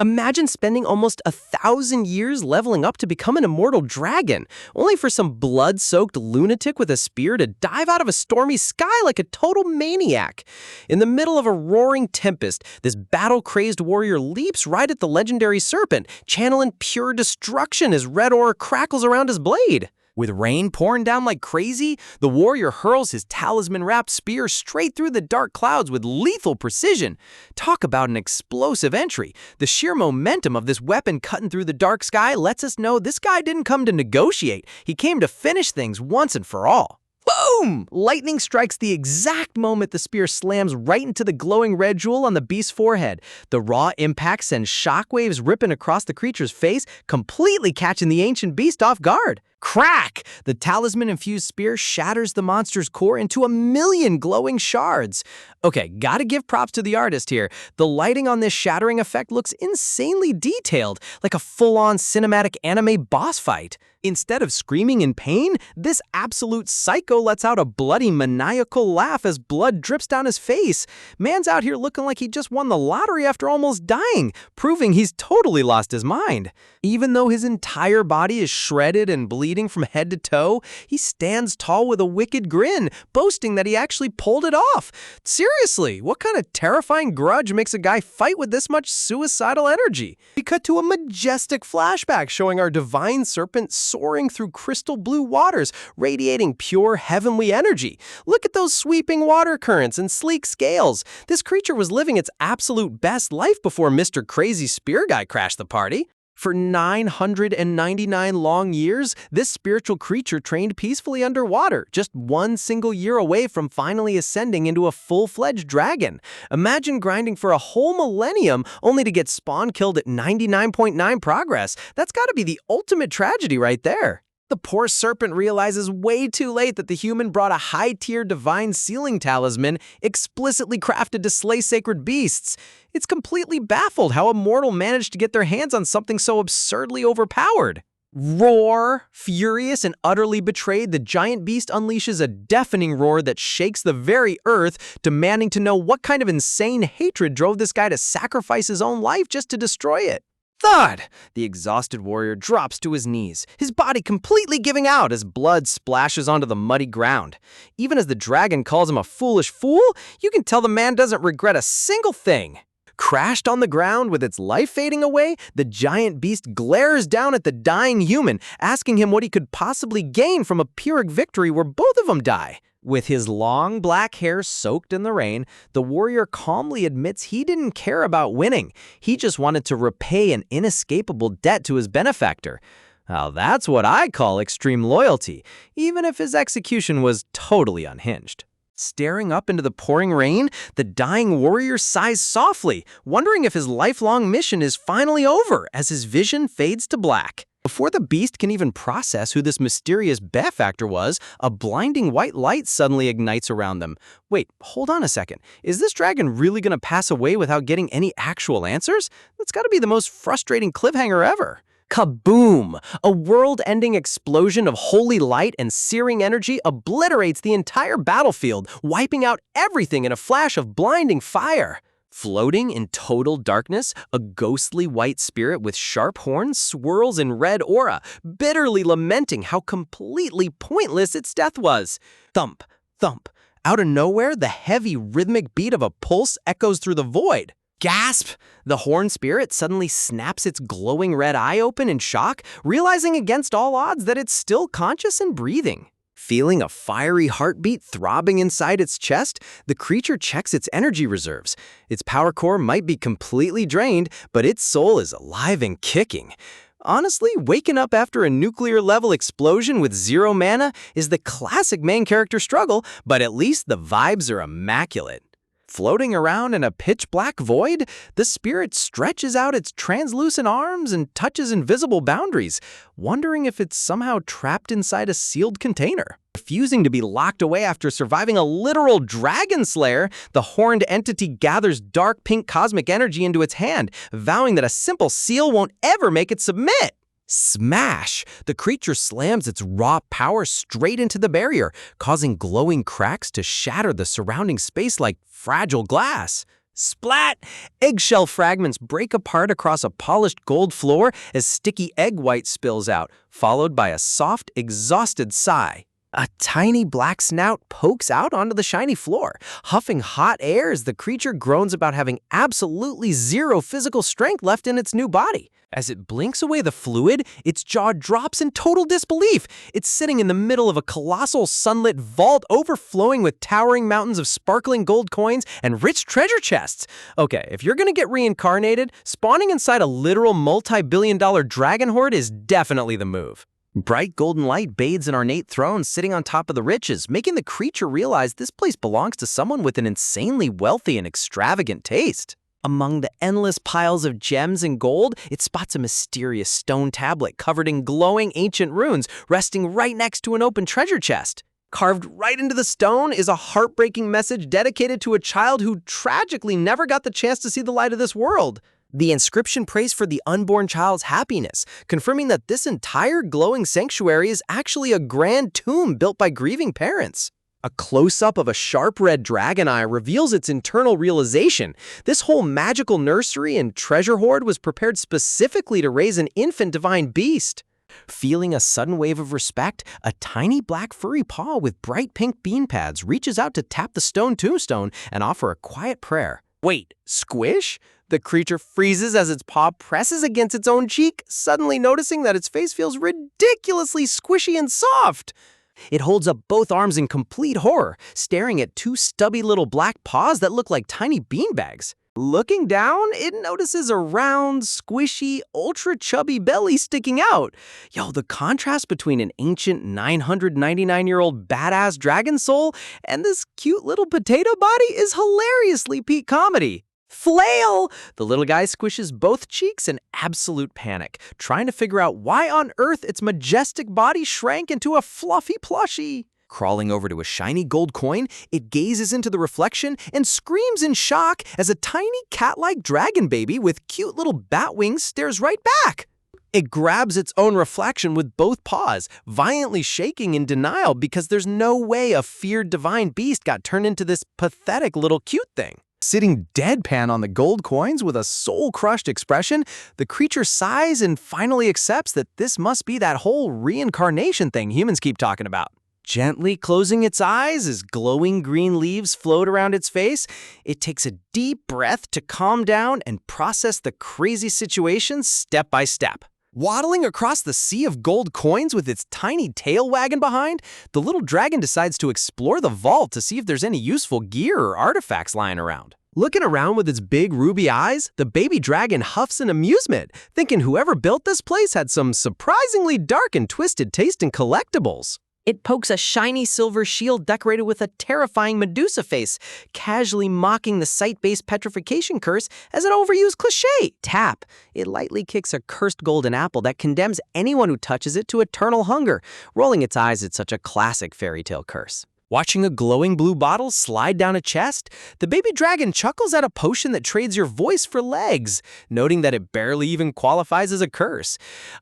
Imagine spending almost 1,000 years leveling up to become an immortal dragon, only for some blood-soaked lunatic with a spear to dive out of a stormy sky like a total maniac. In the middle of a roaring tempest, this battle-crazed warrior leaps right at the legendary serpent, channeling pure destruction as red aura crackles around his blade. With rain pouring down like crazy, the warrior hurls his talisman-wrapped spear straight through the dark clouds with lethal precision. Talk about an explosive entry. The sheer momentum of this weapon cutting through the dark sky lets us know this guy didn't come to negotiate. He came to finish things once and for all. Boom! Lightning strikes the exact moment the spear slams right into the glowing red jewel on the beast's forehead. The raw impact sends shockwaves ripping across the creature's face, completely catching the ancient beast off guard. Crack! The talisman-infused spear shatters the monster's core into 1,000,000 glowing shards. Okay, gotta give props to the artist here. The lighting on this shattering effect looks insanely detailed, like a full-on cinematic anime boss fight. Instead of screaming in pain, this absolute psycho lets out a bloody, maniacal laugh as blood drips down his face. Man's out here looking like he just won the lottery after almost dying, proving he's totally lost his mind. Even though his entire body is shredded and bleeding from head to toe, he stands tall with a wicked grin, boasting that he actually pulled it off. Seriously, what kind of terrifying grudge makes a guy fight with this much suicidal energy? We cut to a majestic flashback showing our divine serpent soaring through crystal blue waters, radiating pure heavenly energy. Look at those sweeping water currents and sleek scales. This creature was living its absolute best life before Mr. Crazy Spear Guy crashed the party. For 999 long years, this spiritual creature trained peacefully underwater, just one single year away from finally ascending into a full-fledged dragon. Imagine grinding for a whole millennium only to get spawn killed at 99.9 progress. That's gotta be the ultimate tragedy right there. The poor serpent realizes way too late that the human brought a high-tier divine sealing talisman explicitly crafted to slay sacred beasts. It's completely baffled how a mortal managed to get their hands on something so absurdly overpowered. Roar! Furious and utterly betrayed, the giant beast unleashes a deafening roar that shakes the very earth, demanding to know what kind of insane hatred drove this guy to sacrifice his own life just to destroy it. Thud! The exhausted warrior drops to his knees, his body completely giving out as blood splashes onto the muddy ground. Even as the dragon calls him a foolish fool, you can tell the man doesn't regret a single thing. Crashed on the ground with its life fading away, the giant beast glares down at the dying human, asking him what he could possibly gain from a Pyrrhic victory where both of them die. With his long black hair soaked in the rain, the warrior calmly admits he didn't care about winning. He just wanted to repay an inescapable debt to his benefactor. Now that's what I call extreme loyalty, even if his execution was totally unhinged. Staring up into the pouring rain, the dying warrior sighs softly, wondering if his lifelong mission is finally over as his vision fades to black. Before the beast can even process who this mysterious benefactor was, a blinding white light suddenly ignites around them. Wait, hold on a second. Is this dragon really going to pass away without getting any actual answers? That's got to be the most frustrating cliffhanger ever. Kaboom! A world-ending explosion of holy light and searing energy obliterates the entire battlefield, wiping out everything in a flash of blinding fire. Floating in total darkness, a ghostly white spirit with sharp horns swirls in red aura, bitterly lamenting how completely pointless its death was. Thump, thump. Out of nowhere, the heavy rhythmic beat of a pulse echoes through the void. Gasp! The horned spirit suddenly snaps its glowing red eye open in shock, realizing against all odds that it's still conscious and breathing. Feeling a fiery heartbeat throbbing inside its chest, the creature checks its energy reserves. Its power core might be completely drained, but its soul is alive and kicking. Honestly, waking up after a nuclear-level explosion with 0 mana is the classic main character struggle, but at least the vibes are immaculate. Floating around in a pitch-black void, the spirit stretches out its translucent arms and touches invisible boundaries, wondering if it's somehow trapped inside a sealed container. Refusing to be locked away after surviving a literal dragon slayer, the horned entity gathers dark pink cosmic energy into its hand, vowing that a simple seal won't ever make it submit. Smash! The creature slams its raw power straight into the barrier, causing glowing cracks to shatter the surrounding space like fragile glass. Splat! Eggshell fragments break apart across a polished gold floor as sticky egg white spills out, followed by a soft, exhausted sigh. A tiny black snout pokes out onto the shiny floor, huffing hot air as the creature groans about having absolutely zero physical strength left in its new body. As it blinks away the fluid, its jaw drops in total disbelief. It's sitting in the middle of a colossal sunlit vault overflowing with towering mountains of sparkling gold coins and rich treasure chests. Okay, if you're gonna get reincarnated, spawning inside a literal multi-billion-dollar dragon horde is definitely the move. Bright golden light bathes an ornate throne sitting on top of the riches, making the creature realize this place belongs to someone with an insanely wealthy and extravagant taste. Among the endless piles of gems and gold, it spots a mysterious stone tablet covered in glowing ancient runes, resting right next to an open treasure chest. Carved right into the stone is a heartbreaking message dedicated to a child who tragically never got the chance to see the light of this world. The inscription prays for the unborn child's happiness, confirming that this entire glowing sanctuary is actually a grand tomb built by grieving parents. A close-up of a sharp red dragon eye reveals its internal realization. This whole magical nursery and treasure hoard was prepared specifically to raise an infant divine beast. Feeling a sudden wave of respect, a tiny black furry paw with bright pink bean pads reaches out to tap the stone tombstone and offer a quiet prayer. Wait, squish? The creature freezes as its paw presses against its own cheek, suddenly noticing that its face feels ridiculously squishy and soft. It holds up both arms in complete horror, staring at two stubby little black paws that look like tiny beanbags. Looking down, it notices a round, squishy, ultra-chubby belly sticking out. Yo, the contrast between an ancient 999-year-old badass dragon soul and this cute little potato body is hilariously peak comedy. Flail! The little guy squishes both cheeks in absolute panic, trying to figure out why on earth its majestic body shrank into a fluffy plushie. Crawling over to a shiny gold coin, it gazes into the reflection and screams in shock as a tiny cat-like dragon baby with cute little bat wings stares right back. It grabs its own reflection with both paws, violently shaking in denial because there's no way a feared divine beast got turned into this pathetic little cute thing. Sitting deadpan on the gold coins with a soul-crushed expression, the creature sighs and finally accepts that this must be that whole reincarnation thing humans keep talking about. Gently closing its eyes as glowing green leaves float around its face, it takes a deep breath to calm down and process the crazy situation step by step. Waddling across the sea of gold coins with its tiny tail wagging behind, the little dragon decides to explore the vault to see if there's any useful gear or artifacts lying around. Looking around with its big ruby eyes, the baby dragon huffs in amusement, thinking whoever built this place had some surprisingly dark and twisted taste in collectibles. It pokes a shiny silver shield decorated with a terrifying Medusa face, casually mocking the site-based petrification curse as an overused cliché. Tap. It lightly kicks a cursed golden apple that condemns anyone who touches it to eternal hunger, rolling its eyes at such a classic fairy tale curse. Watching a glowing blue bottle slide down a chest, the baby dragon chuckles at a potion that trades your voice for legs, noting that it barely even qualifies as a curse.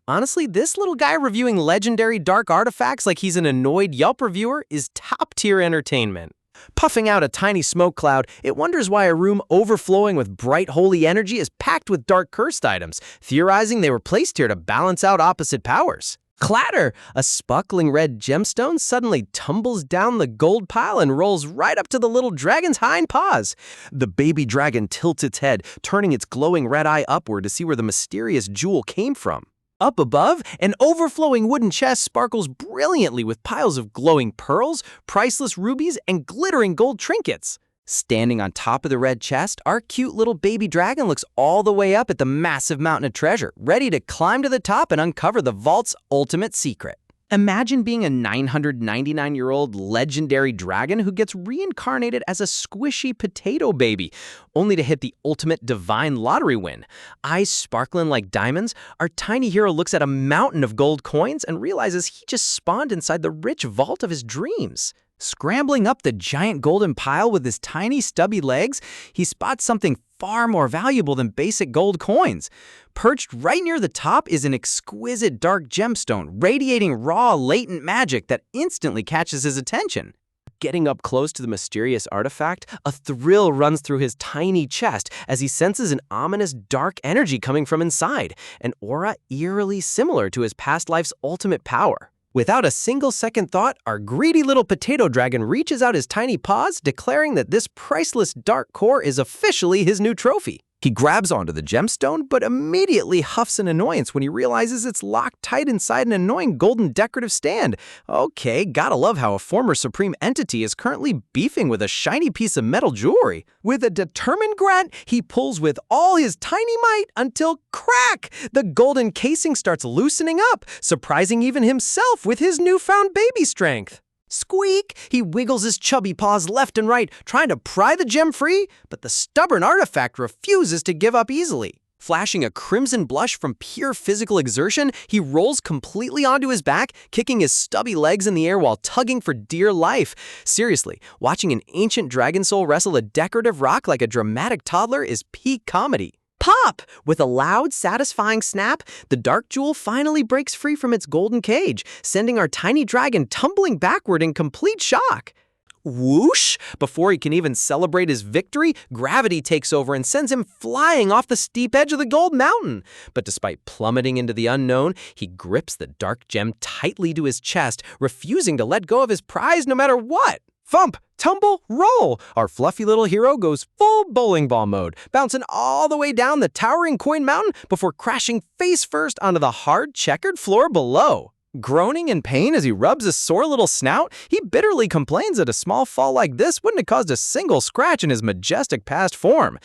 Honestly, this little guy reviewing legendary dark artifacts like he's an annoyed Yelp reviewer is top-tier entertainment. Puffing out a tiny smoke cloud, it wonders why a room overflowing with bright holy energy is packed with dark cursed items, theorizing they were placed here to balance out opposite powers. Clatter! A sparkling red gemstone suddenly tumbles down the gold pile and rolls right up to the little dragon's hind paws. The baby dragon tilts its head, turning its glowing red eye upward to see where the mysterious jewel came from. Up above, an overflowing wooden chest sparkles brilliantly with piles of glowing pearls, priceless rubies, and glittering gold trinkets. Standing on top of the red chest, our cute little baby dragon looks all the way up at the massive mountain of treasure, ready to climb to the top and uncover the vault's ultimate secret. Imagine being a 999-year-old legendary dragon who gets reincarnated as a squishy potato baby, only to hit the ultimate divine lottery win. Eyes sparkling like diamonds, our tiny hero looks at a mountain of gold coins and realizes he just spawned inside the rich vault of his dreams. Scrambling up the giant golden pile with his tiny stubby legs, he spots something far more valuable than basic gold coins. Perched right near the top is an exquisite dark gemstone, radiating raw, latent magic that instantly catches his attention. Getting up close to the mysterious artifact, a thrill runs through his tiny chest as he senses an ominous dark energy coming from inside, an aura eerily similar to his past life's ultimate power. Without a single second thought, our greedy little potato dragon reaches out his tiny paws, declaring that this priceless dark core is officially his new trophy. He grabs onto the gemstone, but immediately huffs in annoyance when he realizes it's locked tight inside an annoying golden decorative stand. Okay, gotta love how a former supreme entity is currently beefing with a shiny piece of metal jewelry. With a determined grunt, he pulls with all his tiny might until crack! The golden casing starts loosening up, surprising even himself with his newfound baby strength. Squeak! He wiggles his chubby paws left and right, trying to pry the gem free, but the stubborn artifact refuses to give up easily. Flashing a crimson blush from pure physical exertion, he rolls completely onto his back, kicking his stubby legs in the air while tugging for dear life. Seriously, watching an ancient dragon soul wrestle a decorative rock like a dramatic toddler is peak comedy. Pop! With a loud, satisfying snap, the dark jewel finally breaks free from its golden cage, sending our tiny dragon tumbling backward in complete shock. Whoosh! Before he can even celebrate his victory, gravity takes over and sends him flying off the steep edge of the gold mountain. But despite plummeting into the unknown, he grips the dark gem tightly to his chest, refusing to let go of his prize no matter what. Thump! Tumble! Roll! Our fluffy little hero goes full bowling ball mode, bouncing all the way down the towering coin mountain before crashing face first onto the hard checkered floor below. Groaning in pain as he rubs his sore little snout, he bitterly complains that a small fall like this wouldn't have caused a single scratch in his majestic past form.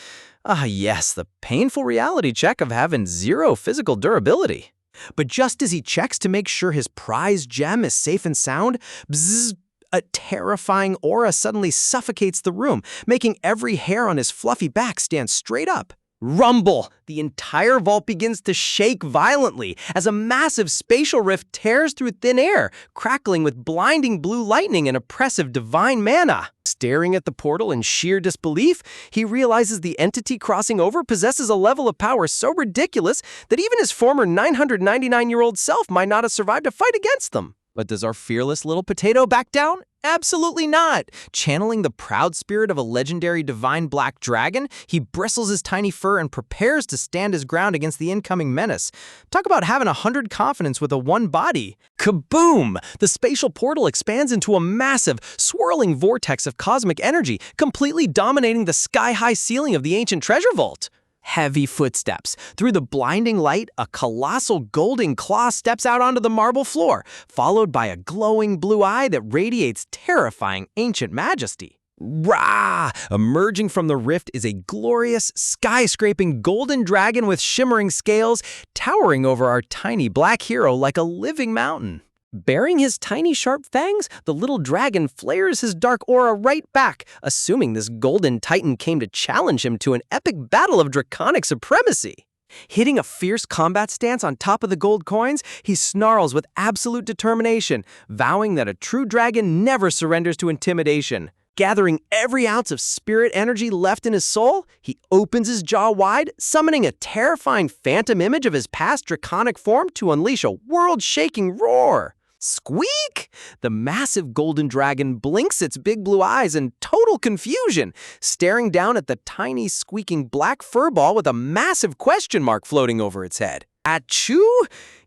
Ah yes, the painful reality check of having zero physical durability. But just as he checks to make sure his prized gem is safe and sound, bzzz, a terrifying aura suddenly suffocates the room, making every hair on his fluffy back stand straight up. Rumble! The entire vault begins to shake violently as a massive spatial rift tears through thin air, crackling with blinding blue lightning and oppressive divine mana. Staring at the portal in sheer disbelief, he realizes the entity crossing over possesses a level of power so ridiculous that even his former 999-year-old self might not have survived to fight against them. But does our fearless little potato back down? Absolutely not! Channeling the proud spirit of a legendary divine black dragon, he bristles his tiny fur and prepares to stand his ground against the incoming menace. Talk about having 100 confidence with a one body. Kaboom! The spatial portal expands into a massive, swirling vortex of cosmic energy, completely dominating the sky-high ceiling of the ancient treasure vault. Heavy footsteps. Through the blinding light, a colossal golden claw steps out onto the marble floor, followed by a glowing blue eye that radiates terrifying ancient majesty. Rah! Emerging from the rift is a glorious, skyscraping golden dragon with shimmering scales, towering over our tiny black hero like a living mountain. Bearing his tiny sharp fangs, the little dragon flares his dark aura right back, assuming this golden titan came to challenge him to an epic battle of draconic supremacy. Hitting a fierce combat stance on top of the gold coins, he snarls with absolute determination, vowing that a true dragon never surrenders to intimidation. Gathering every ounce of spirit energy left in his soul, he opens his jaw wide, summoning a terrifying phantom image of his past draconic form to unleash a world-shaking roar. Squeak! The massive golden dragon blinks its big blue eyes in total confusion, staring down at the tiny squeaking black furball with a massive question mark floating over its head. Achoo!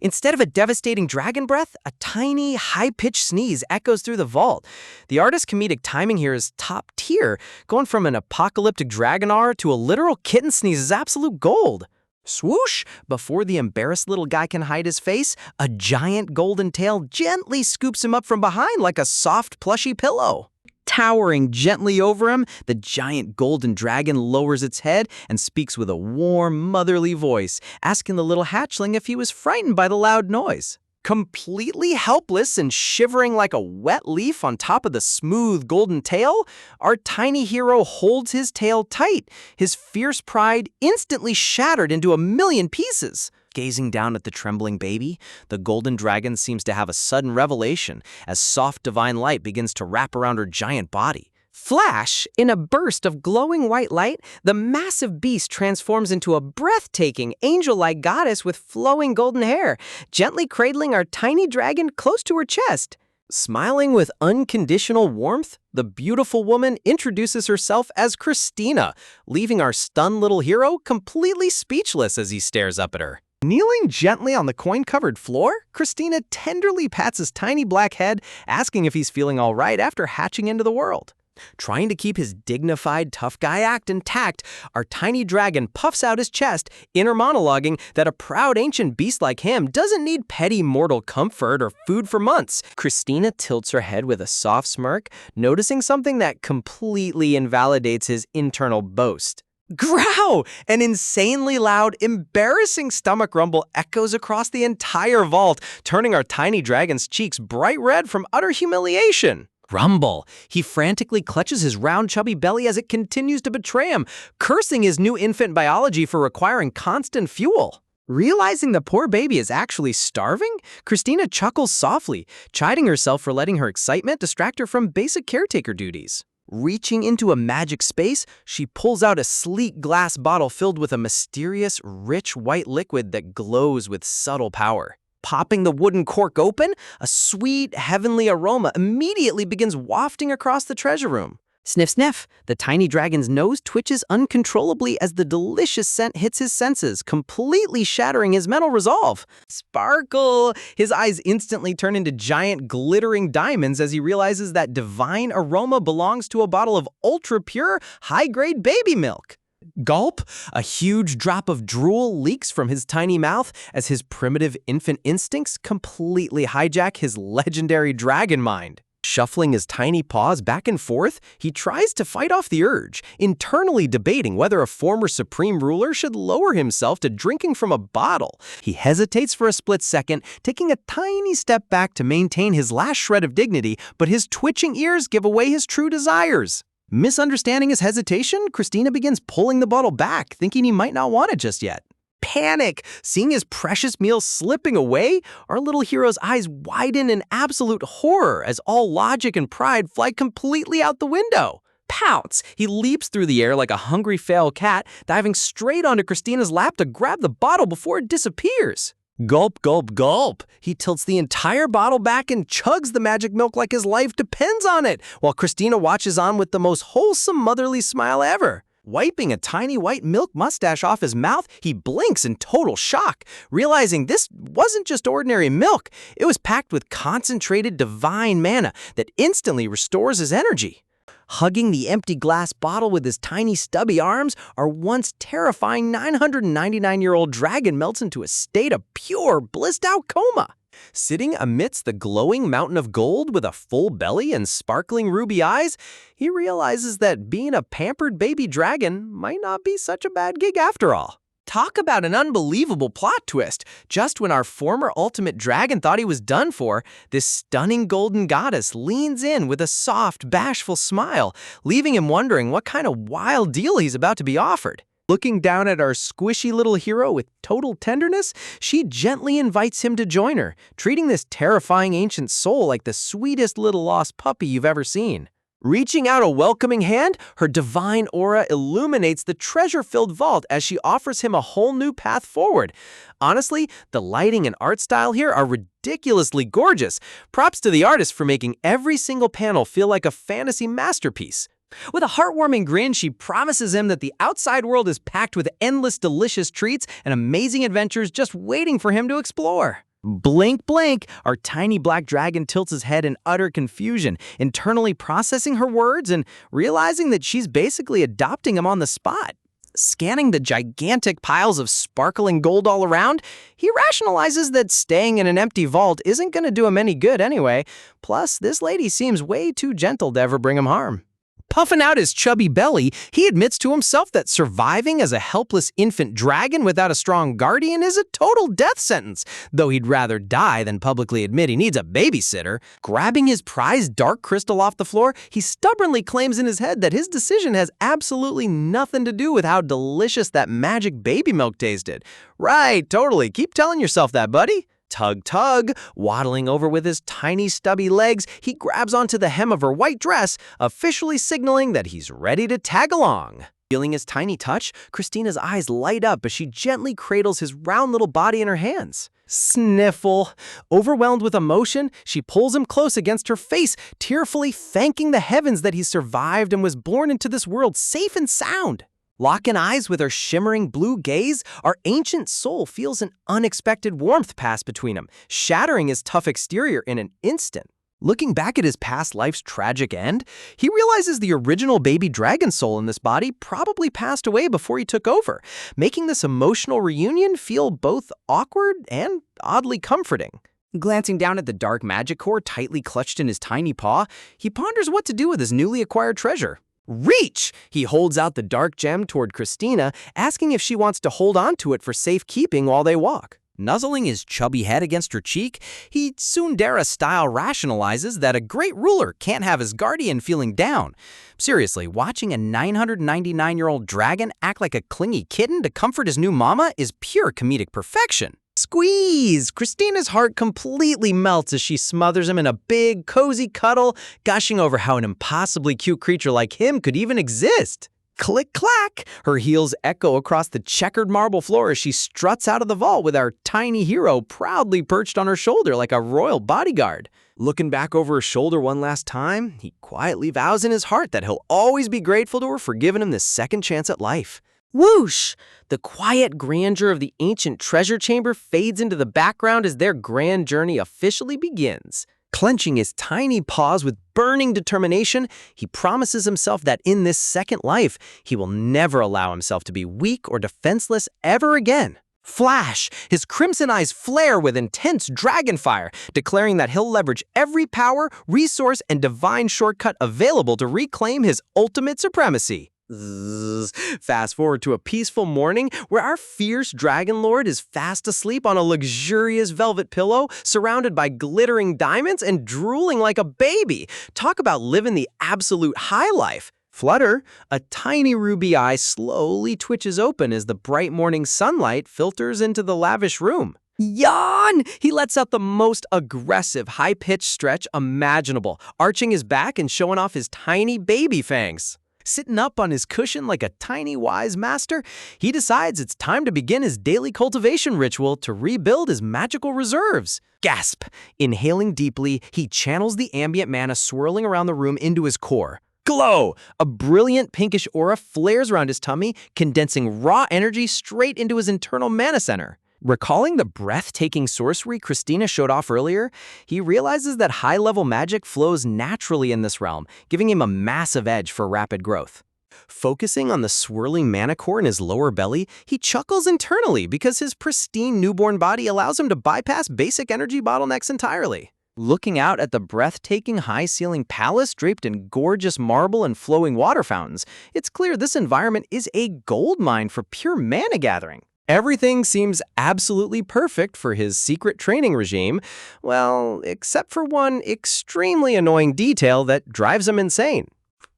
Instead of a devastating dragon breath, a tiny, high-pitched sneeze echoes through the vault. The artist's comedic timing here is top tier. Going from an apocalyptic dragon aura to a literal kitten sneeze is absolute gold. Swoosh! Before the embarrassed little guy can hide his face, a giant golden tail gently scoops him up from behind like a soft, plushy pillow. Towering gently over him, the giant golden dragon lowers its head and speaks with a warm, motherly voice, asking the little hatchling if he was frightened by the loud noise. Completely helpless and shivering like a wet leaf on top of the smooth golden tail, our tiny hero holds his tail tight, his fierce pride instantly shattered into a million pieces. Gazing down at the trembling baby, the golden dragon seems to have a sudden revelation as soft divine light begins to wrap around her giant body. Flash! In a burst of glowing white light, the massive beast transforms into a breathtaking, angel-like goddess with flowing golden hair, gently cradling our tiny dragon close to her chest. Smiling with unconditional warmth, the beautiful woman introduces herself as Christina, leaving our stunned little hero completely speechless as he stares up at her. Kneeling gently on the coin-covered floor, Christina tenderly pats his tiny black head, asking if he's feeling all right after hatching into the world. Trying to keep his dignified, tough guy act intact, our tiny dragon puffs out his chest, inner monologuing that a proud ancient beast like him doesn't need petty mortal comfort or food for months. Christina tilts her head with a soft smirk, noticing something that completely invalidates his internal boast. Growl! An insanely loud, embarrassing stomach rumble echoes across the entire vault, turning our tiny dragon's cheeks bright red from utter humiliation. Rumble. He frantically clutches his round, chubby belly as it continues to betray him, cursing his new infant biology for requiring constant fuel. Realizing the poor baby is actually starving, Christina chuckles softly, chiding herself for letting her excitement distract her from basic caretaker duties. Reaching into a magic space, she pulls out a sleek glass bottle filled with a mysterious, rich white liquid that glows with subtle power. Popping the wooden cork open, a sweet, heavenly aroma immediately begins wafting across the treasure room. Sniff, sniff, the tiny dragon's nose twitches uncontrollably as the delicious scent hits his senses, completely shattering his mental resolve. Sparkle! His eyes instantly turn into giant, glittering diamonds as he realizes that divine aroma belongs to a bottle of ultra-pure, high-grade baby milk. Gulp! A huge drop of drool leaks from his tiny mouth as his primitive infant instincts completely hijack his legendary dragon mind. Shuffling his tiny paws back and forth, he tries to fight off the urge, internally debating whether a former supreme ruler should lower himself to drinking from a bottle. He hesitates for a split second, taking a tiny step back to maintain his last shred of dignity, but his twitching ears give away his true desires. Misunderstanding his hesitation, Christina begins pulling the bottle back, thinking he might not want it just yet. Panic! Seeing his precious meal slipping away, our little hero's eyes widen in absolute horror as all logic and pride fly completely out the window. Pounce! He leaps through the air like a hungry feral cat, diving straight onto Christina's lap to grab the bottle before it disappears. Gulp, gulp, gulp! He tilts the entire bottle back and chugs the magic milk like his life depends on it, while Christina watches on with the most wholesome motherly smile ever. Wiping a tiny white milk mustache off his mouth, he blinks in total shock, realizing this wasn't just ordinary milk. It was packed with concentrated divine mana that instantly restores his energy. Hugging the empty glass bottle with his tiny stubby arms, our once terrifying 999-year-old dragon melts into a state of pure, blissed-out coma. Sitting amidst the glowing mountain of gold with a full belly and sparkling ruby eyes, he realizes that being a pampered baby dragon might not be such a bad gig after all. Talk about an unbelievable plot twist. Just when our former ultimate dragon thought he was done for, this stunning golden goddess leans in with a soft, bashful smile, leaving him wondering what kind of wild deal he's about to be offered. Looking down at our squishy little hero with total tenderness, she gently invites him to join her, treating this terrifying ancient soul like the sweetest little lost puppy you've ever seen. Reaching out a welcoming hand, her divine aura illuminates the treasure-filled vault as she offers him a whole new path forward. Honestly, the lighting and art style here are ridiculously gorgeous. Props to the artist for making every single panel feel like a fantasy masterpiece. With a heartwarming grin, she promises him that the outside world is packed with endless delicious treats and amazing adventures just waiting for him to explore. Blink, blink, our tiny black dragon tilts his head in utter confusion, internally processing her words and realizing that she's basically adopting him on the spot. Scanning the gigantic piles of sparkling gold all around, he rationalizes that staying in an empty vault isn't going to do him any good anyway. Plus, this lady seems way too gentle to ever bring him harm. Puffing out his chubby belly, he admits to himself that surviving as a helpless infant dragon without a strong guardian is a total death sentence, though he'd rather die than publicly admit he needs a babysitter. Grabbing his prized dark crystal off the floor, he stubbornly claims in his head that his decision has absolutely nothing to do with how delicious that magic baby milk tasted. Right, totally. Keep telling yourself that, buddy. Tug, tug, waddling over with his tiny stubby legs, he grabs onto the hem of her white dress, officially signaling that he's ready to tag along. Feeling his tiny touch, Christina's eyes light up as she gently cradles his round little body in her hands. Sniffle. Overwhelmed with emotion, she pulls him close against her face, tearfully thanking the heavens that he survived and was born into this world safe and sound. Locking eyes with her shimmering blue gaze, our ancient soul feels an unexpected warmth pass between them, shattering his tough exterior in an instant. Looking back at his past life's tragic end, he realizes the original baby dragon soul in this body probably passed away before he took over, making this emotional reunion feel both awkward and oddly comforting. Glancing down at the dark magic core tightly clutched in his tiny paw, he ponders what to do with his newly acquired treasure. Reach! He holds out the dark gem toward Christina, asking if she wants to hold on to it for safekeeping while they walk. Nuzzling his chubby head against her cheek, he tsundere-style rationalizes that a great ruler can't have his guardian feeling down. Seriously, watching a 999-year-old dragon act like a clingy kitten to comfort his new mama is pure comedic perfection. Squeeze! Christina's heart completely melts as she smothers him in a big, cozy cuddle, gushing over how an impossibly cute creature like him could even exist. Click-clack! Her heels echo across the checkered marble floor as she struts out of the vault with our tiny hero proudly perched on her shoulder like a royal bodyguard. Looking back over her shoulder one last time, he quietly vows in his heart that he'll always be grateful to her for giving him this second chance at life. Whoosh! The quiet grandeur of the ancient treasure chamber fades into the background as their grand journey officially begins. Clenching his tiny paws with burning determination, he promises himself that in this second life, he will never allow himself to be weak or defenseless ever again. Flash! His crimson eyes flare with intense dragon fire, declaring that he'll leverage every power, resource, and divine shortcut available to reclaim his ultimate supremacy. Zzz. Fast forward to a peaceful morning where our fierce dragon lord is fast asleep on a luxurious velvet pillow, surrounded by glittering diamonds and drooling like a baby. Talk about living the absolute high life. Flutter, a tiny ruby eye slowly twitches open as the bright morning sunlight filters into the lavish room. Yawn! He lets out the most aggressive, high-pitched stretch imaginable, arching his back and showing off his tiny baby fangs. Sitting up on his cushion like a tiny wise master, he decides it's time to begin his daily cultivation ritual to rebuild his magical reserves. Gasp! Inhaling deeply, he channels the ambient mana swirling around the room into his core. Glow! A brilliant pinkish aura flares around his tummy, condensing raw energy straight into his internal mana center. Recalling the breathtaking sorcery Christina showed off earlier, he realizes that high-level magic flows naturally in this realm, giving him a massive edge for rapid growth. Focusing on the swirling mana core in his lower belly, he chuckles internally because his pristine newborn body allows him to bypass basic energy bottlenecks entirely. Looking out at the breathtaking high-ceiling palace draped in gorgeous marble and flowing water fountains, it's clear this environment is a goldmine for pure mana gathering. Everything seems absolutely perfect for his secret training regime, well, except for one extremely annoying detail that drives him insane.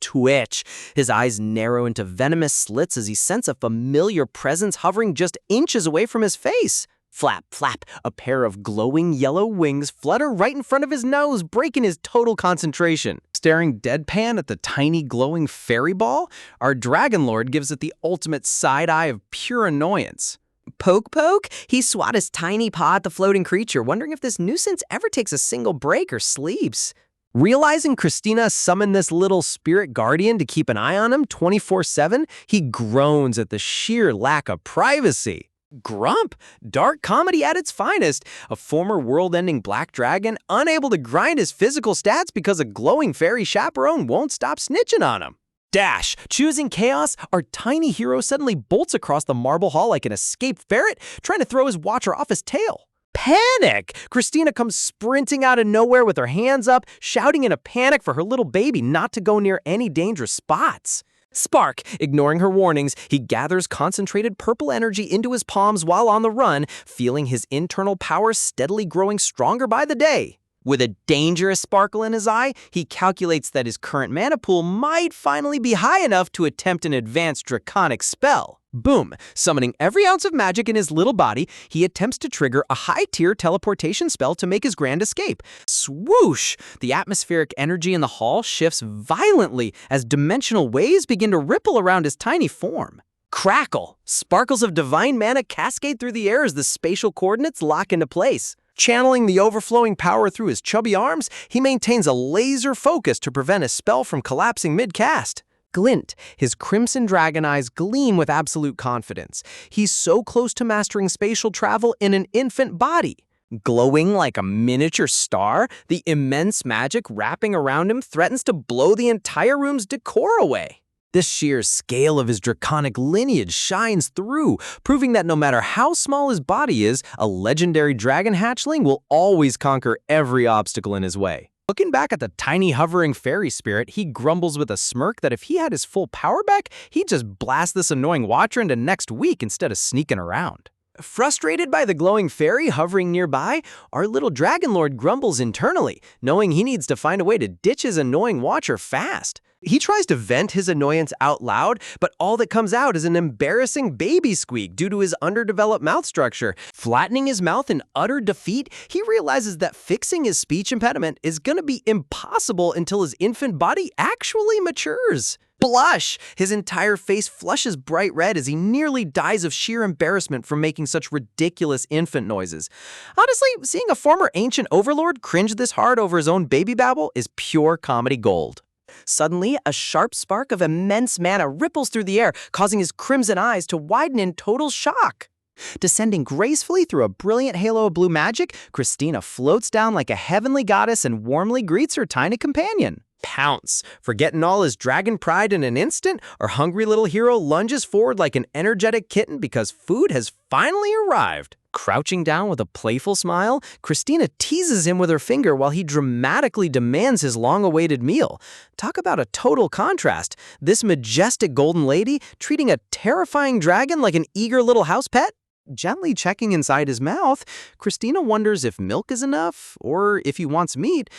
Twitch. His eyes narrow into venomous slits as he senses a familiar presence hovering just inches away from his face. Flap, flap, a pair of glowing yellow wings flutter right in front of his nose, breaking his total concentration. Staring deadpan at the tiny glowing fairy ball, our dragon lord gives it the ultimate side eye of pure annoyance. Poke poke? He swat his tiny paw at the floating creature, wondering if this nuisance ever takes a single break or sleeps. Realizing Christina summoned this little spirit guardian to keep an eye on him 24/7, he groans at the sheer lack of privacy. Grump, dark comedy at its finest, a former world-ending black dragon unable to grind his physical stats because a glowing fairy chaperone won't stop snitching on him. Dash, choosing chaos, our tiny hero suddenly bolts across the marble hall like an escaped ferret, trying to throw his watcher off his tail. Panic! Christina comes sprinting out of nowhere with her hands up, shouting in a panic for her little baby not to go near any dangerous spots. Spark, ignoring her warnings, he gathers concentrated purple energy into his palms while on the run, feeling his internal power steadily growing stronger by the day. With a dangerous sparkle in his eye, he calculates that his current mana pool might finally be high enough to attempt an advanced draconic spell. Boom! Summoning every ounce of magic in his little body, he attempts to trigger a high-tier teleportation spell to make his grand escape. Swoosh! The atmospheric energy in the hall shifts violently as dimensional waves begin to ripple around his tiny form. Crackle! Sparkles of divine mana cascade through the air as the spatial coordinates lock into place. Channeling the overflowing power through his chubby arms, he maintains a laser focus to prevent his spell from collapsing mid-cast. Glint, his crimson dragon eyes gleam with absolute confidence. He's so close to mastering spatial travel in an infant body. Glowing like a miniature star, the immense magic wrapping around him threatens to blow the entire room's decor away. The sheer scale of his draconic lineage shines through, proving that no matter how small his body is, a legendary dragon hatchling will always conquer every obstacle in his way. Looking back at the tiny hovering fairy spirit, he grumbles with a smirk that if he had his full power back, he'd just blast this annoying watcher into next week instead of sneaking around. Frustrated by the glowing fairy hovering nearby, our little dragon lord grumbles internally, knowing he needs to find a way to ditch his annoying watcher fast. He tries to vent his annoyance out loud, but all that comes out is an embarrassing baby squeak due to his underdeveloped mouth structure. Flattening his mouth in utter defeat, he realizes that fixing his speech impediment is going to be impossible until his infant body actually matures. Blush! His entire face flushes bright red as he nearly dies of sheer embarrassment from making such ridiculous infant noises. Honestly, seeing a former ancient overlord cringe this hard over his own baby babble is pure comedy gold. Suddenly, a sharp spark of immense mana ripples through the air, causing his crimson eyes to widen in total shock. Descending gracefully through a brilliant halo of blue magic, Christina floats down like a heavenly goddess and warmly greets her tiny companion. Pounce! Forgetting all his dragon pride in an instant, our hungry little hero lunges forward like an energetic kitten because food has finally arrived. Crouching down with a playful smile, Christina teases him with her finger while he dramatically demands his long-awaited meal. Talk about a total contrast. This majestic golden lady treating a terrifying dragon like an eager little house pet? Gently checking inside his mouth, Christina wonders if milk is enough or if he wants meat,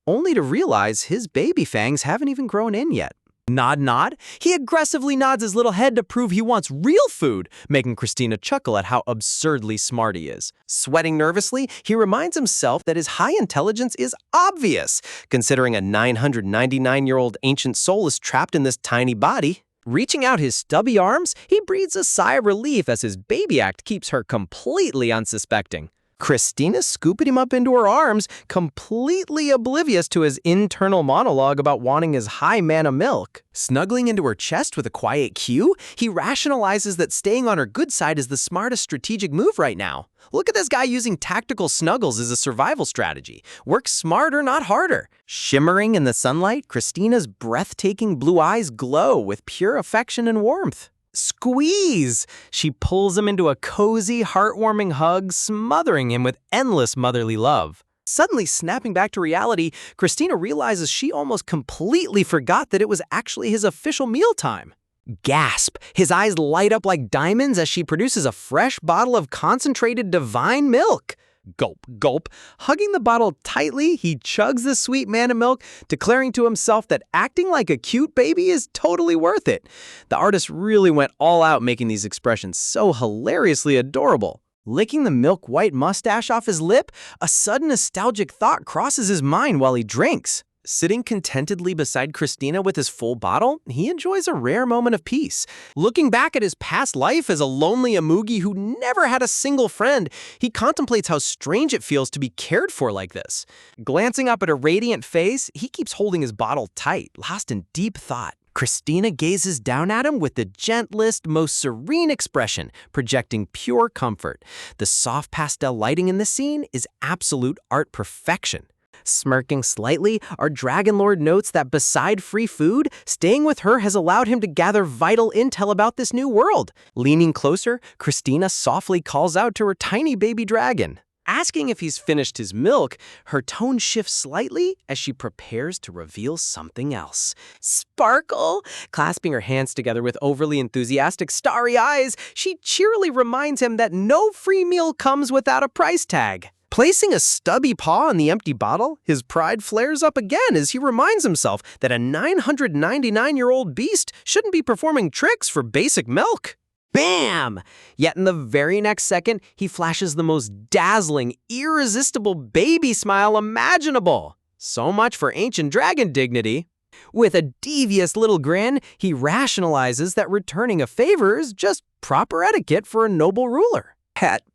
only to realize his baby fangs haven't even grown in yet. Nod, nod. He aggressively nods his little head to prove he wants real food, making Christina chuckle at how absurdly smart he is. Sweating nervously, he reminds himself that his high intelligence is obvious, considering a 999-year-old ancient soul is trapped in this tiny body. Reaching out his stubby arms, he breathes a sigh of relief as his baby act keeps her completely unsuspecting. Christina scooped him up into her arms, completely oblivious to his internal monologue about wanting his high mana milk. Snuggling into her chest with a quiet cue, he rationalizes that staying on her good side is the smartest strategic move right now. Look at this guy using tactical snuggles as a survival strategy. Work smarter, not harder. Shimmering in the sunlight, Christina's breathtaking blue eyes glow with pure affection and warmth. Squeeze! She pulls him into a cozy, heartwarming hug, smothering him with endless motherly love. Suddenly snapping back to reality, Christina realizes she almost completely forgot that it was actually his official mealtime. Gasp! His eyes light up like diamonds as she produces a fresh bottle of concentrated divine milk. Gulp, gulp. Hugging the bottle tightly, he chugs the sweet mana milk, declaring to himself that acting like a cute baby is totally worth it. The artist really went all out making these expressions so hilariously adorable. Licking the milk-white mustache off his lip, a sudden nostalgic thought crosses his mind while he drinks. Sitting contentedly beside Christina with his full bottle, he enjoys a rare moment of peace. Looking back at his past life as a lonely Amugi who never had a single friend, he contemplates how strange it feels to be cared for like this. Glancing up at her radiant face, he keeps holding his bottle tight, lost in deep thought. Christina gazes down at him with the gentlest, most serene expression, projecting pure comfort. The soft pastel lighting in the scene is absolute art perfection. Smirking slightly, our Dragon Lord notes that beside free food, staying with her has allowed him to gather vital intel about this new world. Leaning closer, Christina softly calls out to her tiny baby dragon. Asking if he's finished his milk, her tone shifts slightly as she prepares to reveal something else. Sparkle! Clasping her hands together with overly enthusiastic starry eyes, she cheerily reminds him that no free meal comes without a price tag. Placing a stubby paw on the empty bottle, his pride flares up again as he reminds himself that a 999-year-old beast shouldn't be performing tricks for basic milk. Bam! Yet in the very next second, he flashes the most dazzling, irresistible baby smile imaginable. So much for ancient dragon dignity. With a devious little grin, he rationalizes that returning a favor is just proper etiquette for a noble ruler.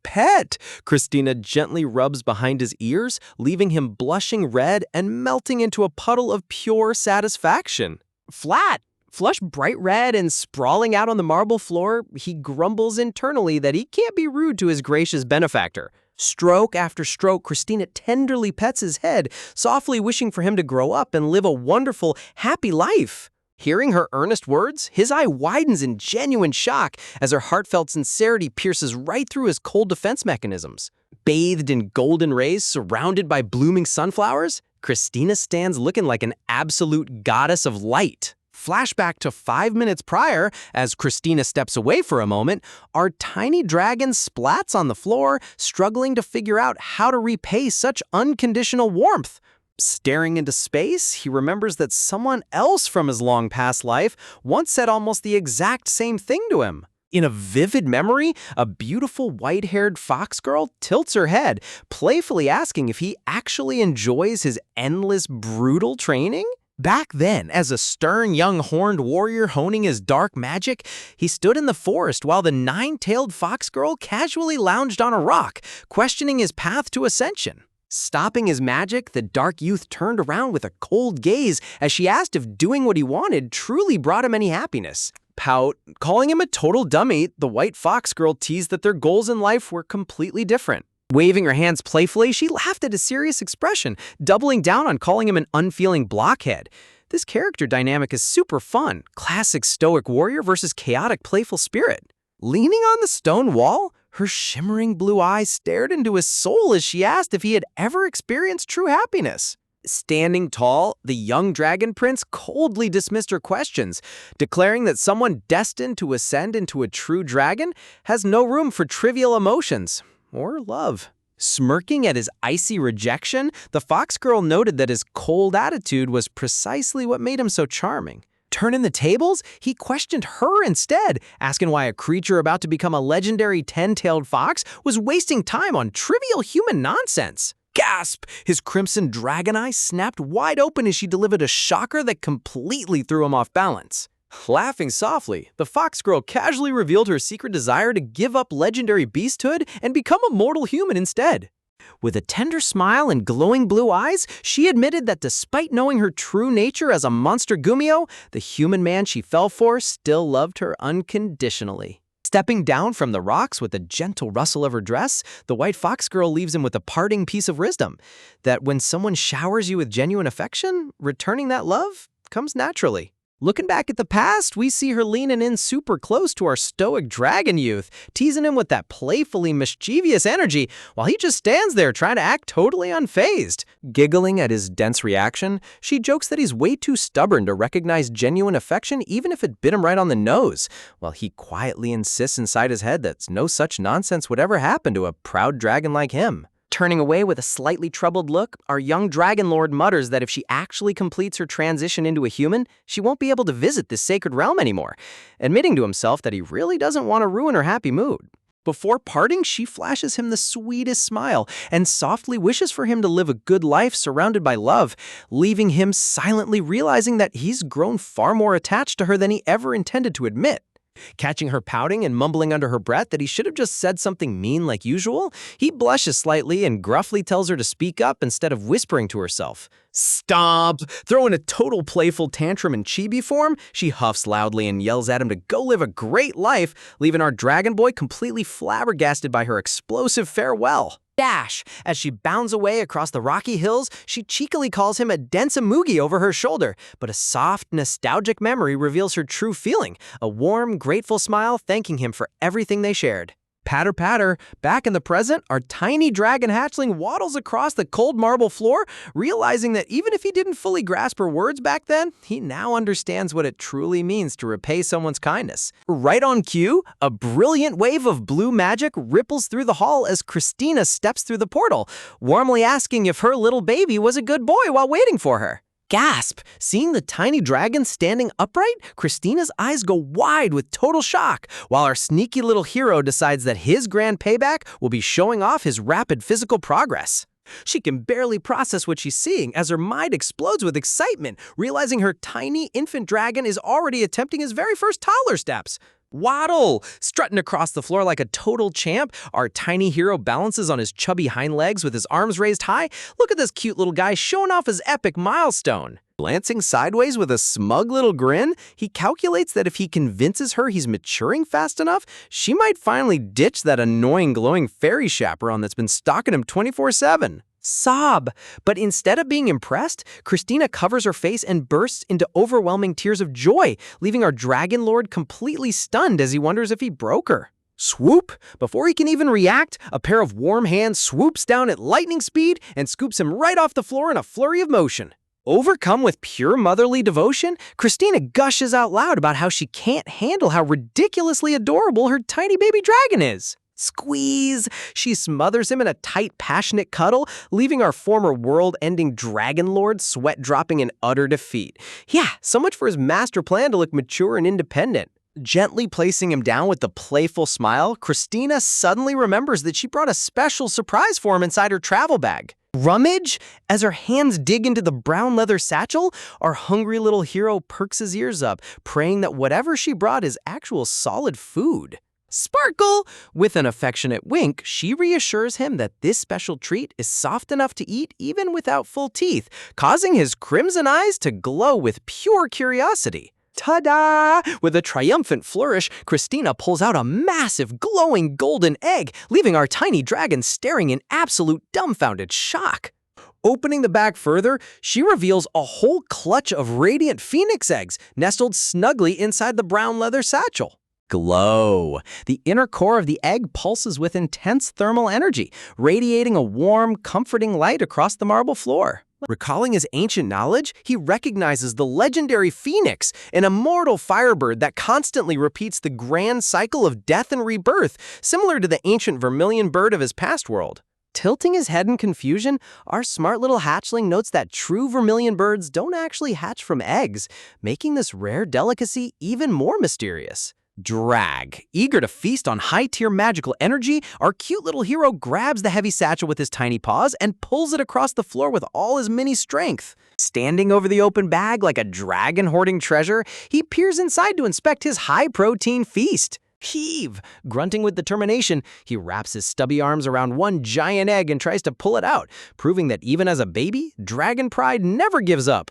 Pet! Christina gently rubs behind his ears, leaving him blushing red and melting into a puddle of pure satisfaction. Flushed bright red and sprawling out on the marble floor, he grumbles internally that he can't be rude to his gracious benefactor. Stroke after stroke, Christina tenderly pets his head, softly wishing for him to grow up and live a wonderful, happy life. Hearing her earnest words, his eye widens in genuine shock as her heartfelt sincerity pierces right through his cold defense mechanisms. Bathed in golden rays, surrounded by blooming sunflowers, Christina stands looking like an absolute goddess of light. Flashback to 5 minutes prior, as Christina steps away for a moment, our tiny dragon splats on the floor, struggling to figure out how to repay such unconditional warmth. Staring into space, he remembers that someone else from his long past life once said almost the exact same thing to him. In a vivid memory, a beautiful white-haired fox girl tilts her head, playfully asking if he actually enjoys his endless, brutal training. Back then, as a stern young horned warrior honing his dark magic, he stood in the forest while the nine-tailed fox girl casually lounged on a rock, questioning his path to ascension. Stopping his magic, the dark youth turned around with a cold gaze as she asked if doing what he wanted truly brought him any happiness. Calling him a total dummy, the white fox girl teased that their goals in life were completely different. Waving her hands playfully, she laughed at his serious expression, doubling down on calling him an unfeeling blockhead. This character dynamic is super fun. Classic stoic warrior versus chaotic playful spirit. Leaning on the stone wall, her shimmering blue eyes stared into his soul as she asked if he had ever experienced true happiness. Standing tall, the young dragon prince coldly dismissed her questions, declaring that someone destined to ascend into a true dragon has no room for trivial emotions or love. Smirking at his icy rejection, the fox girl noted that his cold attitude was precisely what made him so charming. Turning the tables, he questioned her instead, asking why a creature about to become a legendary 10-tailed fox was wasting time on trivial human nonsense. Gasp! His crimson dragon eye snapped wide open as she delivered a shocker that completely threw him off balance. Laughing softly, the fox girl casually revealed her secret desire to give up legendary beasthood and become a mortal human instead. With a tender smile and glowing blue eyes, she admitted that despite knowing her true nature as a monster Gumio, the human man she fell for still loved her unconditionally. Stepping down from the rocks with a gentle rustle of her dress, the white fox girl leaves him with a parting piece of wisdom, that when someone showers you with genuine affection, returning that love comes naturally. Looking back at the past, we see her leaning in super close to our stoic dragon youth, teasing him with that playfully mischievous energy, while he just stands there trying to act totally unfazed. Giggling at his dense reaction, she jokes that he's way too stubborn to recognize genuine affection even if it bit him right on the nose, while he quietly insists inside his head that no such nonsense would ever happen to a proud dragon like him. Turning away with a slightly troubled look, our young dragon lord mutters that if she actually completes her transition into a human, she won't be able to visit this sacred realm anymore, admitting to himself that he really doesn't want to ruin her happy mood. Before parting, she flashes him the sweetest smile and softly wishes for him to live a good life surrounded by love, leaving him silently realizing that he's grown far more attached to her than he ever intended to admit. Catching her pouting and mumbling under her breath that he should have just said something mean like usual, he blushes slightly and gruffly tells her to speak up instead of whispering to herself. Stop! Throwing a total playful tantrum in chibi form, she huffs loudly and yells at him to go live a great life, leaving our dragon boy completely flabbergasted by her explosive farewell. Dash! As she bounds away across the rocky hills, she cheekily calls him a dense Mugi over her shoulder, but a soft, nostalgic memory reveals her true feeling, a warm, grateful smile thanking him for everything they shared. Patter, patter, back in the present, our tiny dragon hatchling waddles across the cold marble floor, realizing that even if he didn't fully grasp her words back then, he now understands what it truly means to repay someone's kindness. Right on cue, a brilliant wave of blue magic ripples through the hall as Christina steps through the portal, warmly asking if her little baby was a good boy while waiting for her. Gasp! Seeing the tiny dragon standing upright, Christina's eyes go wide with total shock, while our sneaky little hero decides that his grand payback will be showing off his rapid physical progress. She can barely process what she's seeing as her mind explodes with excitement, realizing her tiny infant dragon is already attempting his very first toddler steps. Waddle! Strutting across the floor like a total champ, our tiny hero balances on his chubby hind legs with his arms raised high. Look at this cute little guy showing off his epic milestone. Glancing sideways with a smug little grin, he calculates that if he convinces her he's maturing fast enough, she might finally ditch that annoying glowing fairy chaperone that's been stalking him 24/7. Sob! But instead of being impressed, Christina covers her face and bursts into overwhelming tears of joy, leaving our Dragon Lord completely stunned as he wonders if he broke her. Swoop! Before he can even react, a pair of warm hands swoops down at lightning speed and scoops him right off the floor in a flurry of motion. Overcome with pure motherly devotion, Christina gushes out loud about how she can't handle how ridiculously adorable her tiny baby dragon is. Squeeze! She smothers him in a tight, passionate cuddle, leaving our former world-ending Dragon Lord sweat-dropping in utter defeat. Yeah, so much for his master plan to look mature and independent. Gently placing him down with a playful smile, Christina suddenly remembers that she brought a special surprise for him inside her travel bag. Rummage? As her hands dig into the brown leather satchel, our hungry little hero perks his ears up, praying that whatever she brought is actual solid food. Sparkle! With an affectionate wink, she reassures him that this special treat is soft enough to eat even without full teeth, causing his crimson eyes to glow with pure curiosity. Ta-da! With a triumphant flourish, Christina pulls out a massive, glowing golden egg, leaving our tiny dragon staring in absolute dumbfounded shock. Opening the bag further, she reveals a whole clutch of radiant phoenix eggs nestled snugly inside the brown leather satchel. Glow. The inner core of the egg pulses with intense thermal energy, radiating a warm, comforting light across the marble floor. Recalling his ancient knowledge, he recognizes the legendary phoenix, an immortal firebird that constantly repeats the grand cycle of death and rebirth, similar to the ancient vermilion bird of his past world. Tilting his head in confusion, our smart little hatchling notes that true vermilion birds don't actually hatch from eggs, making this rare delicacy even more mysterious. Drag. Eager to feast on high-tier magical energy, our cute little hero grabs the heavy satchel with his tiny paws and pulls it across the floor with all his mini strength. Standing over the open bag like a dragon hoarding treasure, he peers inside to inspect his high-protein feast. Heave! Grunting with determination, he wraps his stubby arms around one giant egg and tries to pull it out, proving that even as a baby, dragon pride never gives up.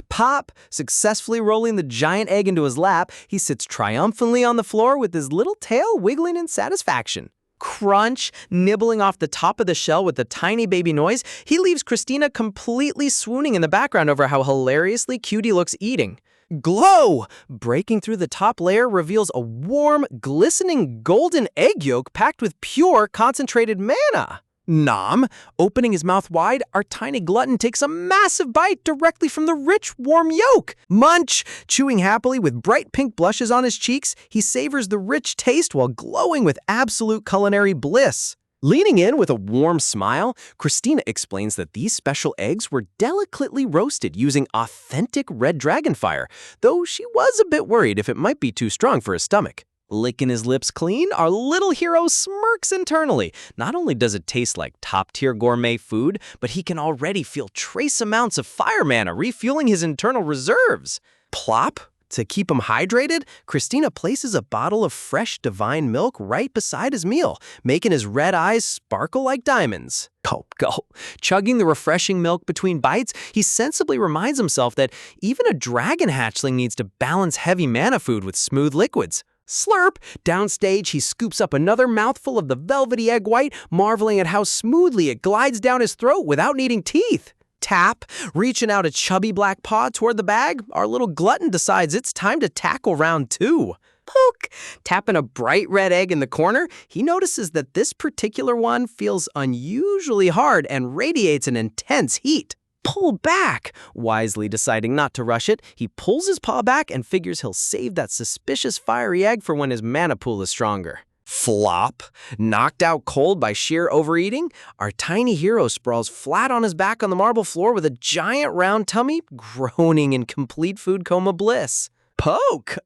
Pop! Successfully rolling the giant egg into his lap, he sits triumphantly on the floor with his little tail wiggling in satisfaction. Crunch! Nibbling off the top of the shell with a tiny baby noise, he leaves Christina completely swooning in the background over how hilariously cute he looks eating. Glow! Breaking through the top layer reveals a warm, glistening golden egg yolk packed with pure, concentrated mana. Nom! Opening his mouth wide, our tiny glutton takes a massive bite directly from the rich, warm yolk. Munch! Chewing happily with bright pink blushes on his cheeks, he savors the rich taste while glowing with absolute culinary bliss. Leaning in with a warm smile, Christina explains that these special eggs were delicately roasted using authentic red dragon fire, though she was a bit worried if it might be too strong for his stomach. Licking his lips clean, our little hero smirks internally. Not only does it taste like top-tier gourmet food, but he can already feel trace amounts of fire mana refueling his internal reserves. Plop! To keep him hydrated, Christina places a bottle of fresh divine milk right beside his meal, making his red eyes sparkle like diamonds. Gulp, gulp. Chugging the refreshing milk between bites, he sensibly reminds himself that even a dragon hatchling needs to balance heavy mana food with smooth liquids. Slurp! Downstage, he scoops up another mouthful of the velvety egg white, marveling at how smoothly it glides down his throat without needing teeth. Tap! Reaching out a chubby black paw toward the bag, our little glutton decides it's time to tackle round 2. Poke! Tapping a bright red egg in the corner, he notices that this particular one feels unusually hard and radiates an intense heat. Pull back! Wisely deciding not to rush it, he pulls his paw back and figures he'll save that suspicious fiery egg for when his mana pool is stronger. Flop! Knocked out cold by sheer overeating, our tiny hero sprawls flat on his back on the marble floor with a giant round tummy, groaning in complete food coma bliss. Poke!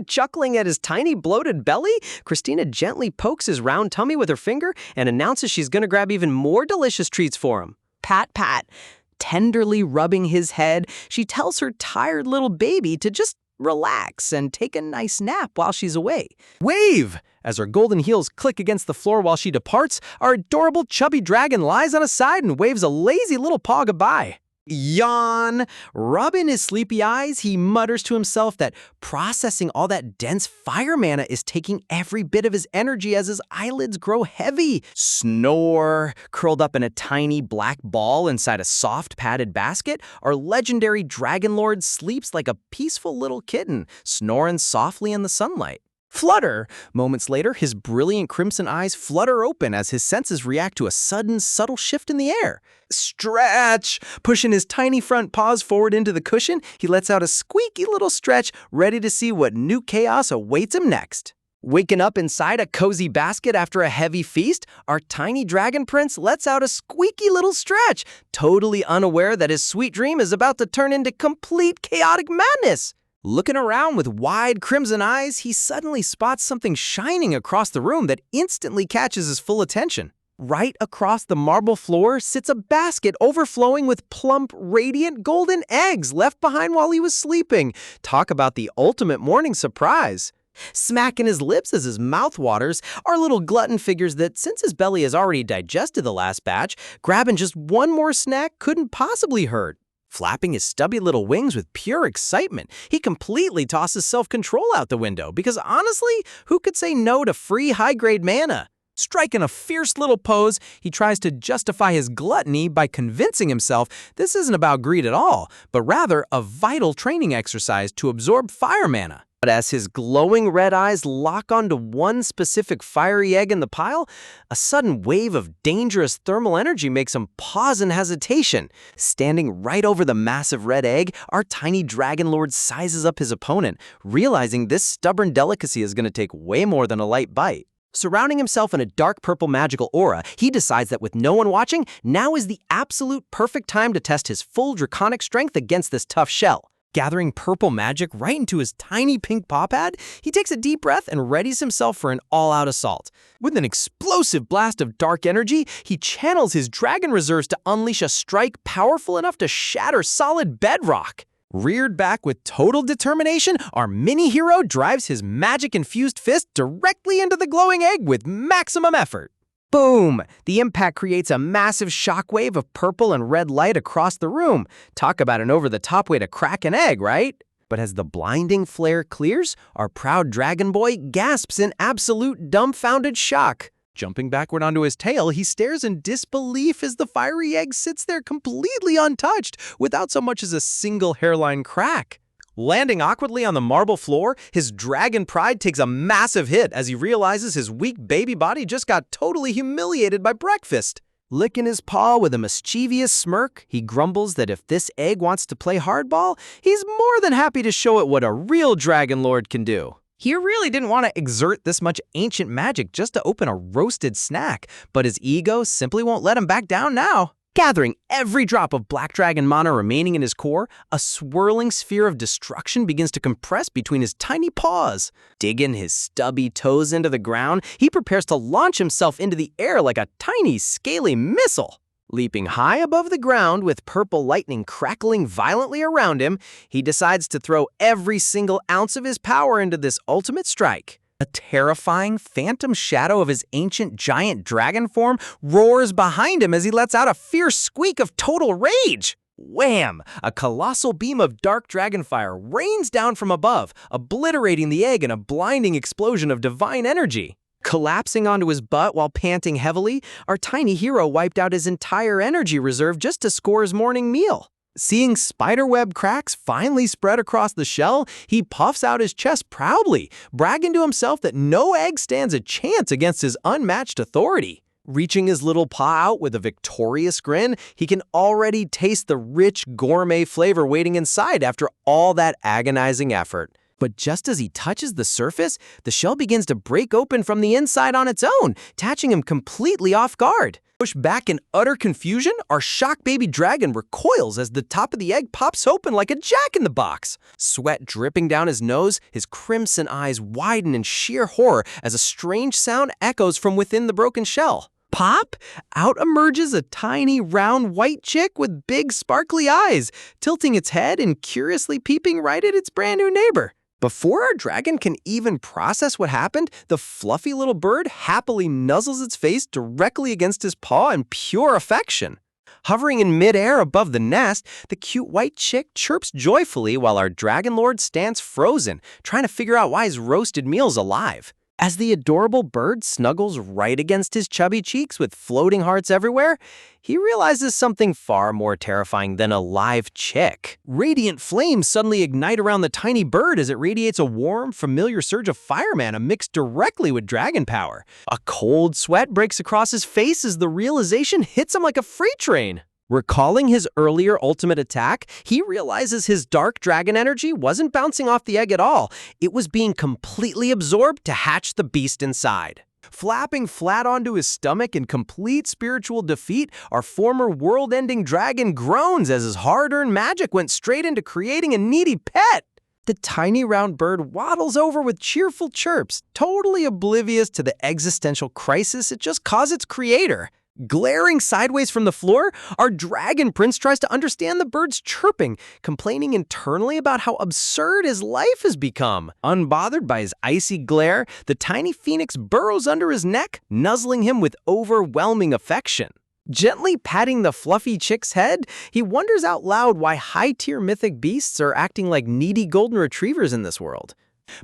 Chuckling at his tiny bloated belly, Christina gently pokes his round tummy with her finger and announces she's gonna grab even more delicious treats for him. pat, pat. Tenderly rubbing his head, she tells her tired little baby to just relax and take a nice nap while she's away. Wave! As her golden heels click against the floor while she departs, our adorable chubby dragon lies on his side and waves a lazy little paw goodbye. Yawn! Rubbing his sleepy eyes, he mutters to himself that processing all that dense fire mana is taking every bit of his energy as his eyelids grow heavy. Snore! Curled up in a tiny black ball inside a soft padded basket, our legendary Dragon Lord sleeps like a peaceful little kitten, snoring softly in the sunlight. Flutter! Moments later, his brilliant crimson eyes flutter open as his senses react to a sudden, subtle shift in the air. Stretch! Pushing his tiny front paws forward into the cushion, he lets out a squeaky little stretch, ready to see what new chaos awaits him next. Waking up inside a cozy basket after a heavy feast, our tiny dragon prince lets out a squeaky little stretch, totally unaware that his sweet dream is about to turn into complete chaotic madness. Looking around with wide crimson eyes, he suddenly spots something shining across the room that instantly catches his full attention. Right across the marble floor sits a basket overflowing with plump, radiant golden eggs left behind while he was sleeping. Talk about the ultimate morning surprise. Smacking his lips as his mouth waters, our little glutton figures that since his belly has already digested the last batch, grabbing just one more snack couldn't possibly hurt. Flapping his stubby little wings with pure excitement, he completely tosses self-control out the window because honestly, who could say no to free high-grade mana? Striking a fierce little pose, he tries to justify his gluttony by convincing himself this isn't about greed at all, but rather a vital training exercise to absorb fire mana. But as his glowing red eyes lock onto one specific fiery egg in the pile, a sudden wave of dangerous thermal energy makes him pause in hesitation. Standing right over the massive red egg, our tiny dragon lord sizes up his opponent, realizing this stubborn delicacy is going to take way more than a light bite. Surrounding himself in a dark purple magical aura, he decides that with no one watching, now is the absolute perfect time to test his full draconic strength against this tough shell. Gathering purple magic right into his tiny pink paw pad, he takes a deep breath and readies himself for an all-out assault. With an explosive blast of dark energy, he channels his dragon reserves to unleash a strike powerful enough to shatter solid bedrock. Reared back with total determination, our mini-hero drives his magic-infused fist directly into the glowing egg with maximum effort. Boom! The impact creates a massive shockwave of purple and red light across the room. Talk about an over-the-top way to crack an egg, right? But as the blinding flare clears, our proud dragon boy gasps in absolute dumbfounded shock. Jumping backward onto his tail, he stares in disbelief as the fiery egg sits there completely untouched, without so much as a single hairline crack. Landing awkwardly on the marble floor, his dragon pride takes a massive hit as he realizes his weak baby body just got totally humiliated by breakfast. Licking his paw with a mischievous smirk, he grumbles that if this egg wants to play hardball, he's more than happy to show it what a real dragon lord can do. He really didn't want to exert this much ancient magic just to open a roasted snack, but his ego simply won't let him back down now. Gathering every drop of Black Dragon mana remaining in his core, a swirling sphere of destruction begins to compress between his tiny paws. Digging his stubby toes into the ground, he prepares to launch himself into the air like a tiny, scaly missile. Leaping high above the ground with purple lightning crackling violently around him, he decides to throw every single ounce of his power into this ultimate strike. A terrifying phantom shadow of his ancient giant dragon form roars behind him as he lets out a fierce squeak of total rage. Wham! A colossal beam of dark dragon fire rains down from above, obliterating the egg in a blinding explosion of divine energy. Collapsing onto his butt while panting heavily, our tiny hero wiped out his entire energy reserve just to score his morning meal. Seeing spiderweb cracks finally spread across the shell, he puffs out his chest proudly, bragging to himself that no egg stands a chance against his unmatched authority. Reaching his little paw out with a victorious grin, he can already taste the rich gourmet flavor waiting inside after all that agonizing effort. But just as he touches the surface, the shell begins to break open from the inside on its own, catching him completely off guard. Pushed back in utter confusion, our shock baby dragon recoils as the top of the egg pops open like a jack-in-the-box. Sweat dripping down his nose, his crimson eyes widen in sheer horror as a strange sound echoes from within the broken shell. Pop! Out emerges a tiny, round, white chick with big, sparkly eyes, tilting its head and curiously peeping right at its brand new neighbor. Before our dragon can even process what happened, the fluffy little bird happily nuzzles its face directly against his paw in pure affection. Hovering in midair above the nest, the cute white chick chirps joyfully while our dragon lord stands frozen, trying to figure out why his roasted meal's alive. As the adorable bird snuggles right against his chubby cheeks with floating hearts everywhere, he realizes something far more terrifying than a live chick. Radiant flames suddenly ignite around the tiny bird as it radiates a warm, familiar surge of fire mana mixed directly with dragon power. A cold sweat breaks across his face as the realization hits him like a freight train. Recalling his earlier ultimate attack, he realizes his dark dragon energy wasn't bouncing off the egg at all. It was being completely absorbed to hatch the beast inside. Flapping flat onto his stomach in complete spiritual defeat, our former world-ending dragon groans as his hard-earned magic went straight into creating a needy pet. The tiny round bird waddles over with cheerful chirps, totally oblivious to the existential crisis it just caused its creator. Glaring sideways from the floor, our dragon prince tries to understand the bird's chirping, complaining internally about how absurd his life has become. Unbothered by his icy glare, the tiny phoenix burrows under his neck, nuzzling him with overwhelming affection. Gently patting the fluffy chick's head, he wonders out loud why high-tier mythic beasts are acting like needy golden retrievers in this world.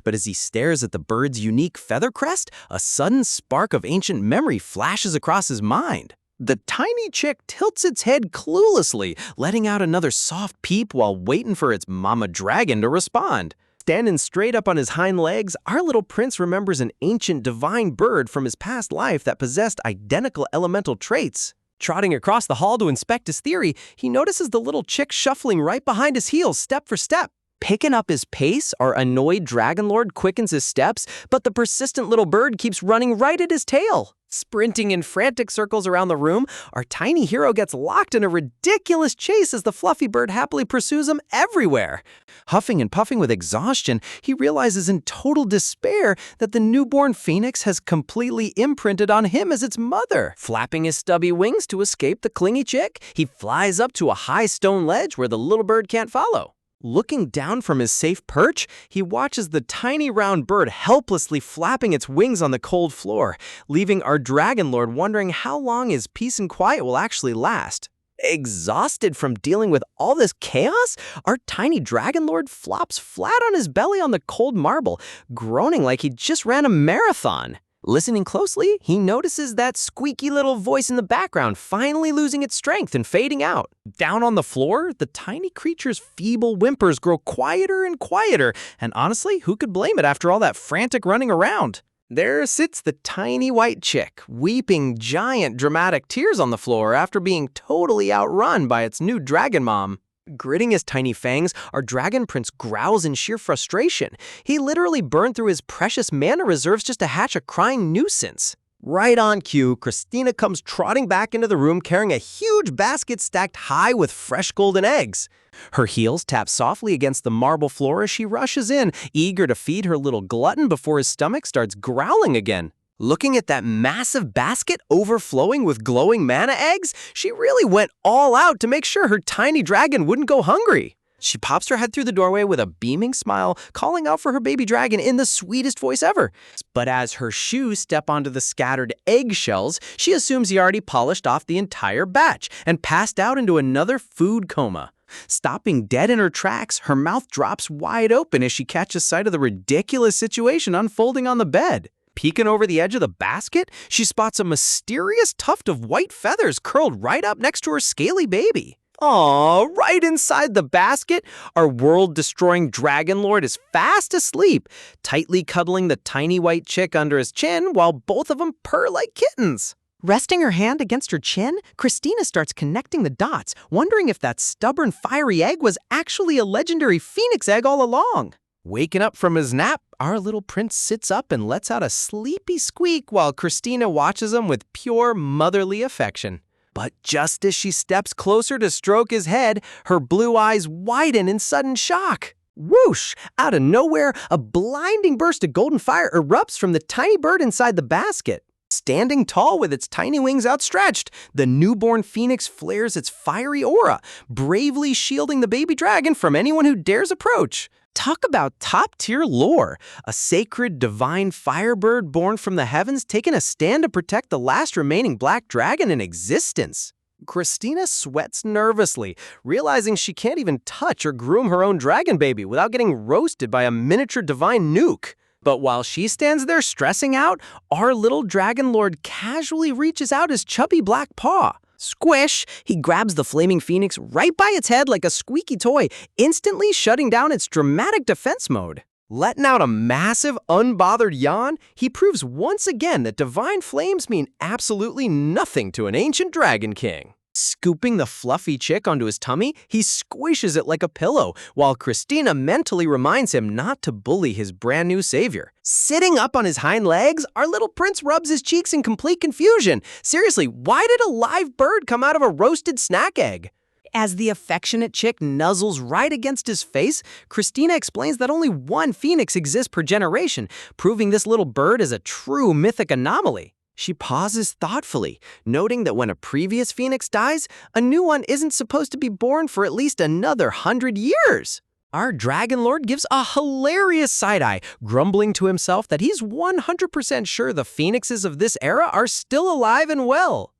But as he stares at the bird's unique feather crest, a sudden spark of ancient memory flashes across his mind. The tiny chick tilts its head cluelessly, letting out another soft peep while waiting for its mama dragon to respond. Standing straight up on his hind legs, our little prince remembers an ancient divine bird from his past life that possessed identical elemental traits. Trotting across the hall to inspect his theory, he notices the little chick shuffling right behind his heels step for step. Picking up his pace, our annoyed dragon lord quickens his steps, but the persistent little bird keeps running right at his tail. Sprinting in frantic circles around the room, our tiny hero gets locked in a ridiculous chase as the fluffy bird happily pursues him everywhere. Huffing and puffing with exhaustion, he realizes in total despair that the newborn phoenix has completely imprinted on him as its mother. Flapping his stubby wings to escape the clingy chick, he flies up to a high stone ledge where the little bird can't follow. Looking down from his safe perch, he watches the tiny round bird helplessly flapping its wings on the cold floor, leaving our dragon lord wondering how long his peace and quiet will actually last. Exhausted from dealing with all this chaos, our tiny dragon lord flops flat on his belly on the cold marble, groaning like he just ran a marathon. Listening closely, he notices that squeaky little voice in the background finally losing its strength and fading out. Down on the floor, the tiny creature's feeble whimpers grow quieter and quieter, and honestly, who could blame it after all that frantic running around? There sits the tiny white chick, weeping giant dramatic tears on the floor after being totally outrun by its new dragon mom. Gritting his tiny fangs, our dragon prince growls in sheer frustration. He literally burned through his precious mana reserves just to hatch a crying nuisance. Right on cue, Christina comes trotting back into the room carrying a huge basket stacked high with fresh golden eggs. Her heels tap softly against the marble floor as she rushes in, eager to feed her little glutton before his stomach starts growling again. Looking at that massive basket overflowing with glowing mana eggs, she really went all out to make sure her tiny dragon wouldn't go hungry. She pops her head through the doorway with a beaming smile, calling out for her baby dragon in the sweetest voice ever. But as her shoes step onto the scattered eggshells, she assumes he already polished off the entire batch and passed out into another food coma. Stopping dead in her tracks, her mouth drops wide open as she catches sight of the ridiculous situation unfolding on the bed. Peeking over the edge of the basket, she spots a mysterious tuft of white feathers curled right up next to her scaly baby. Aww, right inside the basket, our world-destroying dragon lord is fast asleep, tightly cuddling the tiny white chick under his chin while both of them purr like kittens. Resting her hand against her chin, Christina starts connecting the dots, wondering if that stubborn fiery egg was actually a legendary phoenix egg all along. Waking up from his nap, our little prince sits up and lets out a sleepy squeak while Christina watches him with pure motherly affection. But just as she steps closer to stroke his head, her blue eyes widen in sudden shock. Whoosh! Out of nowhere, a blinding burst of golden fire erupts from the tiny bird inside the basket. Standing tall with its tiny wings outstretched, the newborn phoenix flares its fiery aura, bravely shielding the baby dragon from anyone who dares approach. Talk about top-tier lore. A sacred, divine firebird born from the heavens taking a stand to protect the last remaining black dragon in existence. Christina sweats nervously, realizing she can't even touch or groom her own dragon baby without getting roasted by a miniature divine nuke. But while she stands there stressing out, our little dragon lord casually reaches out his chubby black paw. Squish! He grabs the flaming phoenix right by its head like a squeaky toy, instantly shutting down its dramatic defense mode. Letting out a massive, unbothered yawn, he proves once again that divine flames mean absolutely nothing to an ancient dragon king. Scooping the fluffy chick onto his tummy, he squishes it like a pillow, while Christina mentally reminds him not to bully his brand new savior. Sitting up on his hind legs, our little prince rubs his cheeks in complete confusion. Seriously, why did a live bird come out of a roasted snack egg? As the affectionate chick nuzzles right against his face, Christina explains that only one phoenix exists per generation, proving this little bird is a true mythic anomaly. She pauses thoughtfully, noting that when a previous phoenix dies, a new one isn't supposed to be born for at least another 100 years. Our dragon lord gives a hilarious side-eye, grumbling to himself that he's 100% sure the phoenixes of this era are still alive and well.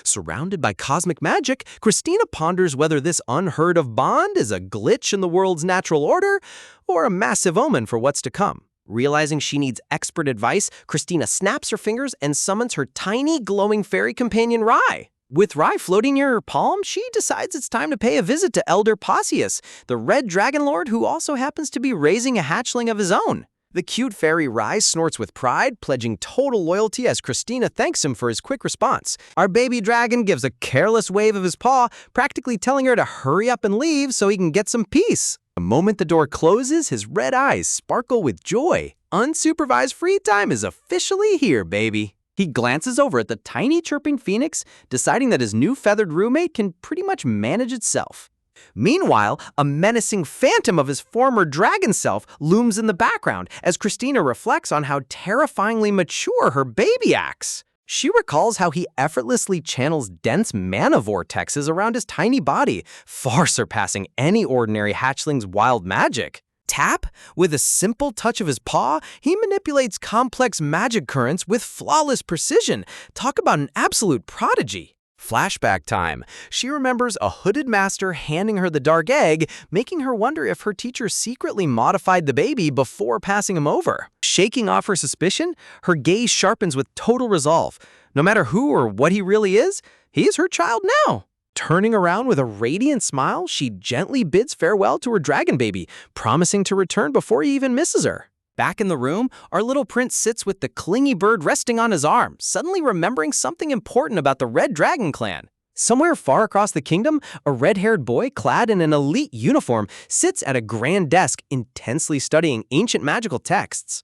Surrounded by cosmic magic, Christina ponders whether this unheard-of bond is a glitch in the world's natural order or a massive omen for what's to come. Realizing she needs expert advice, Christina snaps her fingers and summons her tiny, glowing fairy companion, Rai. With Rai floating near her palm, she decides it's time to pay a visit to Elder Pausius, the red dragon lord who also happens to be raising a hatchling of his own. The cute fairy Rai snorts with pride, pledging total loyalty as Christina thanks him for his quick response. Our baby dragon gives a careless wave of his paw, practically telling her to hurry up and leave so he can get some peace. The moment the door closes, his red eyes sparkle with joy. Unsupervised free time is officially here, baby. He glances over at the tiny chirping phoenix, deciding that his new feathered roommate can pretty much manage itself. Meanwhile, a menacing phantom of his former dragon self looms in the background as Christina reflects on how terrifyingly mature her baby acts. She recalls how he effortlessly channels dense mana vortexes around his tiny body, far surpassing any ordinary hatchling's wild magic. Tap, with a simple touch of his paw, he manipulates complex magic currents with flawless precision. Talk about an absolute prodigy. Flashback time. She remembers a hooded master handing her the dark egg, making her wonder if her teacher secretly modified the baby before passing him over. Shaking off her suspicion, her gaze sharpens with total resolve. No matter who or what he really is, he is her child now. Turning around with a radiant smile, she gently bids farewell to her dragon baby, promising to return before he even misses her. Back in the room, our little prince sits with the clingy bird resting on his arm, suddenly remembering something important about the Red Dragon clan. Somewhere far across the kingdom, a red-haired boy clad in an elite uniform sits at a grand desk intensely studying ancient magical texts.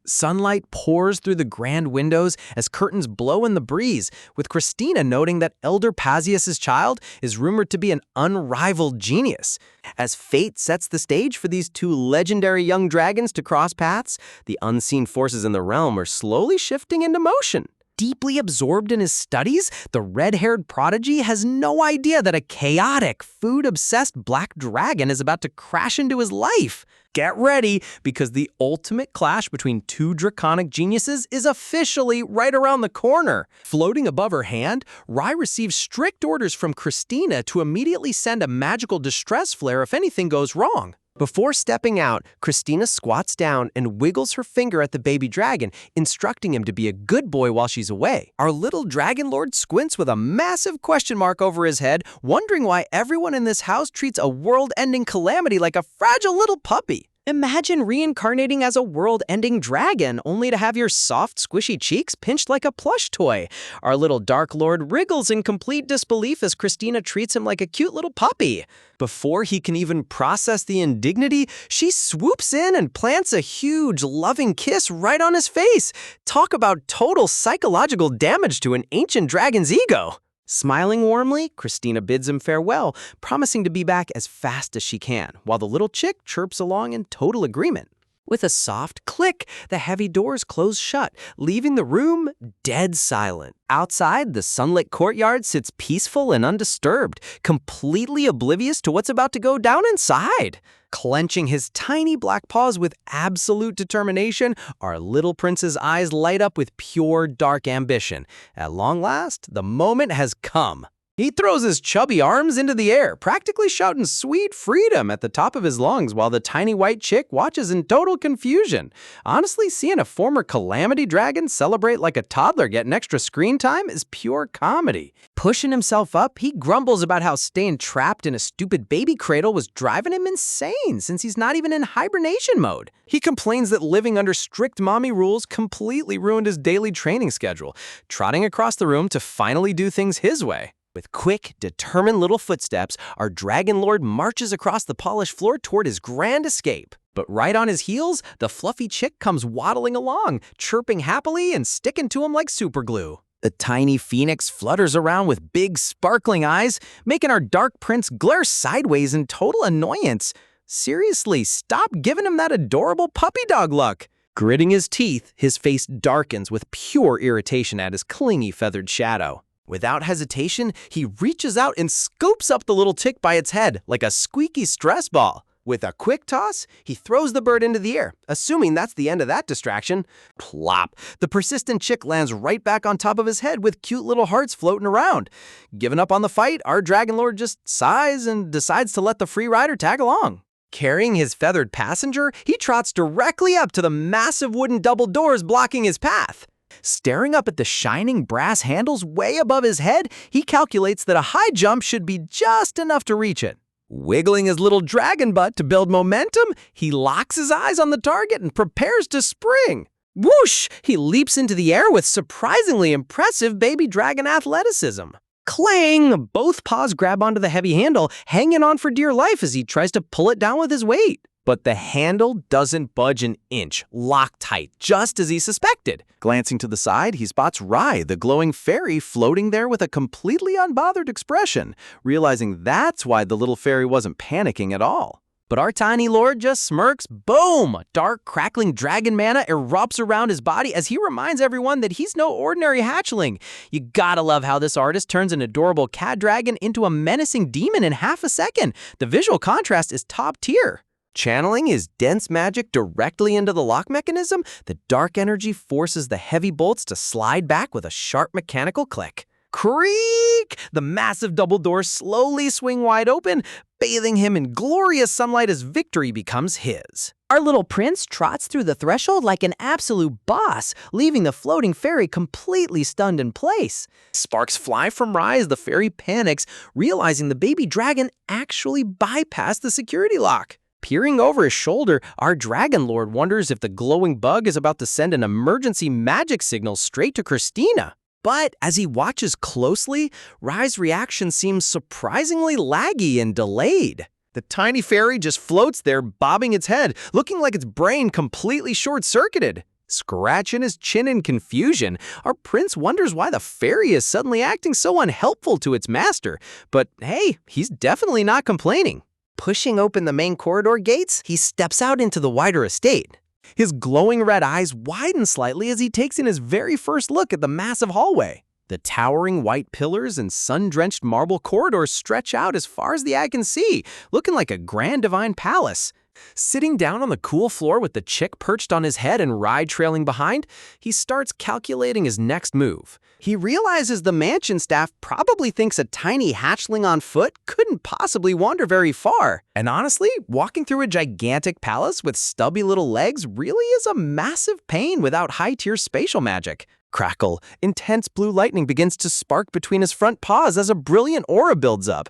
Sunlight pours through the grand windows as curtains blow in the breeze, with Christina noting that Elder Pausius's child is rumored to be an unrivaled genius. As fate sets the stage for these two legendary young dragons to cross paths, the unseen forces in the realm are slowly shifting into motion. Deeply absorbed in his studies, the red-haired prodigy has no idea that a chaotic, food-obsessed black dragon is about to crash into his life. Get ready, because the ultimate clash between two draconic geniuses is officially right around the corner. Floating above her hand, Rai receives strict orders from Christina to immediately send a magical distress flare if anything goes wrong. Before stepping out, Christina squats down and wiggles her finger at the baby dragon, instructing him to be a good boy while she's away. Our little dragon lord squints with a massive question mark over his head, wondering why everyone in this house treats a world-ending calamity like a fragile little puppy. Imagine reincarnating as a world-ending dragon, only to have your soft, squishy cheeks pinched like a plush toy. Our little Dark Lord wriggles in complete disbelief as Christina treats him like a cute little puppy. Before he can even process the indignity, she swoops in and plants a huge, loving kiss right on his face. Talk about total psychological damage to an ancient dragon's ego. Smiling warmly, Christina bids him farewell, promising to be back as fast as she can, while the little chick chirps along in total agreement. With a soft click, the heavy doors close shut, leaving the room dead silent. Outside, the sunlit courtyard sits peaceful and undisturbed, completely oblivious to what's about to go down inside. Clenching his tiny black paws with absolute determination, our little prince's eyes light up with pure dark ambition. At long last, the moment has come. He throws his chubby arms into the air, practically shouting sweet freedom at the top of his lungs while the tiny white chick watches in total confusion. Honestly, seeing a former calamity dragon celebrate like a toddler getting extra screen time is pure comedy. Pushing himself up, he grumbles about how staying trapped in a stupid baby cradle was driving him insane since he's not even in hibernation mode. He complains that living under strict mommy rules completely ruined his daily training schedule, trotting across the room to finally do things his way. With quick, determined little footsteps, our Dragon Lord marches across the polished floor toward his grand escape. But right on his heels, the fluffy chick comes waddling along, chirping happily and sticking to him like superglue. The tiny phoenix flutters around with big, sparkling eyes, making our dark prince glare sideways in total annoyance. Seriously, stop giving him that adorable puppy dog look. Gritting his teeth, his face darkens with pure irritation at his clingy feathered shadow. Without hesitation, he reaches out and scoops up the little tick by its head like a squeaky stress ball. With a quick toss, he throws the bird into the air, assuming that's the end of that distraction. Plop! The persistent chick lands right back on top of his head with cute little hearts floating around. Giving up on the fight, our Dragon Lord just sighs and decides to let the free rider tag along. Carrying his feathered passenger, he trots directly up to the massive wooden double doors blocking his path. Staring up at the shining brass handles way above his head, he calculates that a high jump should be just enough to reach it. Wiggling his little dragon butt to build momentum, he locks his eyes on the target and prepares to spring. Whoosh! He leaps into the air with surprisingly impressive baby dragon athleticism. Clang! Both paws grab onto the heavy handle, hanging on for dear life as he tries to pull it down with his weight. But the handle doesn't budge an inch, locked tight, just as he suspected. Glancing to the side, he spots Rai, the glowing fairy, floating there with a completely unbothered expression, realizing that's why the little fairy wasn't panicking at all. But our tiny lord just smirks. Boom! Dark, crackling dragon mana erupts around his body as he reminds everyone that he's no ordinary hatchling. You gotta love how this artist turns an adorable cat dragon into a menacing demon in half a second. The visual contrast is top tier. Channeling his dense magic directly into the lock mechanism, the dark energy forces the heavy bolts to slide back with a sharp mechanical click. Creak! The massive double doors slowly swing wide open, bathing him in glorious sunlight as victory becomes his. Our little prince trots through the threshold like an absolute boss, leaving the floating fairy completely stunned in place. Sparks fly from Rai as the fairy panics, realizing the baby dragon actually bypassed the security lock. Peering over his shoulder, our Dragon Lord wonders if the glowing bug is about to send an emergency magic signal straight to Christina. But as he watches closely, Rai's reaction seems surprisingly laggy and delayed. The tiny fairy just floats there, bobbing its head, looking like its brain completely short-circuited. Scratching his chin in confusion, our prince wonders why the fairy is suddenly acting so unhelpful to its master. But hey, he's definitely not complaining. Pushing open the main corridor gates, he steps out into the wider estate. His glowing red eyes widen slightly as he takes in his very first look at the massive hallway. The towering white pillars and sun-drenched marble corridors stretch out as far as the eye can see, looking like a grand divine palace. Sitting down on the cool floor with the chick perched on his head and Rai trailing behind, he starts calculating his next move. He realizes the mansion staff probably thinks a tiny hatchling on foot couldn't possibly wander very far. And honestly, walking through a gigantic palace with stubby little legs really is a massive pain without high-tier spatial magic. Crackle. Intense blue lightning begins to spark between his front paws as a brilliant aura builds up.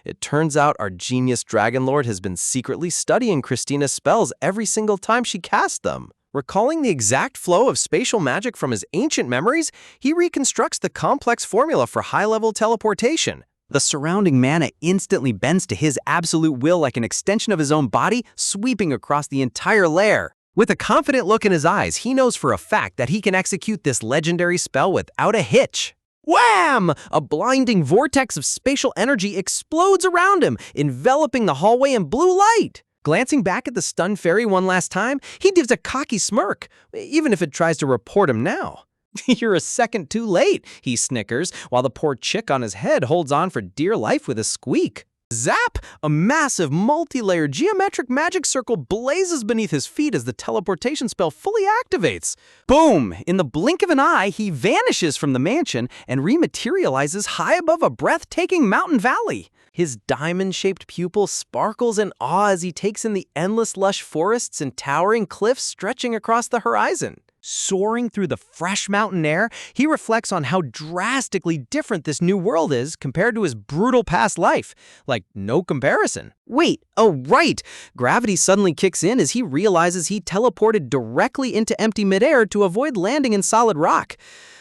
It turns out our genius Dragon Lord has been secretly studying Christina's spells every single time she cast them. Recalling the exact flow of spatial magic from his ancient memories, he reconstructs the complex formula for high-level teleportation. The surrounding mana instantly bends to his absolute will like an extension of his own body, sweeping across the entire lair. With a confident look in his eyes, he knows for a fact that he can execute this legendary spell without a hitch. Wham! A blinding vortex of spatial energy explodes around him, enveloping the hallway in blue light. Glancing back at the stunned fairy one last time, he gives a cocky smirk, even if it tries to report him now. "You're a second too late," he snickers, while the poor chick on his head holds on for dear life with a squeak. Zap! A massive, multi-layered geometric magic circle blazes beneath his feet as the teleportation spell fully activates. Boom! In the blink of an eye, he vanishes from the mansion and rematerializes high above a breathtaking mountain valley. His diamond-shaped pupil sparkles in awe as he takes in the endless lush forests and towering cliffs stretching across the horizon. Soaring through the fresh mountain air, he reflects on how drastically different this new world is compared to his brutal past life. Like, no comparison. Wait, oh right! Gravity suddenly kicks in as he realizes he teleported directly into empty midair to avoid landing in solid rock.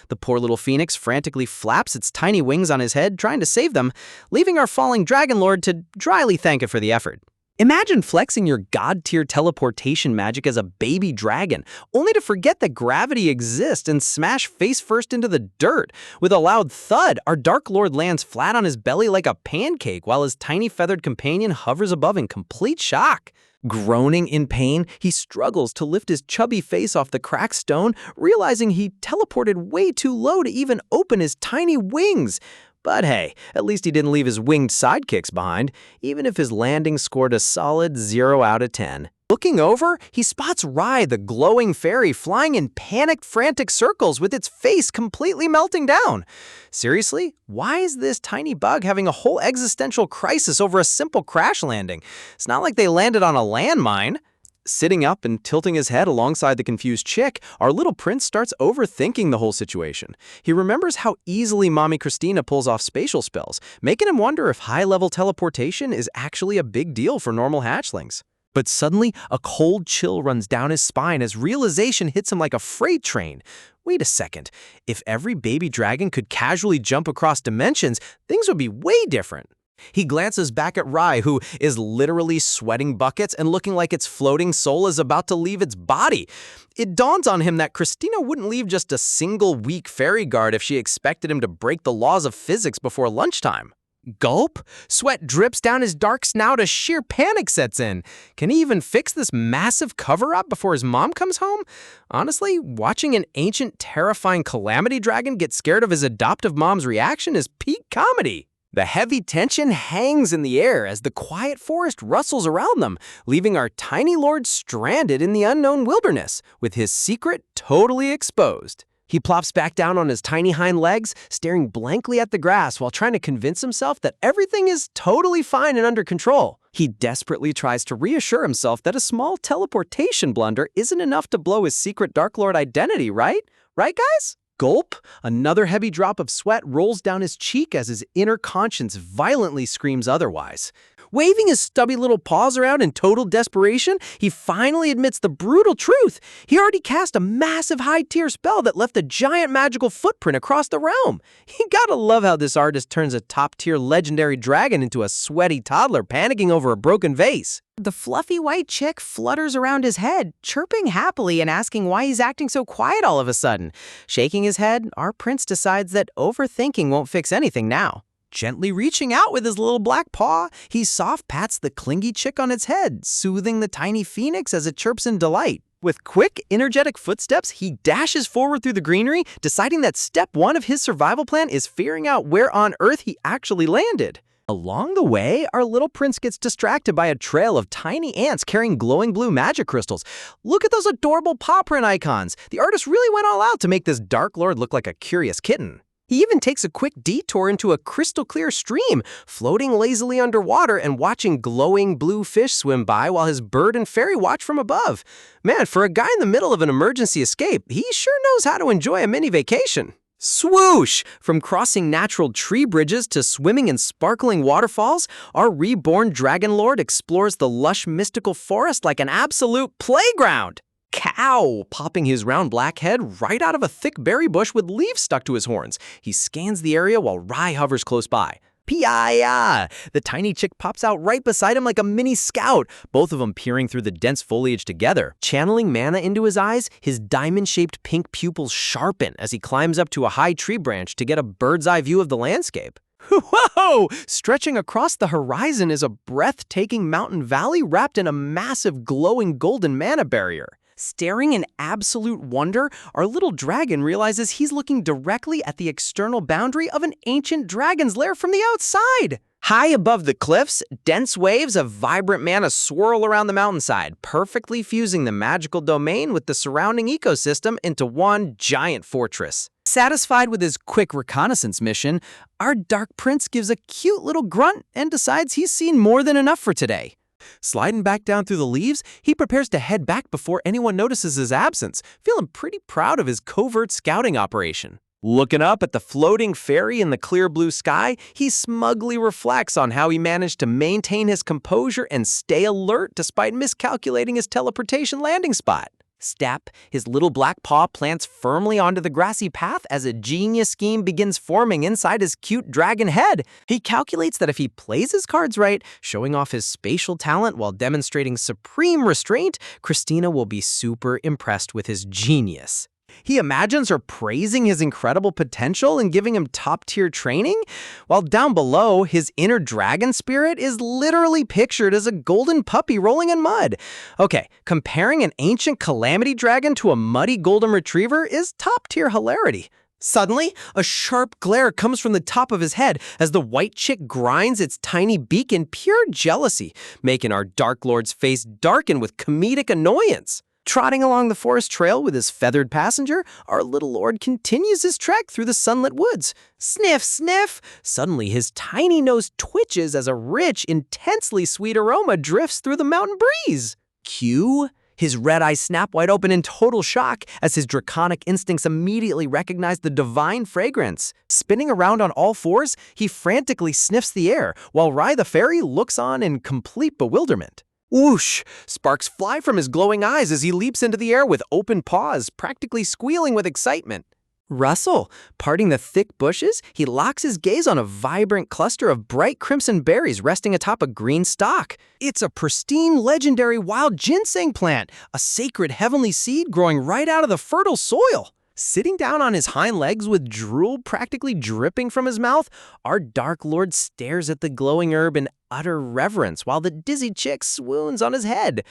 The poor little phoenix frantically flaps its tiny wings on his head, trying to save them, leaving our falling dragon lord to dryly thank it for the effort. Imagine flexing your god-tier teleportation magic as a baby dragon, only to forget that gravity exists and smash face-first into the dirt. With a loud thud, our Dark Lord lands flat on his belly like a pancake, while his tiny feathered companion hovers above in complete shock. Groaning in pain, he struggles to lift his chubby face off the cracked stone, realizing he teleported way too low to even open his tiny wings. But hey, at least he didn't leave his winged sidekicks behind, even if his landing scored a solid 0 out of 10. Looking over, he spots Rai, the glowing fairy, flying in panicked, frantic circles with its face completely melting down. Seriously, why is this tiny bug having a whole existential crisis over a simple crash landing? It's not like they landed on a landmine. Sitting up and tilting his head alongside the confused chick, our little prince starts overthinking the whole situation. He remembers how easily Mommy Christina pulls off spatial spells, making him wonder if high-level teleportation is actually a big deal for normal hatchlings. But suddenly, a cold chill runs down his spine as realization hits him like a freight train. Wait a second, if every baby dragon could casually jump across dimensions, things would be way different. He glances back at Rai, who is literally sweating buckets and looking like its floating soul is about to leave its body. It dawns on him that Christina wouldn't leave just a single weak fairy guard if she expected him to break the laws of physics before lunchtime. Gulp! Sweat drips down his dark snout as sheer panic sets in. Can he even fix this massive cover-up before his mom comes home? Honestly, watching an ancient, terrifying calamity dragon get scared of his adoptive mom's reaction is peak comedy. The heavy tension hangs in the air as the quiet forest rustles around them, leaving our tiny lord stranded in the unknown wilderness, with his secret totally exposed. He plops back down on his tiny hind legs, staring blankly at the grass while trying to convince himself that everything is totally fine and under control. He desperately tries to reassure himself that a small teleportation blunder isn't enough to blow his secret Dark Lord identity, right? Right, guys? Gulp! Another heavy drop of sweat rolls down his cheek as his inner conscience violently screams otherwise. Waving his stubby little paws around in total desperation, he finally admits the brutal truth. He already cast a massive high-tier spell that left a giant magical footprint across the realm. You gotta love how this artist turns a top-tier legendary dragon into a sweaty toddler panicking over a broken vase. The fluffy white chick flutters around his head, chirping happily and asking why he's acting so quiet all of a sudden. Shaking his head, our prince decides that overthinking won't fix anything now. Gently reaching out with his little black paw, he soft pats the clingy chick on its head, soothing the tiny phoenix as it chirps in delight. With quick, energetic footsteps, he dashes forward through the greenery, deciding that step one of his survival plan is figuring out where on Earth he actually landed. Along the way, our little prince gets distracted by a trail of tiny ants carrying glowing blue magic crystals. Look at those adorable paw print icons. The artist really went all out to make this Dark Lord look like a curious kitten. He even takes a quick detour into a crystal-clear stream, floating lazily underwater and watching glowing blue fish swim by while his bird and fairy watch from above. Man, for a guy in the middle of an emergency escape, he sure knows how to enjoy a mini vacation. Swoosh! From crossing natural tree bridges to swimming in sparkling waterfalls, our reborn Dragon Lord explores the lush mystical forest like an absolute playground. Cow! Popping his round black head right out of a thick berry bush with leaves stuck to his horns. He scans the area while Rai hovers close by. Pia! The tiny chick pops out right beside him like a mini scout, both of them peering through the dense foliage together. Channeling mana into his eyes, his diamond-shaped pink pupils sharpen as he climbs up to a high tree branch to get a bird's-eye view of the landscape. Whoa! Stretching across the horizon is a breathtaking mountain valley wrapped in a massive glowing golden mana barrier. Staring in absolute wonder, our little dragon realizes he's looking directly at the external boundary of an ancient dragon's lair from the outside. High above the cliffs, dense waves of vibrant mana swirl around the mountainside, perfectly fusing the magical domain with the surrounding ecosystem into one giant fortress. Satisfied with his quick reconnaissance mission, our Dark Prince gives a cute little grunt and decides he's seen more than enough for today. Sliding back down through the leaves, he prepares to head back before anyone notices his absence, feeling pretty proud of his covert scouting operation. Looking up at the floating fairy in the clear blue sky, he smugly reflects on how he managed to maintain his composure and stay alert despite miscalculating his teleportation landing spot. Step, his little black paw plants firmly onto the grassy path as a genius scheme begins forming inside his cute dragon head. He calculates that if he plays his cards right, showing off his spatial talent while demonstrating supreme restraint, Christina will be super impressed with his genius. He imagines her praising his incredible potential and giving him top-tier training, while down below, his inner dragon spirit is literally pictured as a golden puppy rolling in mud. Okay, comparing an ancient calamity dragon to a muddy golden retriever is top-tier hilarity. Suddenly, a sharp glare comes from the top of his head as the white chick grinds its tiny beak in pure jealousy, making our Dark Lord's face darken with comedic annoyance. Trotting along the forest trail with his feathered passenger, our little lord continues his trek through the sunlit woods. Sniff, sniff! Suddenly, his tiny nose twitches as a rich, intensely sweet aroma drifts through the mountain breeze. Cue? His red eyes snap wide open in total shock as his draconic instincts immediately recognize the divine fragrance. Spinning around on all fours, he frantically sniffs the air, while Rai the fairy looks on in complete bewilderment. Whoosh! Sparks fly from his glowing eyes as he leaps into the air with open paws, practically squealing with excitement. Russell, parting the thick bushes, he locks his gaze on a vibrant cluster of bright crimson berries resting atop a green stalk. It's a pristine, legendary wild ginseng plant, a sacred heavenly seed growing right out of the fertile soil. Sitting down on his hind legs with drool practically dripping from his mouth, our Dark Lord stares at the glowing herb in utter reverence while the dizzy chick swoons on his head.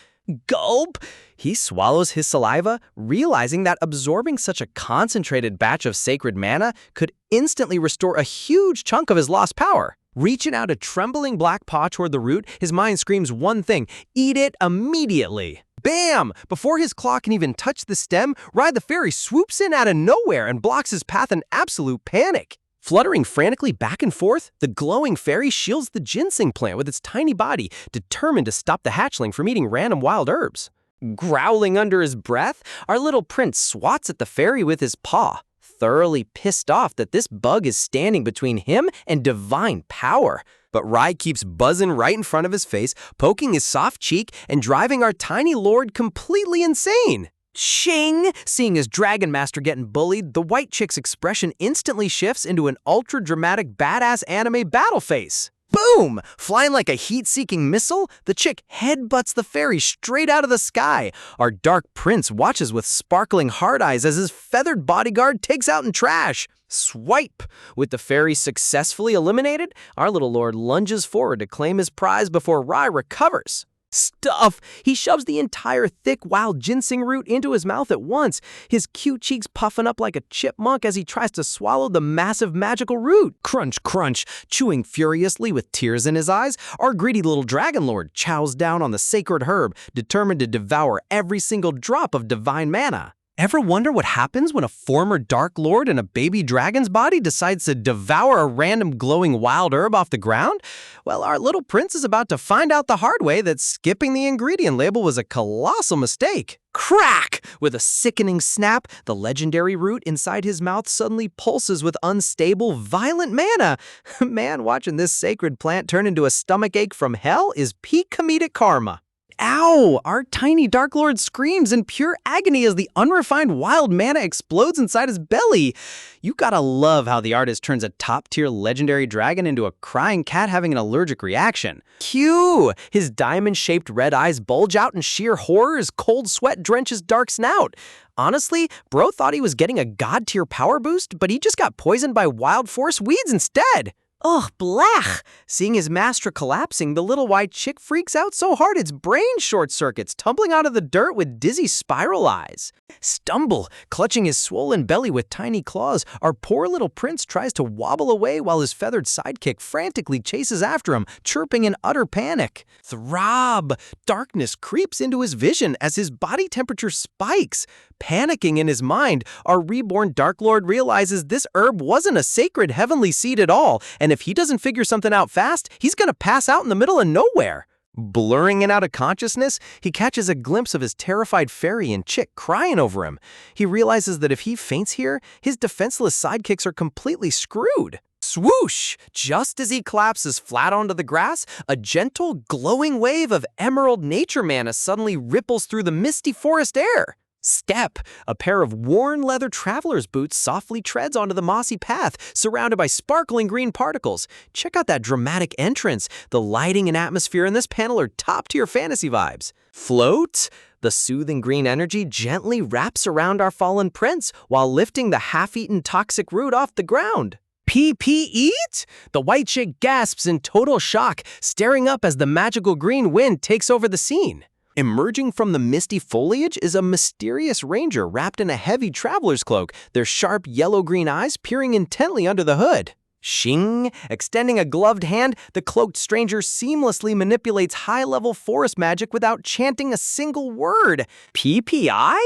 Gulp! He swallows his saliva, realizing that absorbing such a concentrated batch of sacred mana could instantly restore a huge chunk of his lost power. Reaching out a trembling black paw toward the root, his mind screams one thing: eat it immediately. Bam! Before his claw can even touch the stem, Rai the fairy swoops in out of nowhere and blocks his path in absolute panic. Fluttering frantically back and forth, the glowing fairy shields the ginseng plant with its tiny body, determined to stop the hatchling from eating random wild herbs. Growling under his breath, our little prince swats at the fairy with his paw, thoroughly pissed off that this bug is standing between him and divine power. But Rai keeps buzzing right in front of his face, poking his soft cheek and driving our tiny lord completely insane. Shing! Seeing his dragon master getting bullied, the white chick's expression instantly shifts into an ultra-dramatic badass anime battle face. Boom! Flying like a heat-seeking missile, the chick headbutts the fairy straight out of the sky. Our Dark Prince watches with sparkling hard eyes as his feathered bodyguard takes out in trash. Swipe! With the fairy successfully eliminated, our little lord lunges forward to claim his prize before Rai recovers. Stuff! He shoves the entire thick wild ginseng root into his mouth at once, his cute cheeks puffing up like a chipmunk as he tries to swallow the massive magical root. Crunch, crunch! Chewing furiously with tears in his eyes, our greedy little dragon lord chows down on the sacred herb, determined to devour every single drop of divine mana. Ever wonder what happens when a former Dark Lord in a baby dragon's body decides to devour a random glowing wild herb off the ground? Well, our little prince is about to find out the hard way that skipping the ingredient label was a colossal mistake. Crack! With a sickening snap, the legendary root inside his mouth suddenly pulses with unstable, violent mana. Man, watching this sacred plant turn into a stomachache from hell is peak comedic karma. Ow! Our tiny Dark Lord screams in pure agony as the unrefined wild mana explodes inside his belly. You gotta love how the artist turns a top-tier legendary dragon into a crying cat having an allergic reaction. Cue! His diamond-shaped red eyes bulge out in sheer horror as cold sweat drenches dark snout. Honestly, bro thought he was getting a god-tier power boost, but he just got poisoned by wild force weeds instead. Ugh, blech! Seeing his master collapsing, the little white chick freaks out so hard its brain short circuits, tumbling out of the dirt with dizzy spiral eyes. Stumble, clutching his swollen belly with tiny claws, our poor little prince tries to wobble away while his feathered sidekick frantically chases after him, chirping in utter panic. Throb! Darkness creeps into his vision as his body temperature spikes. Panicking in his mind, our reborn Dark Lord realizes this herb wasn't a sacred heavenly seed at all, and if he doesn't figure something out fast, he's gonna pass out in the middle of nowhere. Blurring in out of consciousness, he catches a glimpse of his terrified fairy and chick crying over him. He realizes that if he faints here, his defenseless sidekicks are completely screwed. Swoosh! Just as he collapses flat onto the grass, a gentle, glowing wave of emerald nature mana suddenly ripples through the misty forest air. Step! A pair of worn leather traveler's boots softly treads onto the mossy path, surrounded by sparkling green particles. Check out that dramatic entrance. The lighting and atmosphere in this panel are top-tier fantasy vibes. Float! The soothing green energy gently wraps around our fallen prince while lifting the half-eaten toxic root off the ground. Eat? The white chick gasps in total shock, staring up as the magical green wind takes over the scene. Emerging from the misty foliage is a mysterious ranger wrapped in a heavy traveler's cloak, their sharp yellow-green eyes peering intently under the hood. Shing! Extending a gloved hand, the cloaked stranger seamlessly manipulates high-level forest magic without chanting a single word. PPI?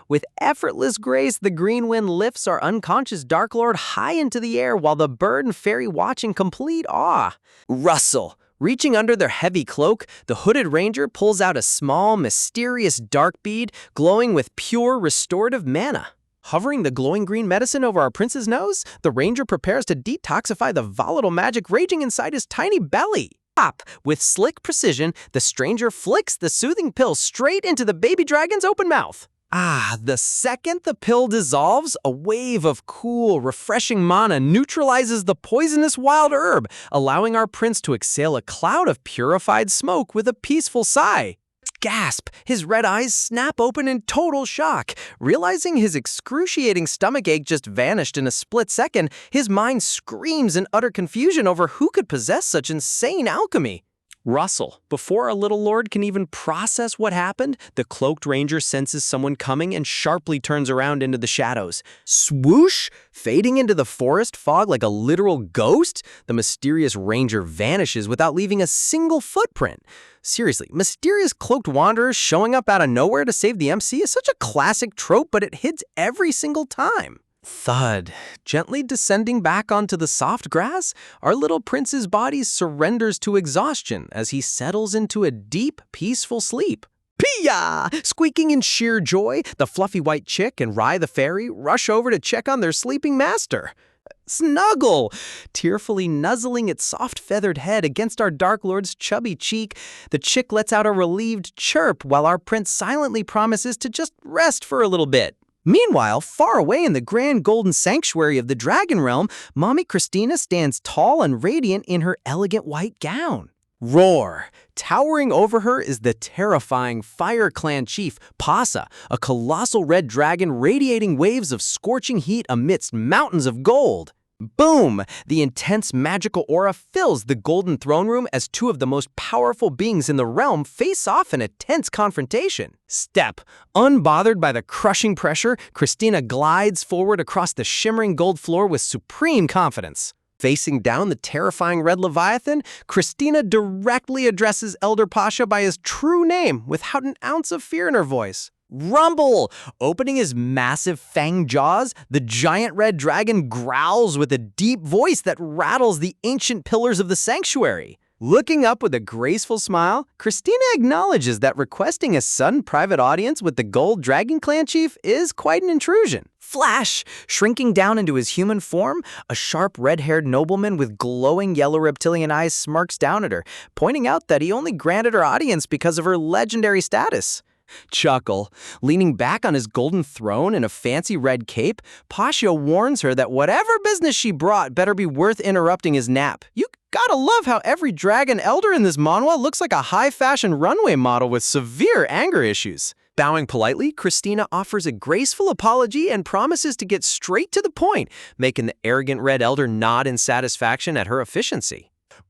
With effortless grace, the green wind lifts our unconscious Dark Lord high into the air while the bird and fairy watch in complete awe. Rustle! Reaching under their heavy cloak, the hooded ranger pulls out a small, mysterious dark bead glowing with pure restorative mana. Hovering the glowing green medicine over our prince's nose, the ranger prepares to detoxify the volatile magic raging inside his tiny belly. Pop! With slick precision, the stranger flicks the soothing pill straight into the baby dragon's open mouth. The second the pill dissolves, a wave of cool, refreshing mana neutralizes the poisonous wild herb, allowing our prince to exhale a cloud of purified smoke with a peaceful sigh. Gasp! His red eyes snap open in total shock. Realizing his excruciating stomachache just vanished in a split second, his mind screams in utter confusion over who could possess such insane alchemy. Rustle. Before our little lord can even process what happened, the cloaked ranger senses someone coming and sharply turns around into the shadows. Swoosh! Fading into the forest fog like a literal ghost, the mysterious ranger vanishes without leaving a single footprint. Seriously, mysterious cloaked wanderers showing up out of nowhere to save the MC is such a classic trope, but it hits every single time. Thud. Gently descending back onto the soft grass, our little prince's body surrenders to exhaustion as he settles into a deep, peaceful sleep. Pia! Squeaking in sheer joy, the fluffy white chick and Rye the fairy rush over to check on their sleeping master. Snuggle! Tearfully nuzzling its soft feathered head against our Dark Lord's chubby cheek, the chick lets out a relieved chirp while our prince silently promises to just rest for a little bit. Meanwhile, far away in the grand golden sanctuary of the Dragon Realm, Mommy Christina stands tall and radiant in her elegant white gown. Roar! Towering over her is the terrifying Fire Clan chief, Pasa, a colossal red dragon radiating waves of scorching heat amidst mountains of gold. Boom! The intense magical aura fills the golden throne room as two of the most powerful beings in the realm face off in a tense confrontation. Step. Unbothered by the crushing pressure, Christina glides forward across the shimmering gold floor with supreme confidence. Facing down the terrifying red leviathan, Christina directly addresses Elder Pasha by his true name without an ounce of fear in her voice. Rumble! Opening his massive fanged jaws, the giant red dragon growls with a deep voice that rattles the ancient pillars of the sanctuary. Looking up with a graceful smile, Christina acknowledges that requesting a sudden private audience with the Gold Dragon Clan chief is quite an intrusion. Flash! Shrinking down into his human form, a sharp red-haired nobleman with glowing yellow reptilian eyes smirks down at her, pointing out that he only granted her audience because of her legendary status. Chuckle. Leaning back on his golden throne in a fancy red cape, Pasha warns her that whatever business she brought better be worth interrupting his nap. You gotta love how every dragon elder in this manhwa looks like a high-fashion runway model with severe anger issues. Bowing politely, Christina offers a graceful apology and promises to get straight to the point, making the arrogant Red Elder nod in satisfaction at her efficiency.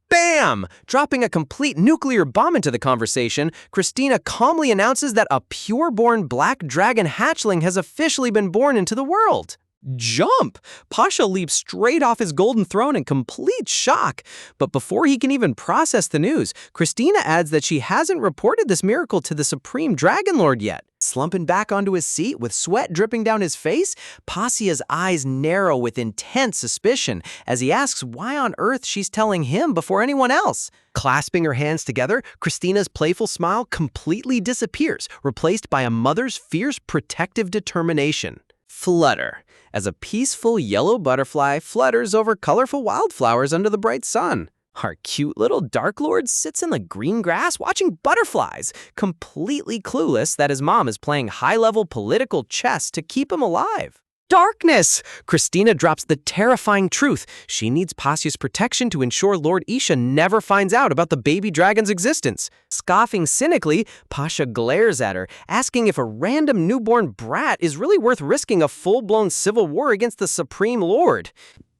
Bam! Dropping a complete nuclear bomb into the conversation, Christina calmly announces that a pure-born black dragon hatchling has officially been born into the world. Jump! Pasha leaps straight off his golden throne in complete shock. But before he can even process the news, Christina adds that she hasn't reported this miracle to the Supreme Dragon Lord yet. Slumping back onto his seat with sweat dripping down his face, Pasia's eyes narrow with intense suspicion as he asks why on earth she's telling him before anyone else. Clasping her hands together, Christina's playful smile completely disappears, replaced by a mother's fierce protective determination. Flutter, as a peaceful yellow butterfly flutters over colorful wildflowers under the bright sun. Our cute little Dark Lord sits in the green grass watching butterflies, completely clueless that his mom is playing high-level political chess to keep him alive. Darkness! Christina drops the terrifying truth. She needs Pasia's protection to ensure Lord Isha never finds out about the baby dragon's existence. Scoffing cynically, Pasha glares at her, asking if a random newborn brat is really worth risking a full-blown civil war against the Supreme Lord.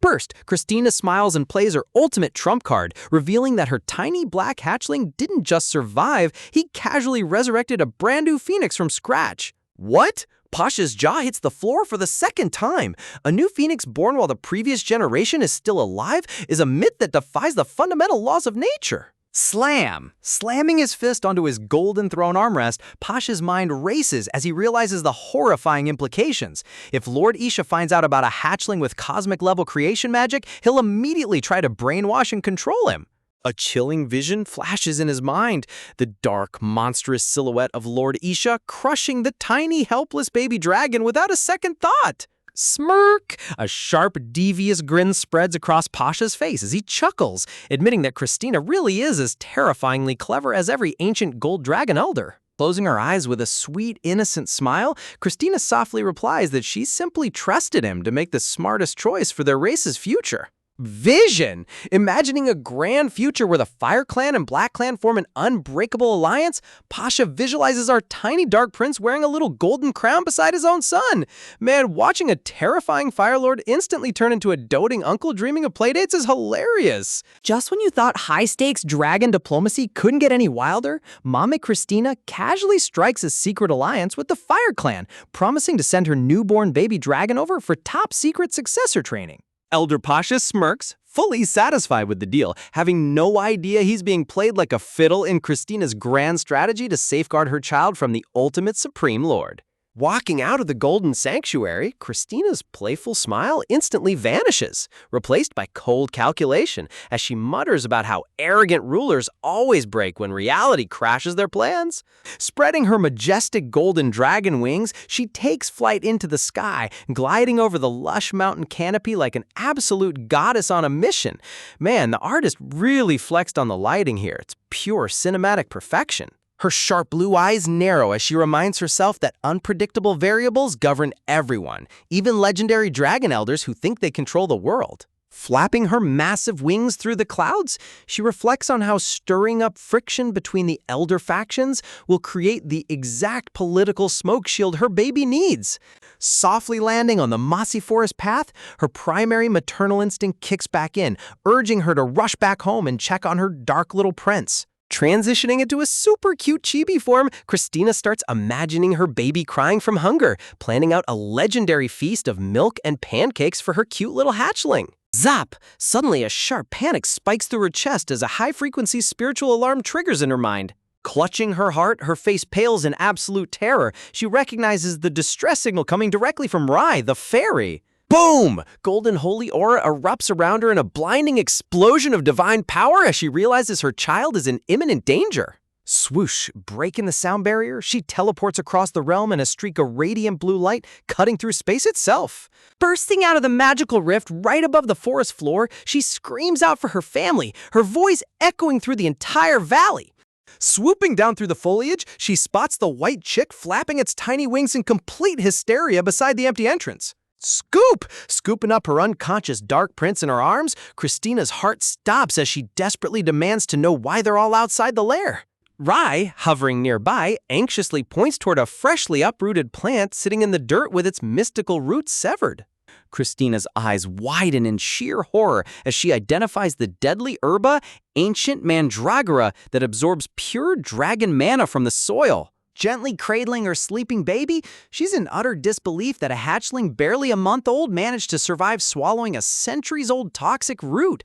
First, Christina smiles and plays her ultimate trump card, revealing that her tiny black hatchling didn't just survive, he casually resurrected a brand new phoenix from scratch. What? Pasha's jaw hits the floor for the second time. A new phoenix born while the previous generation is still alive is a myth that defies the fundamental laws of nature. Slam! Slamming his fist onto his golden throne armrest, Pasha's mind races as he realizes the horrifying implications. If Lord Isha finds out about a hatchling with cosmic-level creation magic, he'll immediately try to brainwash and control him. A chilling vision flashes in his mind, the dark, monstrous silhouette of Lord Isha crushing the tiny, helpless baby dragon without a second thought. Smirk! A sharp, devious grin spreads across Pasha's face as he chuckles, admitting that Christina really is as terrifyingly clever as every ancient gold dragon elder. Closing her eyes with a sweet, innocent smile, Christina softly replies that she simply trusted him to make the smartest choice for their race's future. Vision! Imagining a grand future where the Fire Clan and Black Clan form an unbreakable alliance, Pasha visualizes our tiny Dark Prince wearing a little golden crown beside his own son. Man, watching a terrifying Fire Lord instantly turn into a doting uncle dreaming of playdates is hilarious. Just when you thought high-stakes dragon diplomacy couldn't get any wilder, Mame Christina casually strikes a secret alliance with the Fire Clan, promising to send her newborn baby dragon over for top-secret successor training. Elder Pasha smirks, fully satisfied with the deal, having no idea he's being played like a fiddle in Christina's grand strategy to safeguard her child from the ultimate Supreme Lord. Walking out of the Golden Sanctuary, Christina's playful smile instantly vanishes, replaced by cold calculation as she mutters about how arrogant rulers always break when reality crashes their plans. Spreading her majestic golden dragon wings, she takes flight into the sky, gliding over the lush mountain canopy like an absolute goddess on a mission. Man, the artist really flexed on the lighting here. It's pure cinematic perfection. Her sharp blue eyes narrow as she reminds herself that unpredictable variables govern everyone, even legendary dragon elders who think they control the world. Flapping her massive wings through the clouds, she reflects on how stirring up friction between the elder factions will create the exact political smoke shield her baby needs. Softly landing on the mossy forest path, her primary maternal instinct kicks back in, urging her to rush back home and check on her dark little prince. Transitioning into a super cute chibi form, Christina starts imagining her baby crying from hunger, planning out a legendary feast of milk and pancakes for her cute little hatchling. Zap! Suddenly a sharp panic spikes through her chest as a high-frequency spiritual alarm triggers in her mind. Clutching her heart, her face pales in absolute terror. She recognizes the distress signal coming directly from Rai, the fairy. Boom! Golden holy aura erupts around her in a blinding explosion of divine power as she realizes her child is in imminent danger. Swoosh! Breaking the sound barrier, she teleports across the realm in a streak of radiant blue light, cutting through space itself. Bursting out of the magical rift right above the forest floor, she screams out for her family, her voice echoing through the entire valley. Swooping down through the foliage, she spots the white chick flapping its tiny wings in complete hysteria beside the empty entrance. Scoop! Scooping up her unconscious Dark Prince in her arms, Christina's heart stops as she desperately demands to know why they're all outside the lair. Rai, hovering nearby, anxiously points toward a freshly uprooted plant sitting in the dirt with its mystical roots severed. Christina's eyes widen in sheer horror as she identifies the deadly herba, ancient mandragora, that absorbs pure dragon mana from the soil. Gently cradling her sleeping baby, she's in utter disbelief that a hatchling barely a month old managed to survive swallowing a centuries-old toxic root.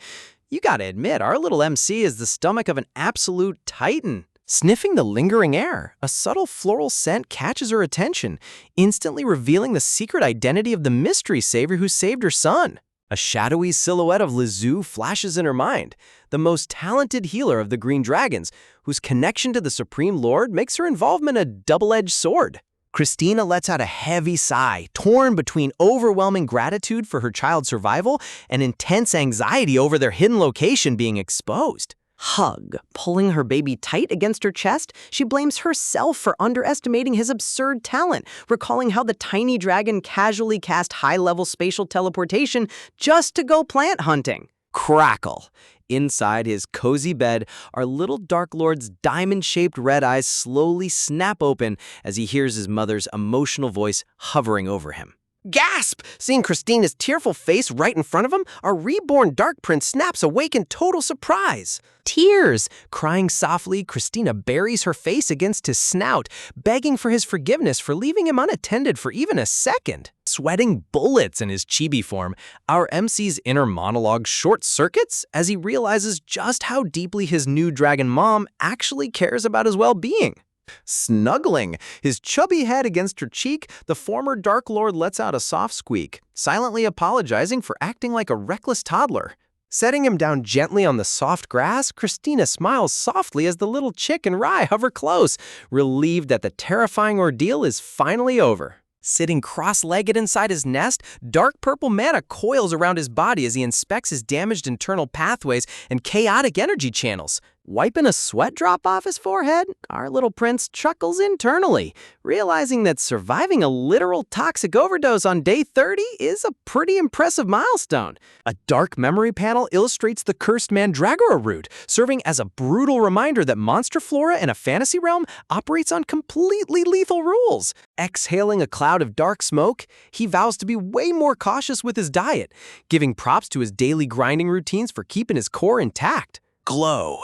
You gotta admit, our little MC is the stomach of an absolute titan. Sniffing the lingering air, a subtle floral scent catches her attention, instantly revealing the secret identity of the mystery savior who saved her son. A shadowy silhouette of Lizu flashes in her mind, the most talented healer of the Green Dragons, whose connection to the Supreme Lord makes her involvement a double-edged sword. Christina lets out a heavy sigh, torn between overwhelming gratitude for her child's survival and intense anxiety over their hidden location being exposed. Hug. Pulling her baby tight against her chest, she blames herself for underestimating his absurd talent, recalling how the tiny dragon casually cast high-level spatial teleportation just to go plant hunting. Crackle. Inside his cozy bed, our little Dark Lord's diamond-shaped red eyes slowly snap open as he hears his mother's emotional voice hovering over him. Gasp! Seeing Christina's tearful face right in front of him, our reborn Dark Prince snaps awake in total surprise. Tears! Crying softly, Christina buries her face against his snout, begging for his forgiveness for leaving him unattended for even a second. Sweating bullets in his chibi form, our MC's inner monologue short-circuits as he realizes just how deeply his new dragon mom actually cares about his well-being. Snuggling his chubby head against her cheek, the former Dark Lord lets out a soft squeak, silently apologizing for acting like a reckless toddler. Setting him down gently on the soft grass, Christina smiles softly as the little chick and Rai hover close, relieved that the terrifying ordeal is finally over. Sitting cross-legged inside his nest, dark purple mana coils around his body as he inspects his damaged internal pathways and chaotic energy channels. Wiping a sweat drop off his forehead, our little prince chuckles internally, realizing that surviving a literal toxic overdose on day 30 is a pretty impressive milestone. A dark memory panel illustrates the cursed mandragora root, serving as a brutal reminder that monster flora in a fantasy realm operates on completely lethal rules. Exhaling a cloud of dark smoke, he vows to be way more cautious with his diet, giving props to his daily grinding routines for keeping his core intact. Glow.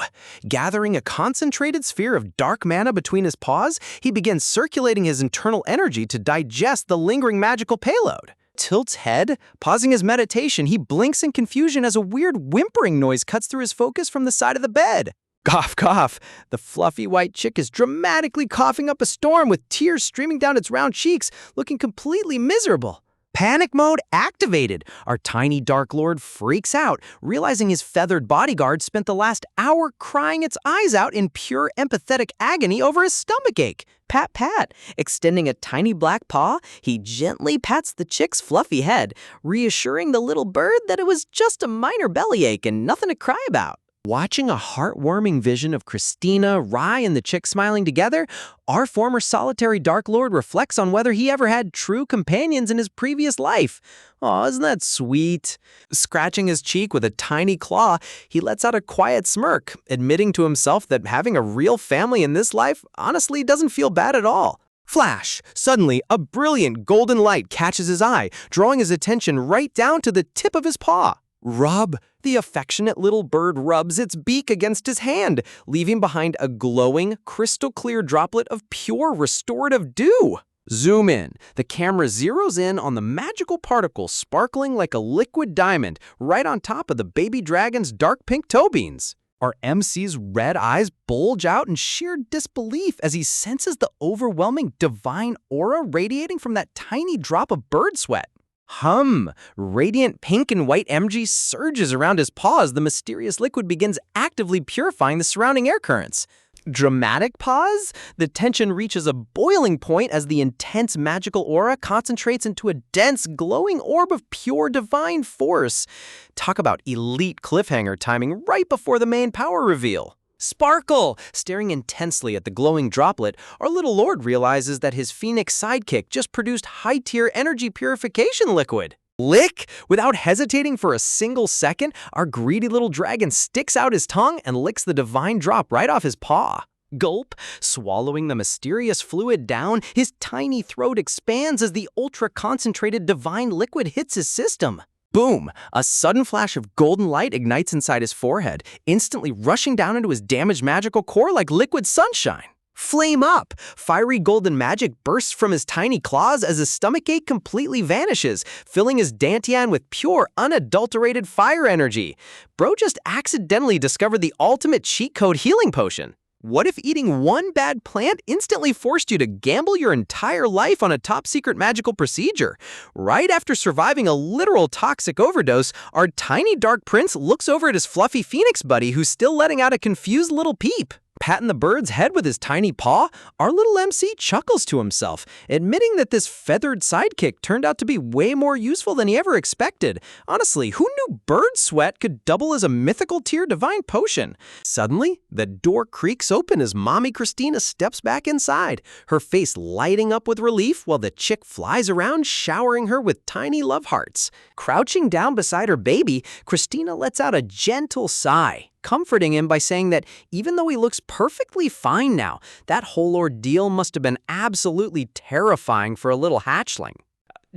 Gathering a concentrated sphere of dark mana between his paws, he begins circulating his internal energy to digest the lingering magical payload. Tilts head, pausing his meditation, he blinks in confusion as a weird whimpering noise cuts through his focus from the side of the bed. Cough, cough. The fluffy white chick is dramatically coughing up a storm with tears streaming down its round cheeks, looking completely miserable. Panic mode activated. Our tiny Dark Lord freaks out, realizing his feathered bodyguard spent the last hour crying its eyes out in pure empathetic agony over his stomachache. Pat, pat. Extending a tiny black paw, he gently pats the chick's fluffy head, reassuring the little bird that it was just a minor bellyache and nothing to cry about. Watching a heartwarming vision of Christina, Rai, and the chick smiling together, our former solitary Dark Lord reflects on whether he ever had true companions in his previous life. Aw, isn't that sweet? Scratching his cheek with a tiny claw, he lets out a quiet smirk, admitting to himself that having a real family in this life honestly doesn't feel bad at all. Flash! Suddenly, a brilliant golden light catches his eye, drawing his attention right down to the tip of his paw. Rub! The affectionate little bird rubs its beak against his hand, leaving behind a glowing, crystal-clear droplet of pure restorative dew. Zoom in. The camera zeroes in on the magical particle sparkling like a liquid diamond right on top of the baby dragon's dark pink toe beans. Our MC's red eyes bulge out in sheer disbelief as he senses the overwhelming divine aura radiating from that tiny drop of bird sweat. Hum! Radiant pink and white MG surges around his paw as the mysterious liquid begins actively purifying the surrounding air currents. Dramatic pause? The tension reaches a boiling point as the intense magical aura concentrates into a dense, glowing orb of pure divine force. Talk about elite cliffhanger timing right before the main power reveal. Sparkle! Staring intensely at the glowing droplet, our little lord realizes that his phoenix sidekick just produced high-tier energy purification liquid. Lick! Without hesitating for a single second, our greedy little dragon sticks out his tongue and licks the divine drop right off his paw. Gulp, swallowing the mysterious fluid down, his tiny throat expands as the ultra-concentrated divine liquid hits his system. Boom! A sudden flash of golden light ignites inside his forehead, instantly rushing down into his damaged magical core like liquid sunshine. Flame up! Fiery golden magic bursts from his tiny claws as his stomachache completely vanishes, filling his dantian with pure, unadulterated fire energy. Bro just accidentally discovered the ultimate cheat code healing potion. What if eating one bad plant instantly forced you to gamble your entire life on a top-secret magical procedure? Right after surviving a literal toxic overdose, our tiny dark prince looks over at his fluffy phoenix buddy who's still letting out a confused little peep. Patting the bird's head with his tiny paw, our little MC chuckles to himself, admitting that this feathered sidekick turned out to be way more useful than he ever expected. Honestly, who knew bird sweat could double as a mythical tier divine potion? Suddenly, the door creaks open as Mommy Christina steps back inside, her face lighting up with relief while the chick flies around showering her with tiny love hearts. Crouching down beside her baby, Christina lets out a gentle sigh, comforting him by saying that even though he looks perfectly fine now, that whole ordeal must have been absolutely terrifying for a little hatchling.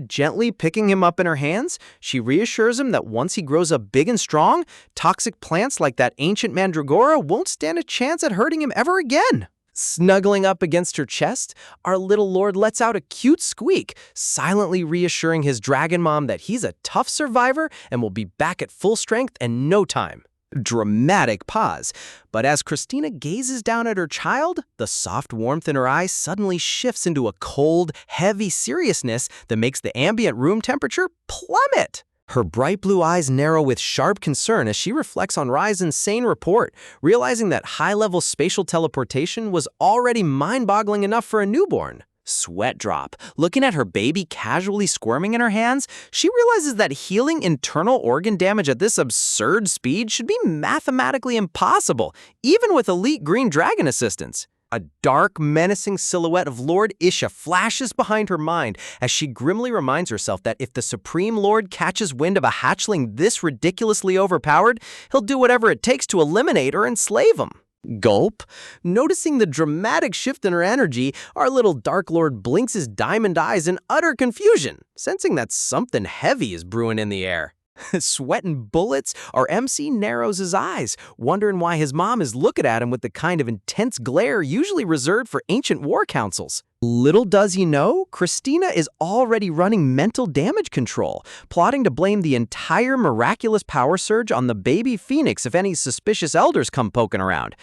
Gently picking him up in her hands, she reassures him that once he grows up big and strong, toxic plants like that ancient mandragora won't stand a chance at hurting him ever again. Snuggling up against her chest, our little lord lets out a cute squeak, silently reassuring his dragon mom that he's a tough survivor and will be back at full strength in no time. Dramatic pause, but as Christina gazes down at her child, the soft warmth in her eyes suddenly shifts into a cold, heavy seriousness that makes the ambient room temperature plummet. Her bright blue eyes narrow with sharp concern as she reflects on Rai's insane report, realizing that high-level spatial teleportation was already mind-boggling enough for a newborn. Sweat drop. Looking at her baby casually squirming in her hands, she realizes that healing internal organ damage at this absurd speed should be mathematically impossible, even with elite green dragon assistance. A dark, menacing silhouette of Lord Isha flashes behind her mind as she grimly reminds herself that if the Supreme Lord catches wind of a hatchling this ridiculously overpowered, he'll do whatever it takes to eliminate or enslave him. Gulp. Noticing the dramatic shift in her energy, our little Dark Lord blinks his diamond eyes in utter confusion, sensing that something heavy is brewing in the air. Sweating bullets, our MC narrows his eyes, wondering why his mom is looking at him with the kind of intense glare usually reserved for ancient war councils. Little does he know, Christina is already running mental damage control, plotting to blame the entire miraculous power surge on the baby phoenix if any suspicious elders come poking around.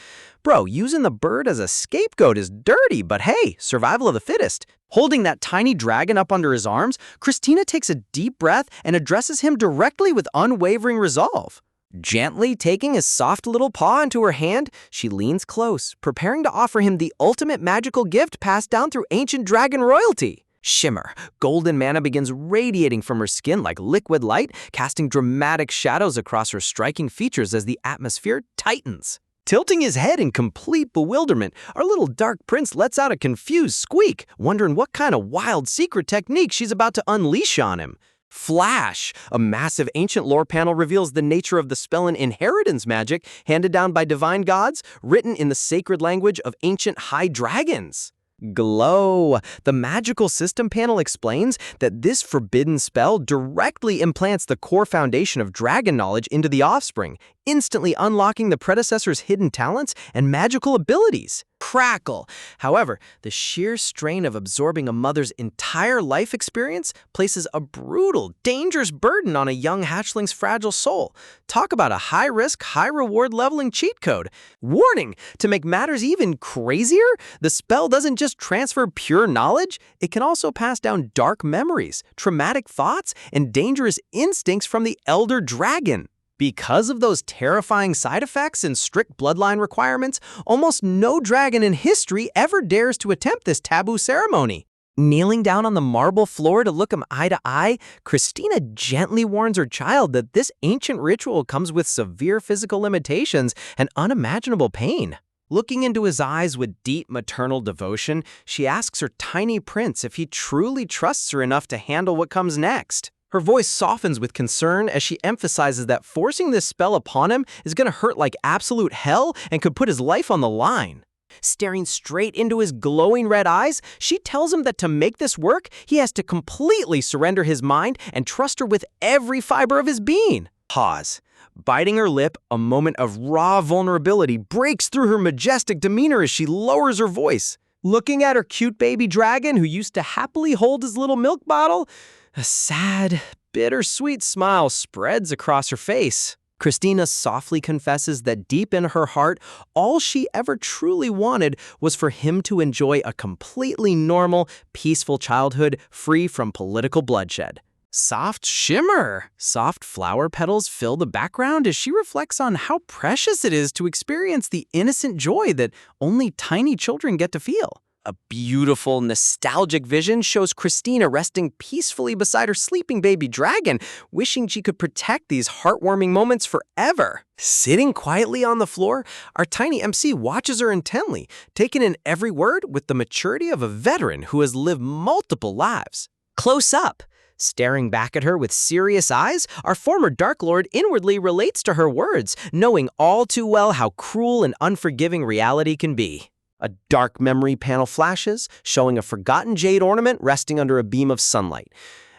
Bro, using the bird as a scapegoat is dirty, but hey, survival of the fittest. Holding that tiny dragon up under his arms, Christina takes a deep breath and addresses him directly with unwavering resolve. Gently taking his soft little paw into her hand, she leans close, preparing to offer him the ultimate magical gift passed down through ancient dragon royalty. Shimmer. Golden mana begins radiating from her skin like liquid light, casting dramatic shadows across her striking features as the atmosphere tightens. Tilting his head in complete bewilderment, our little dark prince lets out a confused squeak, wondering what kind of wild secret technique she's about to unleash on him. Flash! A massive ancient lore panel reveals the nature of the spell and inheritance magic handed down by divine gods, written in the sacred language of ancient high dragons. Glow. The magical system panel explains that this forbidden spell directly implants the core foundation of dragon knowledge into the offspring, instantly unlocking the predecessor's hidden talents and magical abilities. Crackle. However, the sheer strain of absorbing a mother's entire life experience places a brutal, dangerous burden on a young hatchling's fragile soul. Talk about a high-risk, high-reward leveling cheat code. Warning! To make matters even crazier, the spell doesn't just transfer pure knowledge, it can also pass down dark memories, traumatic thoughts, and dangerous instincts from the elder dragon. Because of those terrifying side effects and strict bloodline requirements, almost no dragon in history ever dares to attempt this taboo ceremony. Kneeling down on the marble floor to look him eye to eye, Christina gently warns her child that this ancient ritual comes with severe physical limitations and unimaginable pain. Looking into his eyes with deep maternal devotion, she asks her tiny prince if he truly trusts her enough to handle what comes next. Her voice softens with concern as she emphasizes that forcing this spell upon him is going to hurt like absolute hell and could put his life on the line. Staring straight into his glowing red eyes, she tells him that to make this work, he has to completely surrender his mind and trust her with every fiber of his being. Pause. Biting her lip, a moment of raw vulnerability breaks through her majestic demeanor as she lowers her voice. Looking at her cute baby dragon who used to happily hold his little milk bottle, a sad, bittersweet smile spreads across her face. Christina softly confesses that deep in her heart, all she ever truly wanted was for him to enjoy a completely normal, peaceful childhood free from political bloodshed. Soft shimmer. Soft flower petals fill the background as she reflects on how precious it is to experience the innocent joy that only tiny children get to feel. A beautiful, nostalgic vision shows Christina resting peacefully beside her sleeping baby dragon, wishing she could protect these heartwarming moments forever. Sitting quietly on the floor, our tiny MC watches her intently, taking in every word with the maturity of a veteran who has lived multiple lives. Close up. Staring back at her with serious eyes, our former Dark Lord inwardly relates to her words, knowing all too well how cruel and unforgiving reality can be. A dark memory panel flashes, showing a forgotten jade ornament resting under a beam of sunlight,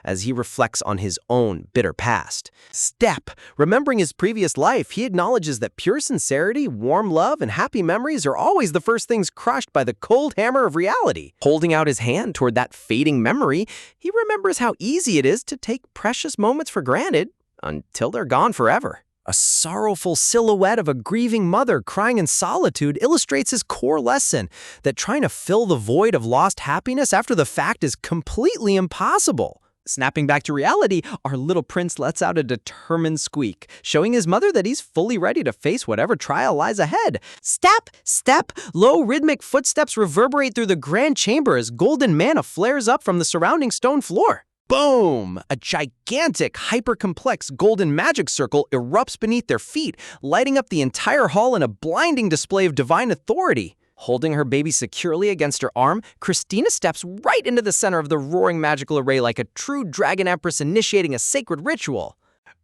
as he reflects on his own bitter past. Step. Remembering his previous life, he acknowledges that pure sincerity, warm love, and happy memories are always the first things crushed by the cold hammer of reality. Holding out his hand toward that fading memory, he remembers how easy it is to take precious moments for granted until they're gone forever. A sorrowful silhouette of a grieving mother crying in solitude illustrates his core lesson that trying to fill the void of lost happiness after the fact is completely impossible. Snapping back to reality, our little prince lets out a determined squeak, showing his mother that he's fully ready to face whatever trial lies ahead. Step, step, low rhythmic footsteps reverberate through the grand chamber as golden mana flares up from the surrounding stone floor. Boom! A gigantic, hyper-complex golden magic circle erupts beneath their feet, lighting up the entire hall in a blinding display of divine authority. Holding her baby securely against her arm, Christina steps right into the center of the roaring magical array like a true dragon empress initiating a sacred ritual.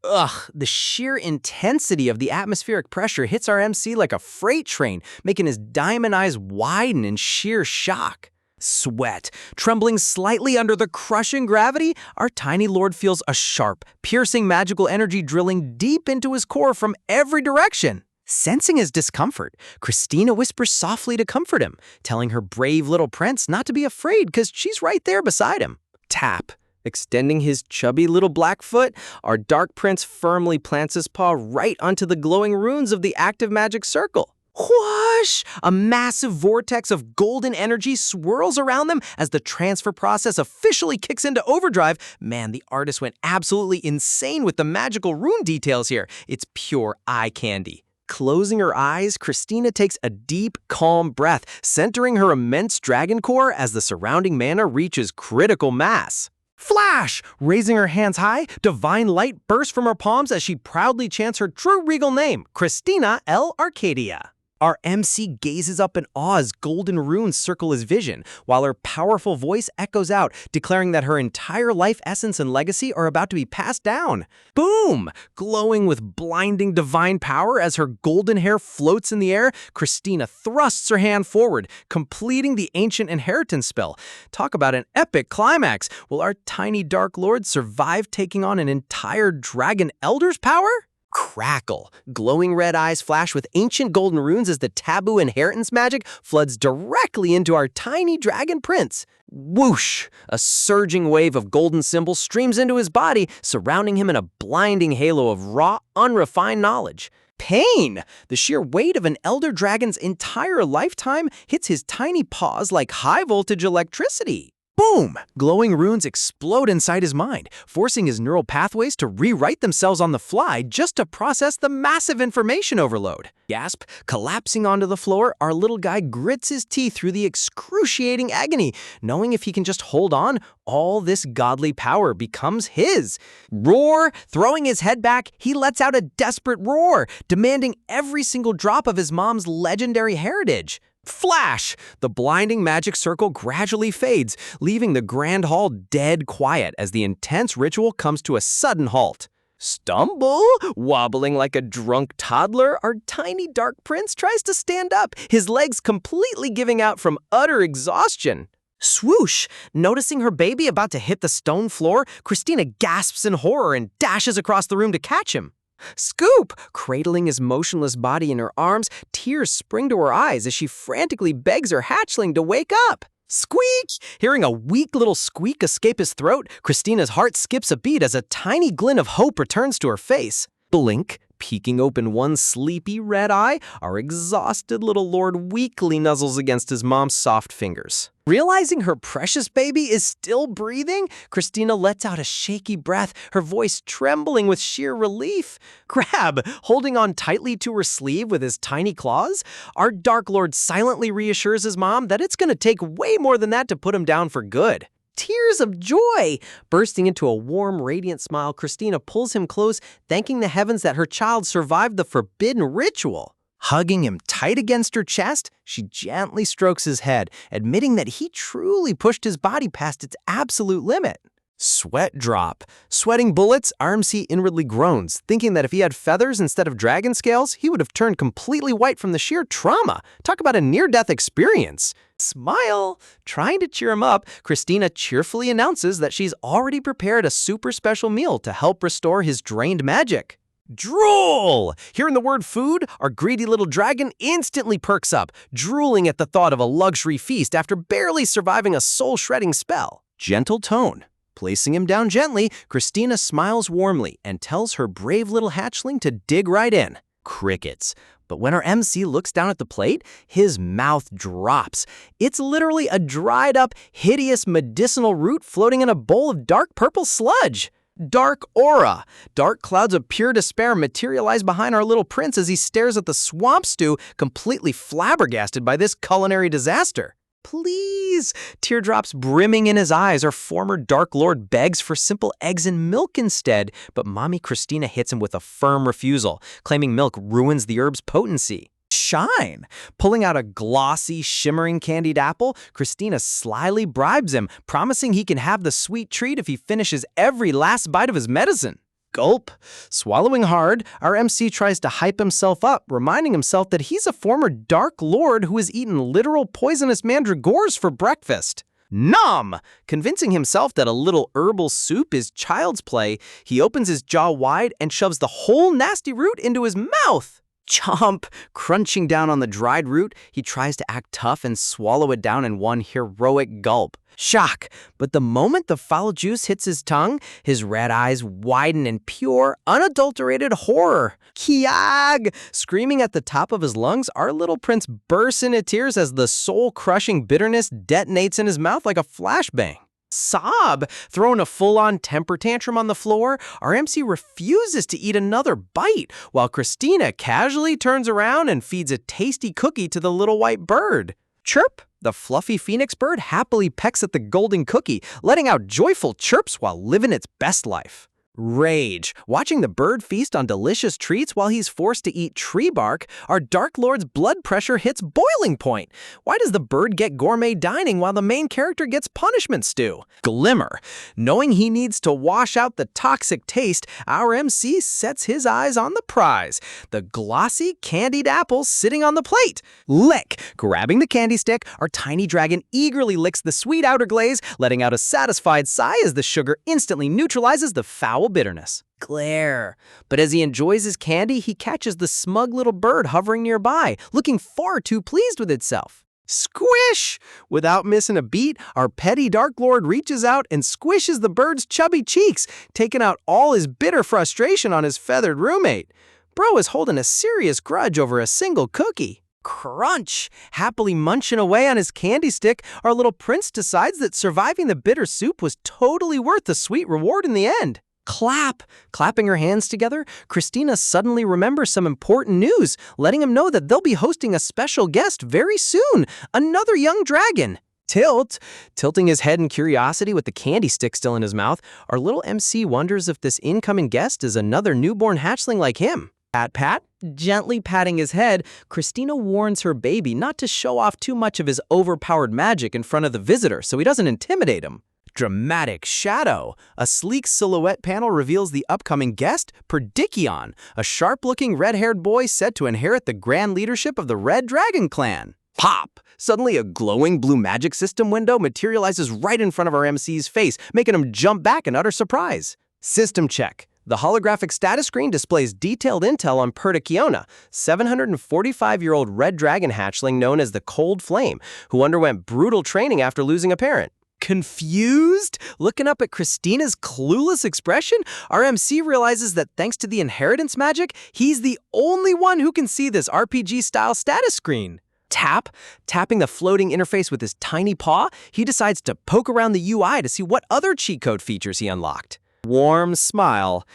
Ugh, the sheer intensity of the atmospheric pressure hits our MC like a freight train, making his diamond eyes widen in sheer shock. Sweat. Trembling slightly under the crushing gravity, our tiny lord feels a sharp, piercing magical energy drilling deep into his core from every direction. Sensing his discomfort, Christina whispers softly to comfort him, telling her brave little prince not to be afraid because she's right there beside him. Tap. Extending his chubby little black foot, our dark prince firmly plants his paw right onto the glowing runes of the active magic circle. Whoosh! A massive vortex of golden energy swirls around them as the transfer process officially kicks into overdrive. Man, the artist went absolutely insane with the magical rune details here. It's pure eye candy. Closing her eyes, Christina takes a deep, calm breath, centering her immense dragon core as the surrounding mana reaches critical mass. Flash! Raising her hands high, divine light bursts from her palms as she proudly chants her true regal name, Christina L. Arcadia. Our MC gazes up in awe as golden runes circle his vision, while her powerful voice echoes out, declaring that her entire life essence and legacy are about to be passed down. Boom! Glowing with blinding divine power as her golden hair floats in the air, Christina thrusts her hand forward, completing the ancient inheritance spell. Talk about an epic climax. Will our tiny dark lord survive taking on an entire dragon elder's power? Crackle. Glowing red eyes flash with ancient golden runes as the taboo inheritance magic floods directly into our tiny dragon prince. Whoosh! A surging wave of golden symbols streams into his body, surrounding him in a blinding halo of raw, unrefined knowledge. Pain! The sheer weight of an elder dragon's entire lifetime hits his tiny paws like high-voltage electricity. Boom! Glowing runes explode inside his mind, forcing his neural pathways to rewrite themselves on the fly just to process the massive information overload. Gasp! Collapsing onto the floor, our little guy grits his teeth through the excruciating agony, knowing if he can just hold on, all this godly power becomes his. Roar! Throwing his head back, he lets out a desperate roar, demanding every single drop of his mom's legendary heritage. Flash! The blinding magic circle gradually fades, leaving the grand hall dead quiet as the intense ritual comes to a sudden halt. Stumble! Wobbling like a drunk toddler, our tiny dark prince tries to stand up, his legs completely giving out from utter exhaustion. Swoosh! Noticing her baby about to hit the stone floor, Christina gasps in horror and dashes across the room to catch him. Scoop! Cradling his motionless body in her arms, tears spring to her eyes as she frantically begs her hatchling to wake up. Squeak! Hearing a weak little squeak escape his throat, Christina's heart skips a beat as a tiny glint of hope returns to her face. Blink, peeking open one sleepy red eye, our exhausted little lord weakly nuzzles against his mom's soft fingers. Realizing her precious baby is still breathing, Christina lets out a shaky breath, her voice trembling with sheer relief. Crab, holding on tightly to her sleeve with his tiny claws, our Dark Lord silently reassures his mom that it's going to take way more than that to put him down for good. Tears of joy! Bursting into a warm, radiant smile, Christina pulls him close, thanking the heavens that her child survived the forbidden ritual. Hugging him tight against her chest, she gently strokes his head, admitting that he truly pushed his body past its absolute limit. Sweat drop. Sweating bullets, RMC inwardly groans, thinking that if he had feathers instead of dragon scales, he would have turned completely white from the sheer trauma. Talk about a near-death experience. Smile! Trying to cheer him up, Christina cheerfully announces that she's already prepared a super special meal to help restore his drained magic. Drool! Hearing the word food, our greedy little dragon instantly perks up, drooling at the thought of a luxury feast after barely surviving a soul-shredding spell. Gentle tone. Placing him down gently, Christina smiles warmly and tells her brave little hatchling to dig right in. Crickets. But when our MC looks down at the plate, his mouth drops. It's literally a dried-up, hideous medicinal root floating in a bowl of dark purple sludge. Dark aura. Dark clouds of pure despair materialize behind our little prince as he stares at the swamp stew, completely flabbergasted by this culinary disaster. Please! Teardrops brimming in his eyes, our former Dark Lord begs for simple eggs and milk instead, but Mommy Christina hits him with a firm refusal, claiming milk ruins the herb's potency. Shine! Pulling out a glossy, shimmering candied apple, Christina slyly bribes him, promising he can have the sweet treat if he finishes every last bite of his medicine. Gulp. Swallowing hard, our MC tries to hype himself up, reminding himself that he's a former Dark Lord who has eaten literal poisonous mandragores for breakfast. Nom! Convincing himself that a little herbal soup is child's play, he opens his jaw wide and shoves the whole nasty root into his mouth. Chomp! Crunching down on the dried root, he tries to act tough and swallow it down in one heroic gulp. Shock! But the moment the foul juice hits his tongue, his red eyes widen in pure, unadulterated horror. Kiag! Screaming at the top of his lungs, our little prince bursts into tears as the soul-crushing bitterness detonates in his mouth like a flashbang. Sob! Throwing a full-on temper tantrum on the floor, our MC refuses to eat another bite, while Christina casually turns around and feeds a tasty cookie to the little white bird. Chirp! The fluffy phoenix bird happily pecks at the golden cookie, letting out joyful chirps while living its best life. Rage. Watching the bird feast on delicious treats while he's forced to eat tree bark, our Dark Lord's blood pressure hits boiling point. Why does the bird get gourmet dining while the main character gets punishment stew? Glimmer. Knowing he needs to wash out the toxic taste, our MC sets his eyes on the prize, the glossy, candied apples sitting on the plate. Lick. Grabbing the candy stick, our tiny dragon eagerly licks the sweet outer glaze, letting out a satisfied sigh as the sugar instantly neutralizes the foul bitterness. Glare. But as he enjoys his candy, he catches the smug little bird hovering nearby, looking far too pleased with itself. Squish! Without missing a beat, our petty Dark Lord reaches out and squishes the bird's chubby cheeks, taking out all his bitter frustration on his feathered roommate. Bro is holding a serious grudge over a single cookie. Crunch! Happily munching away on his candy stick, our little prince decides that surviving the bitter soup was totally worth the sweet reward in the end. Clap! Clapping her hands together, Christina suddenly remembers some important news, letting him know that they'll be hosting a special guest very soon, another young dragon. Tilting his head in curiosity with the candy stick still in his mouth, our little MC wonders if this incoming guest is another newborn hatchling like him. Pat. Gently patting his head, Christina warns her baby not to show off too much of his overpowered magic in front of the visitor so he doesn't intimidate him. Dramatic shadow. A sleek silhouette panel reveals the upcoming guest, Perdikion, a sharp-looking red-haired boy said to inherit the grand leadership of the Red Dragon clan. Pop! Suddenly, a glowing blue magic system window materializes right in front of our MC's face, making him jump back in utter surprise. System check. The holographic status screen displays detailed intel on Perdikiona, 745-year-old red dragon hatchling known as the Cold Flame, who underwent brutal training after losing a parent. Confused? Looking up at Christina's clueless expression, our MC realizes that thanks to the inheritance magic, he's the only one who can see this RPG-style status screen. Tapping the floating interface with his tiny paw, he decides to poke around the UI to see what other cheat code features he unlocked. Warm smile.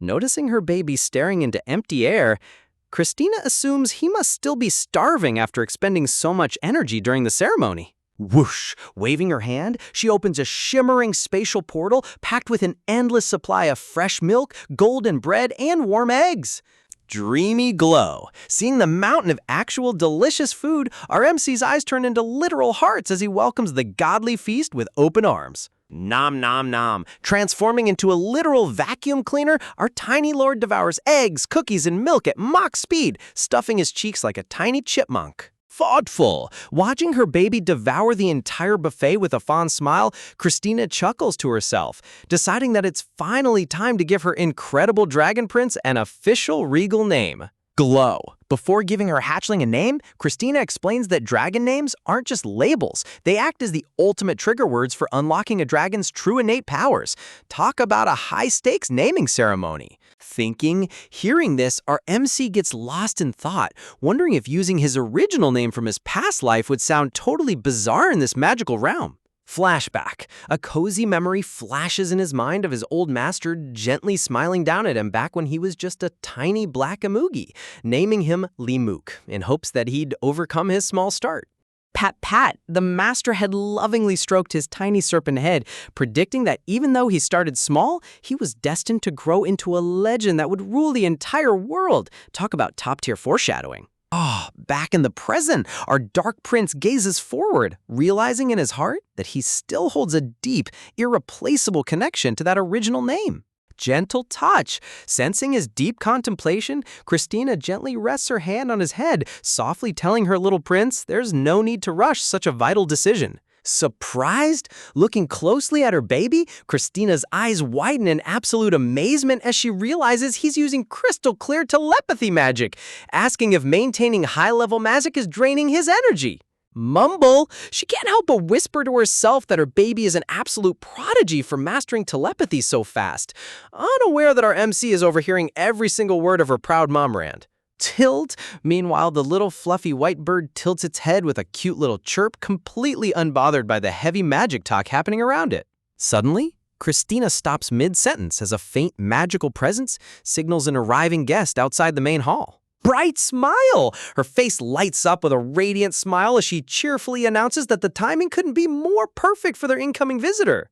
Noticing her baby staring into empty air, Christina assumes he must still be starving after expending so much energy during the ceremony. Whoosh! Waving her hand, she opens a shimmering spatial portal packed with an endless supply of fresh milk, golden bread, and warm eggs. Dreamy glow. Seeing the mountain of actual delicious food, our MC's eyes turn into literal hearts as he welcomes the godly feast with open arms. Nom nom nom. Transforming into a literal vacuum cleaner, our tiny lord devours eggs, cookies, and milk at mock speed, stuffing his cheeks like a tiny chipmunk. Thoughtful. Watching her baby devour the entire buffet with a fond smile, Christina chuckles to herself, deciding that it's finally time to give her incredible dragon prince an official regal name. Glow. Before giving her hatchling a name, Christina explains that dragon names aren't just labels. They act as the ultimate trigger words for unlocking a dragon's true innate powers. Talk about a high-stakes naming ceremony. Hearing this, our MC gets lost in thought, wondering if using his original name from his past life would sound totally bizarre in this magical realm. Flashback. A cozy memory flashes in his mind of his old master gently smiling down at him back when he was just a tiny black Amugi, naming him Limuk, in hopes that he'd overcome his small start. Pat, the master had lovingly stroked his tiny serpent head, predicting that even though he started small, he was destined to grow into a legend that would rule the entire world. Talk about top-tier foreshadowing. Back in the present, our Dark Prince gazes forward, realizing in his heart that he still holds a deep, irreplaceable connection to that original name. Gentle touch. Sensing his deep contemplation, Christina gently rests her hand on his head, softly telling her little prince there's no need to rush such a vital decision. Surprised? Looking closely at her baby, Christina's eyes widen in absolute amazement as she realizes he's using crystal clear telepathy magic, asking if maintaining high-level magic is draining his energy. Mumble. She can't help but whisper to herself that her baby is an absolute prodigy for mastering telepathy so fast, unaware that our MC is overhearing every single word of her proud mom rant. Tilt. Meanwhile, the little fluffy white bird tilts its head with a cute little chirp, completely unbothered by the heavy magic talk happening around it. Suddenly, Christina stops mid-sentence as a faint magical presence signals an arriving guest outside the main hall. Bright smile! Her face lights up with a radiant smile as she cheerfully announces that the timing couldn't be more perfect for their incoming visitor.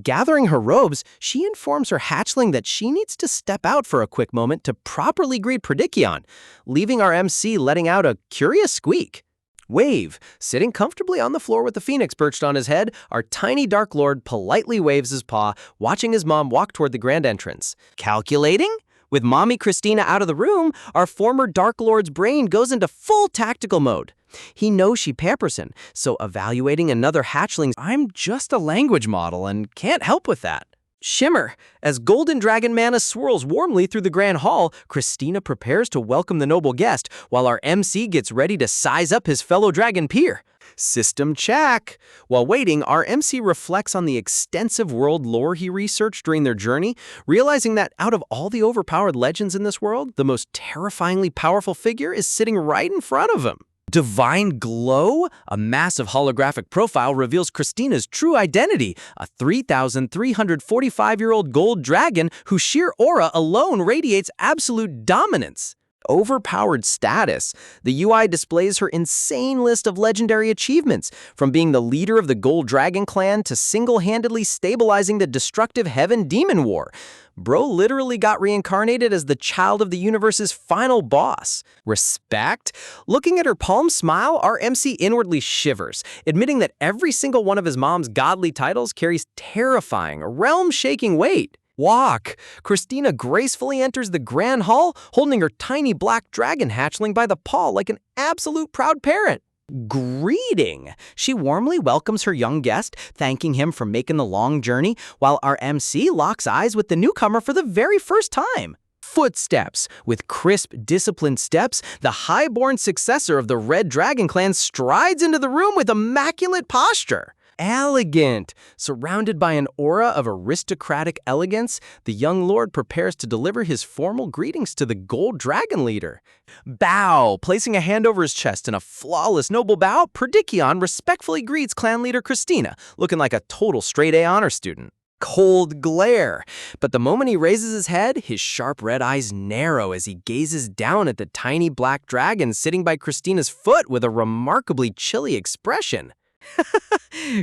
Gathering her robes, she informs her hatchling that she needs to step out for a quick moment to properly greet Perdikion, leaving our MC letting out a curious squeak. Wave. Sitting comfortably on the floor with the phoenix perched on his head, our tiny Dark Lord politely waves his paw, watching his mom walk toward the grand entrance. Calculating? With Mommy Christina out of the room, our former Dark Lord's brain goes into full tactical mode. He knows she pampers him, so evaluating another hatchling, I'm just a language model and can't help with that. Shimmer. As Golden Dragon Mana swirls warmly through the grand hall, Christina prepares to welcome the noble guest, while our MC gets ready to size up his fellow dragon peer. System check. While waiting, our MC reflects on the extensive world lore he researched during their journey, realizing that out of all the overpowered legends in this world, the most terrifyingly powerful figure is sitting right in front of him. Divine Glow? A massive holographic profile reveals Christina's true identity, a 3,345-year-old gold dragon whose sheer aura alone radiates absolute dominance. overpowered status. The UI displays her insane list of legendary achievements, from being the leader of the Gold Dragon clan to single-handedly stabilizing the destructive Heaven Demon War. Bro literally got reincarnated as the child of the universe's final boss. Respect? Looking at her palm smile, our MC inwardly shivers, admitting that every single one of his mom's godly titles carries terrifying, realm-shaking weight. Walk! Christina gracefully enters the grand hall, holding her tiny black dragon hatchling by the paw like an absolute proud parent. Greeting! She warmly welcomes her young guest, thanking him for making the long journey, while our MC locks eyes with the newcomer for the very first time. Footsteps. With crisp, disciplined steps, the high-born successor of the Red Dragon clan strides into the room with immaculate posture. Elegant. Surrounded by an aura of aristocratic elegance, the young lord prepares to deliver his formal greetings to the Gold Dragon leader. Bow. Placing a hand over his chest in a flawless noble bow, Perdikion respectfully greets clan leader Christina, looking like a total straight-A honor student. Cold glare. But the moment he raises his head, his sharp red eyes narrow as he gazes down at the tiny black dragon sitting by Christina's foot with a remarkably chilly expression.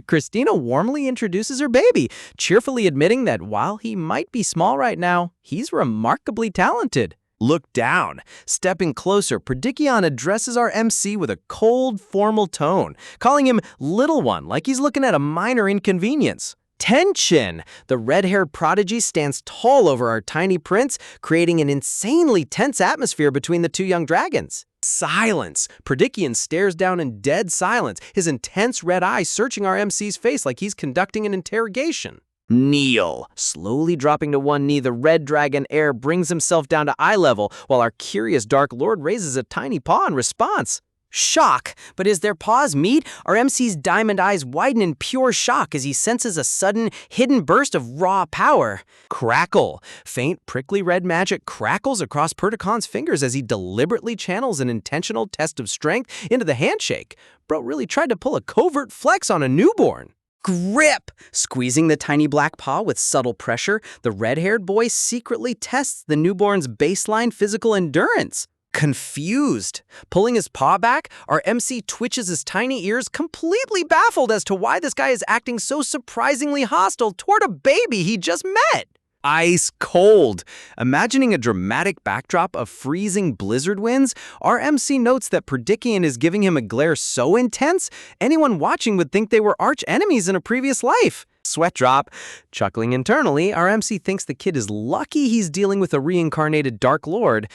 Christina warmly introduces her baby, cheerfully admitting that while he might be small right now, he's remarkably talented. Look down. Stepping closer, Perdikion addresses our MC with a cold, formal tone, calling him Little One like he's looking at a minor inconvenience. Tension! The red-haired prodigy stands tall over our tiny prince, creating an insanely tense atmosphere between the two young dragons. Silence! Perdikion stares down in dead silence, his intense red eyes searching our MC's face like he's conducting an interrogation. Kneel. Slowly dropping to one knee, the red dragon heir brings himself down to eye level, while our curious Dark Lord raises a tiny paw in response. Shock! But as their paws meet, our MC's diamond eyes widen in pure shock as he senses a sudden, hidden burst of raw power. Crackle! Faint, prickly red magic crackles across Perdikon's fingers as he deliberately channels an intentional test of strength into the handshake. Bro really tried to pull a covert flex on a newborn. Grip! Squeezing the tiny black paw with subtle pressure, the red-haired boy secretly tests the newborn's baseline physical endurance. Confused. Pulling his paw back, our MC twitches his tiny ears, completely baffled as to why this guy is acting so surprisingly hostile toward a baby he just met. Ice cold. Imagining a dramatic backdrop of freezing blizzard winds, our MC notes that Perdikion is giving him a glare so intense, anyone watching would think they were arch enemies in a previous life. Sweat drop. Chuckling internally, our MC thinks the kid is lucky he's dealing with a reincarnated Dark Lord,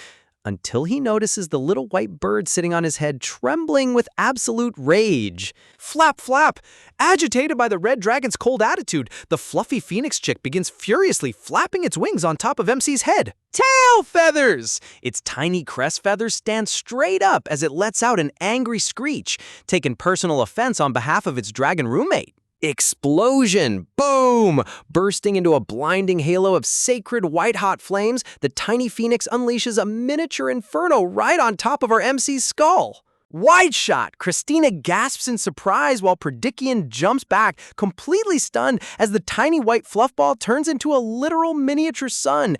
until he notices the little white bird sitting on his head trembling with absolute rage. Flap, flap! Agitated by the red dragon's cold attitude, the fluffy phoenix chick begins furiously flapping its wings on top of MC's head. Tail feathers! Its tiny crest feathers stand straight up as it lets out an angry screech, taking personal offense on behalf of its dragon roommate. Explosion! Boom! Bursting into a blinding halo of sacred white-hot flames, the tiny phoenix unleashes a miniature inferno right on top of our MC's skull. Wide shot! Christina gasps in surprise while Perdikion jumps back, completely stunned as the tiny white fluffball turns into a literal miniature sun.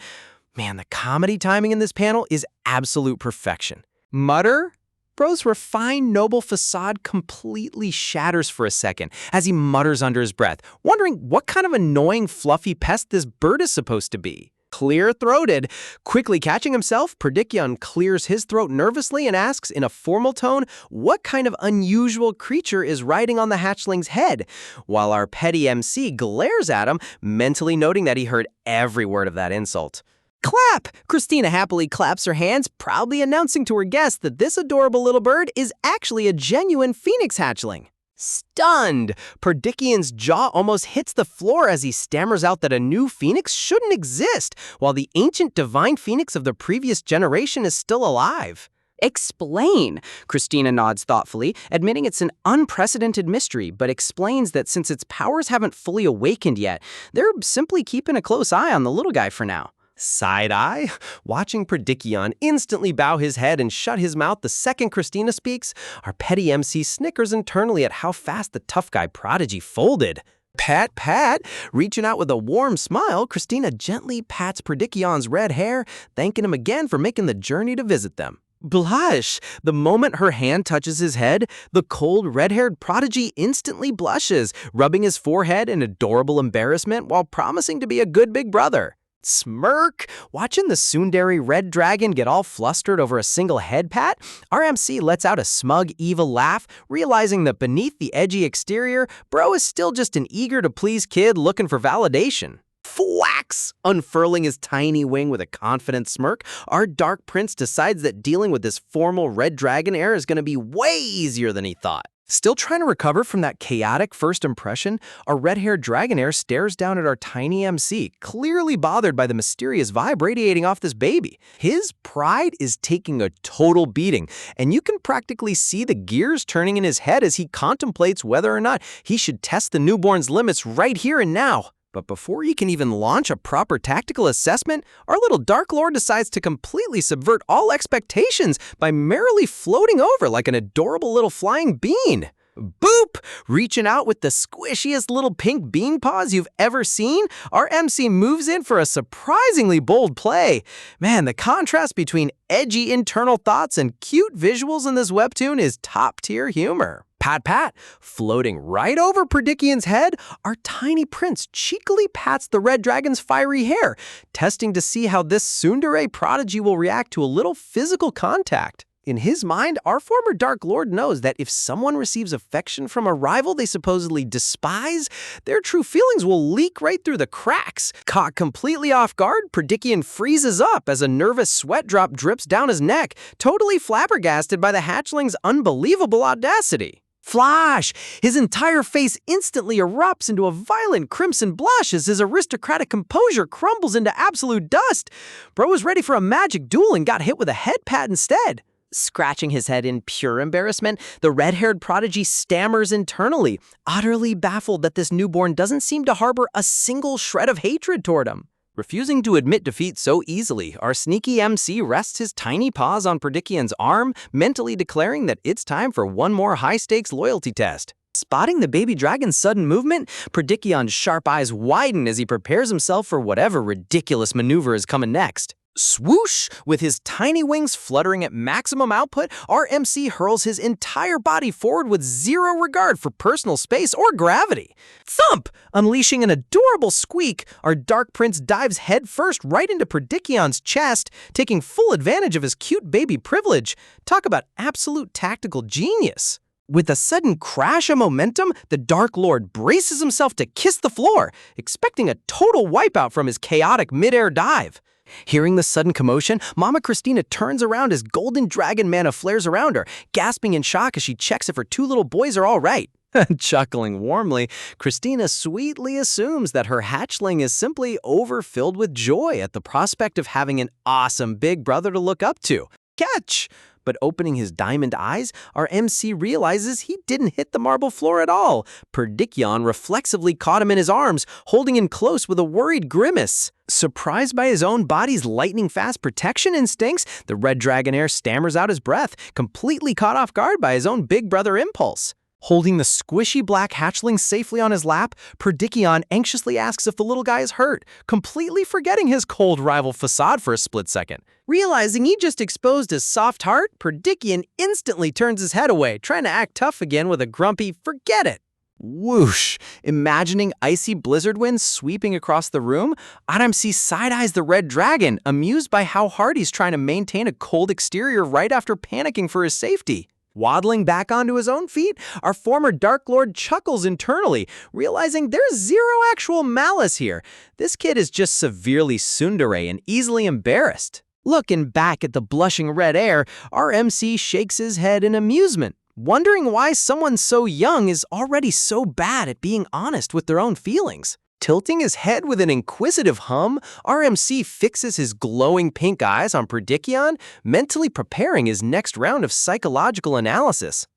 Man, the comedy timing in this panel is absolute perfection. Mutter? Bro's refined, noble facade completely shatters for a second as he mutters under his breath, wondering what kind of annoying, fluffy pest this bird is supposed to be. Clear-throated. Quickly catching himself, Perdikion clears his throat nervously and asks in a formal tone what kind of unusual creature is riding on the hatchling's head, while our petty MC glares at him, mentally noting that he heard every word of that insult. Clap! Christina happily claps her hands, proudly announcing to her guests that this adorable little bird is actually a genuine phoenix hatchling. Stunned, Perdikion's jaw almost hits the floor as he stammers out that a new phoenix shouldn't exist, while the ancient divine phoenix of the previous generation is still alive. Explain. Christina nods thoughtfully, admitting it's an unprecedented mystery, but explains that since its powers haven't fully awakened yet, they're simply keeping a close eye on the little guy for now. Side-eye? Watching Perdikion instantly bow his head and shut his mouth the second Christina speaks, our petty MC snickers internally at how fast the tough guy prodigy folded. Pat, pat. Reaching out with a warm smile, Christina gently pats Perdicchion's red hair, thanking him again for making the journey to visit them. Blush! The moment her hand touches his head, the cold red-haired prodigy instantly blushes, rubbing his forehead in adorable embarrassment while promising to be a good big brother. Smirk! Watching the tsundere red dragon get all flustered over a single head pat, RMC lets out a smug, evil laugh, realizing that beneath the edgy exterior, bro is still just an eager-to-please kid looking for validation. Thwacks! Unfurling his tiny wing with a confident smirk, our Dark Prince decides that dealing with this formal red dragon air is going to be way easier than he thought. Still trying to recover from that chaotic first impression, our red-haired dragonair stares down at our tiny MC, clearly bothered by the mysterious vibe radiating off this baby. His pride is taking a total beating, and you can practically see the gears turning in his head as he contemplates whether or not he should test the newborn's limits right here and now. But before he can even launch a proper tactical assessment, our little Dark Lord decides to completely subvert all expectations by merrily floating over like an adorable little flying bean. Boop! Reaching out with the squishiest little pink bean paws you've ever seen, our MC moves in for a surprisingly bold play. Man, the contrast between edgy internal thoughts and cute visuals in this webtoon is top-tier humor. Pat pat, floating right over Perdicchion's head, our tiny prince cheekily pats the red dragon's fiery hair, testing to see how this tsundere prodigy will react to a little physical contact. In his mind, our former Dark Lord knows that if someone receives affection from a rival they supposedly despise, their true feelings will leak right through the cracks. Caught completely off guard, Perdicchion freezes up as a nervous sweat drop drips down his neck, totally flabbergasted by the hatchling's unbelievable audacity. Flash! His entire face instantly erupts into a violent crimson blush as his aristocratic composure crumbles into absolute dust. Bro was ready for a magic duel and got hit with a head pat instead. Scratching his head in pure embarrassment, the red-haired prodigy stammers internally, utterly baffled that this newborn doesn't seem to harbor a single shred of hatred toward him. Refusing to admit defeat so easily, our sneaky MC rests his tiny paws on Perdicchion's arm, mentally declaring that it's time for one more high-stakes loyalty test. Spotting the baby dragon's sudden movement, Perdicchion's sharp eyes widen as he prepares himself for whatever ridiculous maneuver is coming next. Swoosh! With his tiny wings fluttering at maximum output, our MC hurls his entire body forward with zero regard for personal space or gravity. Thump! Unleashing an adorable squeak, our Dark Prince dives headfirst right into Perdicchion's chest, taking full advantage of his cute baby privilege. Talk about absolute tactical genius. With a sudden crash of momentum, the Dark Lord braces himself to kiss the floor, expecting a total wipeout from his chaotic mid-air dive. Hearing the sudden commotion, Mama Christina turns around as golden dragon mana flares around her, gasping in shock as she checks if her two little boys are all right. Chuckling warmly, Christina sweetly assumes that her hatchling is simply overfilled with joy at the prospect of having an awesome big brother to look up to. Catch! But opening his diamond eyes, our MC realizes he didn't hit the marble floor at all. Perdicchion reflexively caught him in his arms, holding him close with a worried grimace. Surprised by his own body's lightning-fast protection instincts, the red dragonair stammers out his breath, completely caught off guard by his own big brother impulse. Holding the squishy black hatchling safely on his lap, Perdicchion anxiously asks if the little guy is hurt, completely forgetting his cold rival facade for a split second. Realizing he just exposed his soft heart, Perdicchion instantly turns his head away, trying to act tough again with a grumpy, "Forget it." Whoosh! Imagining icy blizzard winds sweeping across the room, RMC side-eyes the red dragon, amused by how hard he's trying to maintain a cold exterior right after panicking for his safety. Waddling back onto his own feet, our former Dark Lord chuckles internally, realizing there's zero actual malice here. This kid is just severely tsundere and easily embarrassed. Looking back at the blushing red air, our MC shakes his head in amusement, wondering why someone so young is already so bad at being honest with their own feelings. Tilting his head with an inquisitive hum, RMC fixes his glowing pink eyes on Perdicchion, mentally preparing his next round of psychological analysis.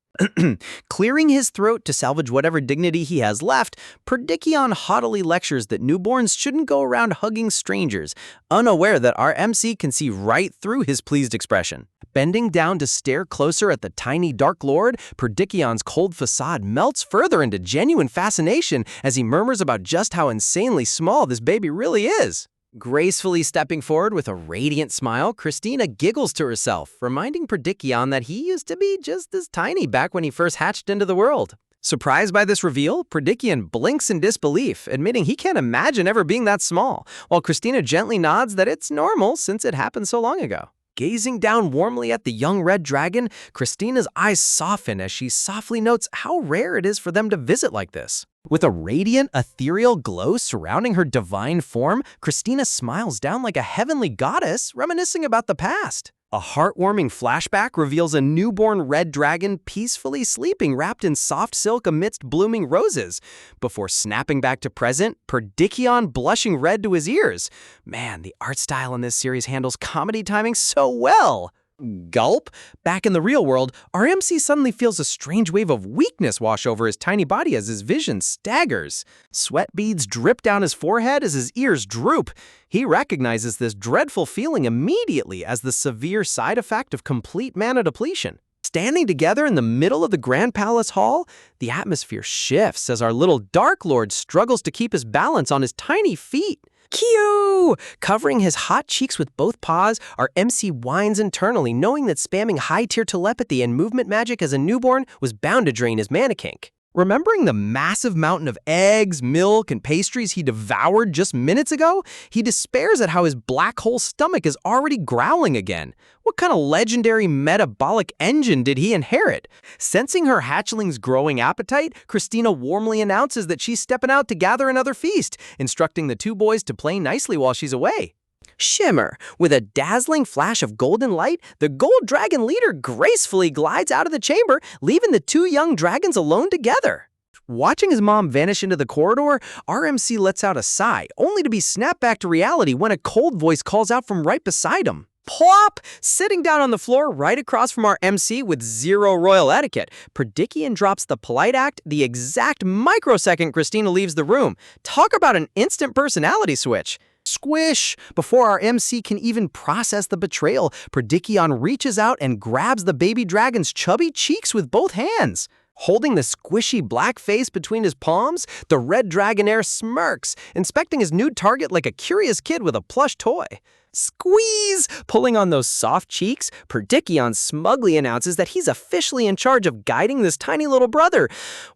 Clearing his throat to salvage whatever dignity he has left, Perdicchion haughtily lectures that newborns shouldn't go around hugging strangers, unaware that our MC can see right through his pleased expression. Bending down to stare closer at the tiny Dark Lord, Perdicchion's cold facade melts further into genuine fascination as he murmurs about just how insanely small this baby really is. Gracefully stepping forward with a radiant smile, Christina giggles to herself, reminding Perdicchion that he used to be just as tiny back when he first hatched into the world. Surprised by this reveal, Perdicchion blinks in disbelief, admitting he can't imagine ever being that small, while Christina gently nods that it's normal since it happened so long ago. Gazing down warmly at the young red dragon, Christina's eyes soften as she softly notes how rare it is for them to visit like this. With a radiant, ethereal glow surrounding her divine form, Christina smiles down like a heavenly goddess, reminiscing about the past. A heartwarming flashback reveals a newborn red dragon peacefully sleeping wrapped in soft silk amidst blooming roses, before snapping back to present, Perdicchion blushing red to his ears. Man, the art style in this series handles comedy timing so well. Gulp. Back in the real world, our MC suddenly feels a strange wave of weakness wash over his tiny body as his vision staggers. Sweat beads drip down his forehead as his ears droop. He recognizes this dreadful feeling immediately as the severe side effect of complete mana depletion. Standing together in the middle of the Grand Palace Hall, the atmosphere shifts as our little Dark Lord struggles to keep his balance on his tiny feet. Cue! Covering his hot cheeks with both paws, our MC whines internally, knowing that spamming high-tier telepathy and movement magic as a newborn was bound to drain his mana kink. Remembering the massive mountain of eggs, milk, and pastries he devoured just minutes ago, he despairs at how his black hole stomach is already growling again. What kind of legendary metabolic engine did he inherit? Sensing her hatchling's growing appetite, Christina warmly announces that she's stepping out to gather another feast, instructing the two boys to play nicely while she's away. Shimmer. With a dazzling flash of golden light, the gold dragon leader gracefully glides out of the chamber, leaving the two young dragons alone together. Watching his mom vanish into the corridor, our MC lets out a sigh, only to be snapped back to reality when a cold voice calls out from right beside him. Plop! Sitting down on the floor right across from our MC with zero royal etiquette, Perdicchion drops the polite act the exact microsecond Christina leaves the room. Talk about an instant personality switch. Squish! Before our MC can even process the betrayal, Perdicchion reaches out and grabs the baby dragon's chubby cheeks with both hands. Holding the squishy black face between his palms, the red dragonair smirks, inspecting his new target like a curious kid with a plush toy. Squeeze! Pulling on those soft cheeks, Perdicchion smugly announces that he's officially in charge of guiding this tiny little brother,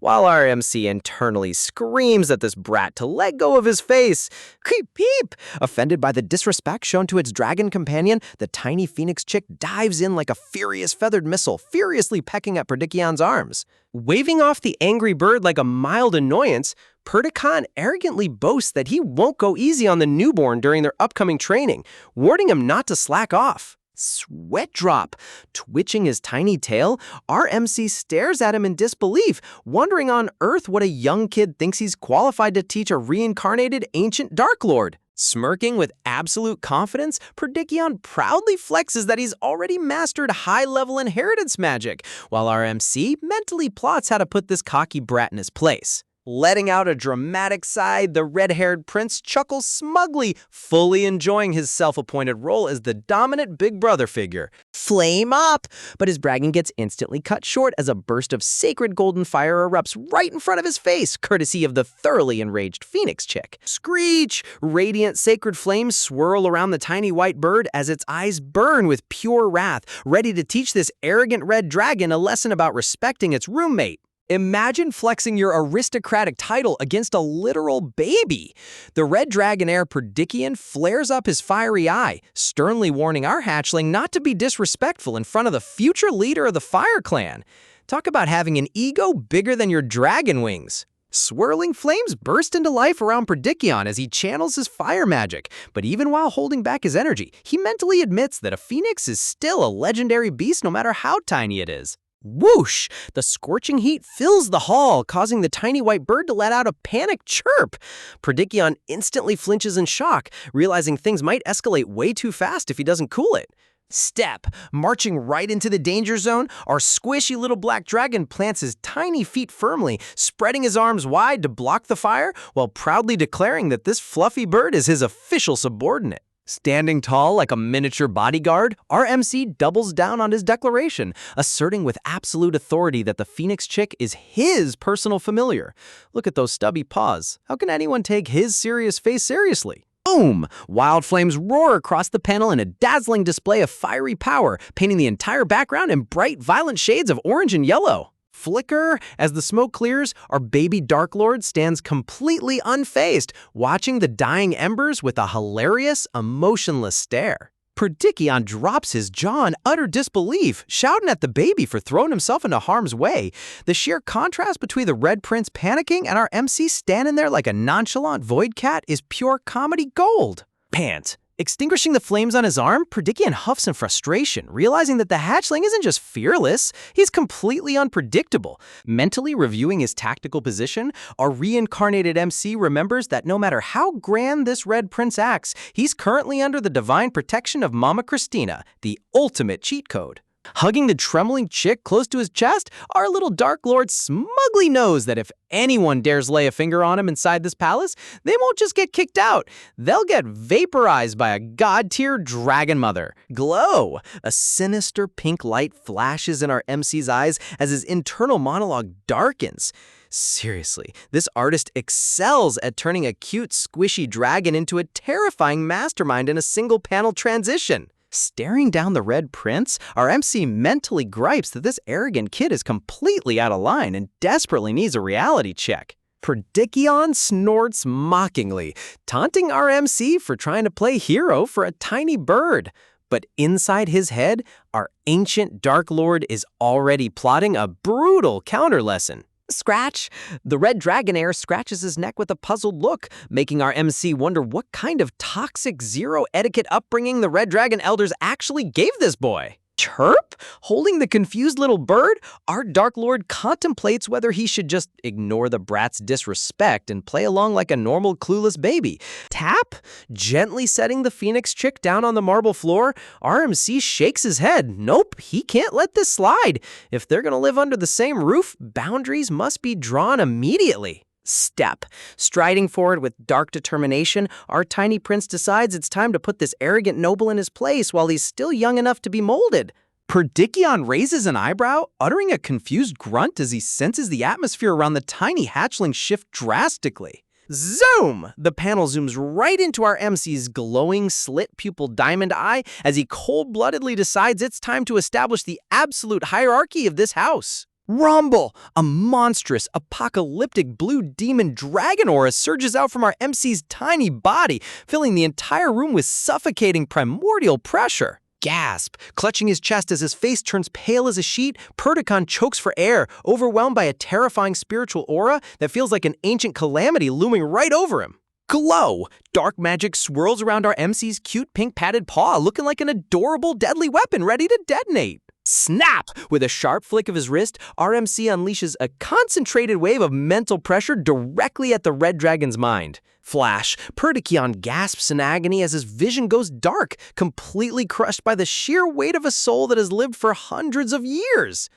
while our MC internally screams at this brat to let go of his face. Creep peep! Offended by the disrespect shown to its dragon companion, the tiny phoenix chick dives in like a furious feathered missile, furiously pecking at Perdicchion's arms. Waving off the angry bird like a mild annoyance, Perdicchion arrogantly boasts that he won't go easy on the newborn during their upcoming training, warning him not to slack off. Sweat drop. Twitching his tiny tail, our MC stares at him in disbelief, wondering on Earth what a young kid thinks he's qualified to teach a reincarnated ancient Dark Lord. Smirking with absolute confidence, Perdicchion proudly flexes that he's already mastered high-level inheritance magic, while our MC mentally plots how to put this cocky brat in his place. Letting out a dramatic sigh, the red-haired prince chuckles smugly, fully enjoying his self-appointed role as the dominant big brother figure. Flame up! But his bragging gets instantly cut short as a burst of sacred golden fire erupts right in front of his face, courtesy of the thoroughly enraged phoenix chick. Screech! Radiant sacred flames swirl around the tiny white bird as its eyes burn with pure wrath, ready to teach this arrogant red dragon a lesson about respecting its roommate. Imagine flexing your aristocratic title against a literal baby. The red dragonair Perdicchion flares up his fiery eye, sternly warning our hatchling not to be disrespectful in front of the future leader of the Fire Clan. Talk about having an ego bigger than your dragon wings. Swirling flames burst into life around Perdicchion as he channels his fire magic, but even while holding back his energy, he mentally admits that a phoenix is still a legendary beast no matter how tiny it is. Whoosh! The scorching heat fills the hall, causing the tiny white bird to let out a panicked chirp. Perdicchion instantly flinches in shock, realizing things might escalate way too fast if he doesn't cool it. Step! Marching right into the danger zone, our squishy little black dragon plants his tiny feet firmly, spreading his arms wide to block the fire, while proudly declaring that this fluffy bird is his official subordinate. Standing tall like a miniature bodyguard, our MC doubles down on his declaration, asserting with absolute authority that the Phoenix chick is his personal familiar. Look at those stubby paws. How can anyone take his serious face seriously? Boom! Wild flames roar across the panel in a dazzling display of fiery power, painting the entire background in bright, violent shades of orange and yellow. Flicker! As the smoke clears, our baby Dark Lord stands completely unfazed, watching the dying embers with a hilarious, emotionless stare. Perdikion drops his jaw in utter disbelief, shouting at the baby for throwing himself into harm's way. The sheer contrast between the Red Prince panicking and our MC standing there like a nonchalant void cat is pure comedy gold. Pant. Extinguishing the flames on his arm, Perdikion huffs in frustration, realizing that the hatchling isn't just fearless, he's completely unpredictable. Mentally reviewing his tactical position, our reincarnated MC remembers that no matter how grand this Red Prince acts, he's currently under the divine protection of Mama Christina, the ultimate cheat code. Hugging the trembling chick close to his chest, our little Dark Lord smugly knows that if anyone dares lay a finger on him inside this palace, they won't just get kicked out, they'll get vaporized by a god-tier dragon mother. Glow! A sinister pink light flashes in our MC's eyes as his internal monologue darkens. Seriously, this artist excels at turning a cute, squishy dragon into a terrifying mastermind in a single panel transition. Staring down the Red Prince, our MC mentally gripes that this arrogant kid is completely out of line and desperately needs a reality check. Perdikion snorts mockingly, taunting our MC for trying to play hero for a tiny bird. But inside his head, our ancient Dark Lord is already plotting a brutal counter lesson. Scratch! The red dragon heir scratches his neck with a puzzled look, making our MC wonder what kind of toxic zero-etiquette upbringing the red dragon elders actually gave this boy. Chirp? Holding the confused little bird, our Dark Lord contemplates whether he should just ignore the brat's disrespect and play along like a normal clueless baby. Tap? Gently setting the Phoenix chick down on the marble floor, RMC shakes his head. Nope, he can't let this slide. If they're gonna live under the same roof, boundaries must be drawn immediately. Step. Striding forward with dark determination, our tiny prince decides it's time to put this arrogant noble in his place while he's still young enough to be molded. Perdikion raises an eyebrow, uttering a confused grunt as he senses the atmosphere around the tiny hatchling shift drastically. Zoom! The panel zooms right into our MC's glowing, slit-pupil diamond eye as he cold-bloodedly decides it's time to establish the absolute hierarchy of this house. Rumble! A monstrous, apocalyptic blue demon dragon aura surges out from our MC's tiny body, filling the entire room with suffocating primordial pressure. Gasp! Clutching his chest as his face turns pale as a sheet, Perdikion chokes for air, overwhelmed by a terrifying spiritual aura that feels like an ancient calamity looming right over him. Glow! Dark magic swirls around our MC's cute pink padded paw, looking like an adorable deadly weapon ready to detonate. Snap! With a sharp flick of his wrist, RMC unleashes a concentrated wave of mental pressure directly at the red dragon's mind. Flash! Perdikion gasps in agony as his vision goes dark, completely crushed by the sheer weight of a soul that has lived for hundreds of years.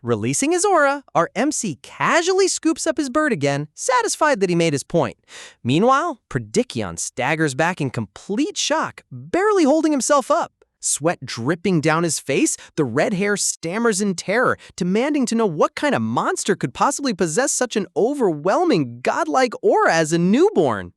Releasing his aura, our MC casually scoops up his bird again, satisfied that he made his point. Meanwhile, Perdikion staggers back in complete shock, barely holding himself up. Sweat dripping down his face, the red hair stammers in terror, demanding to know what kind of monster could possibly possess such an overwhelming, godlike aura as a newborn.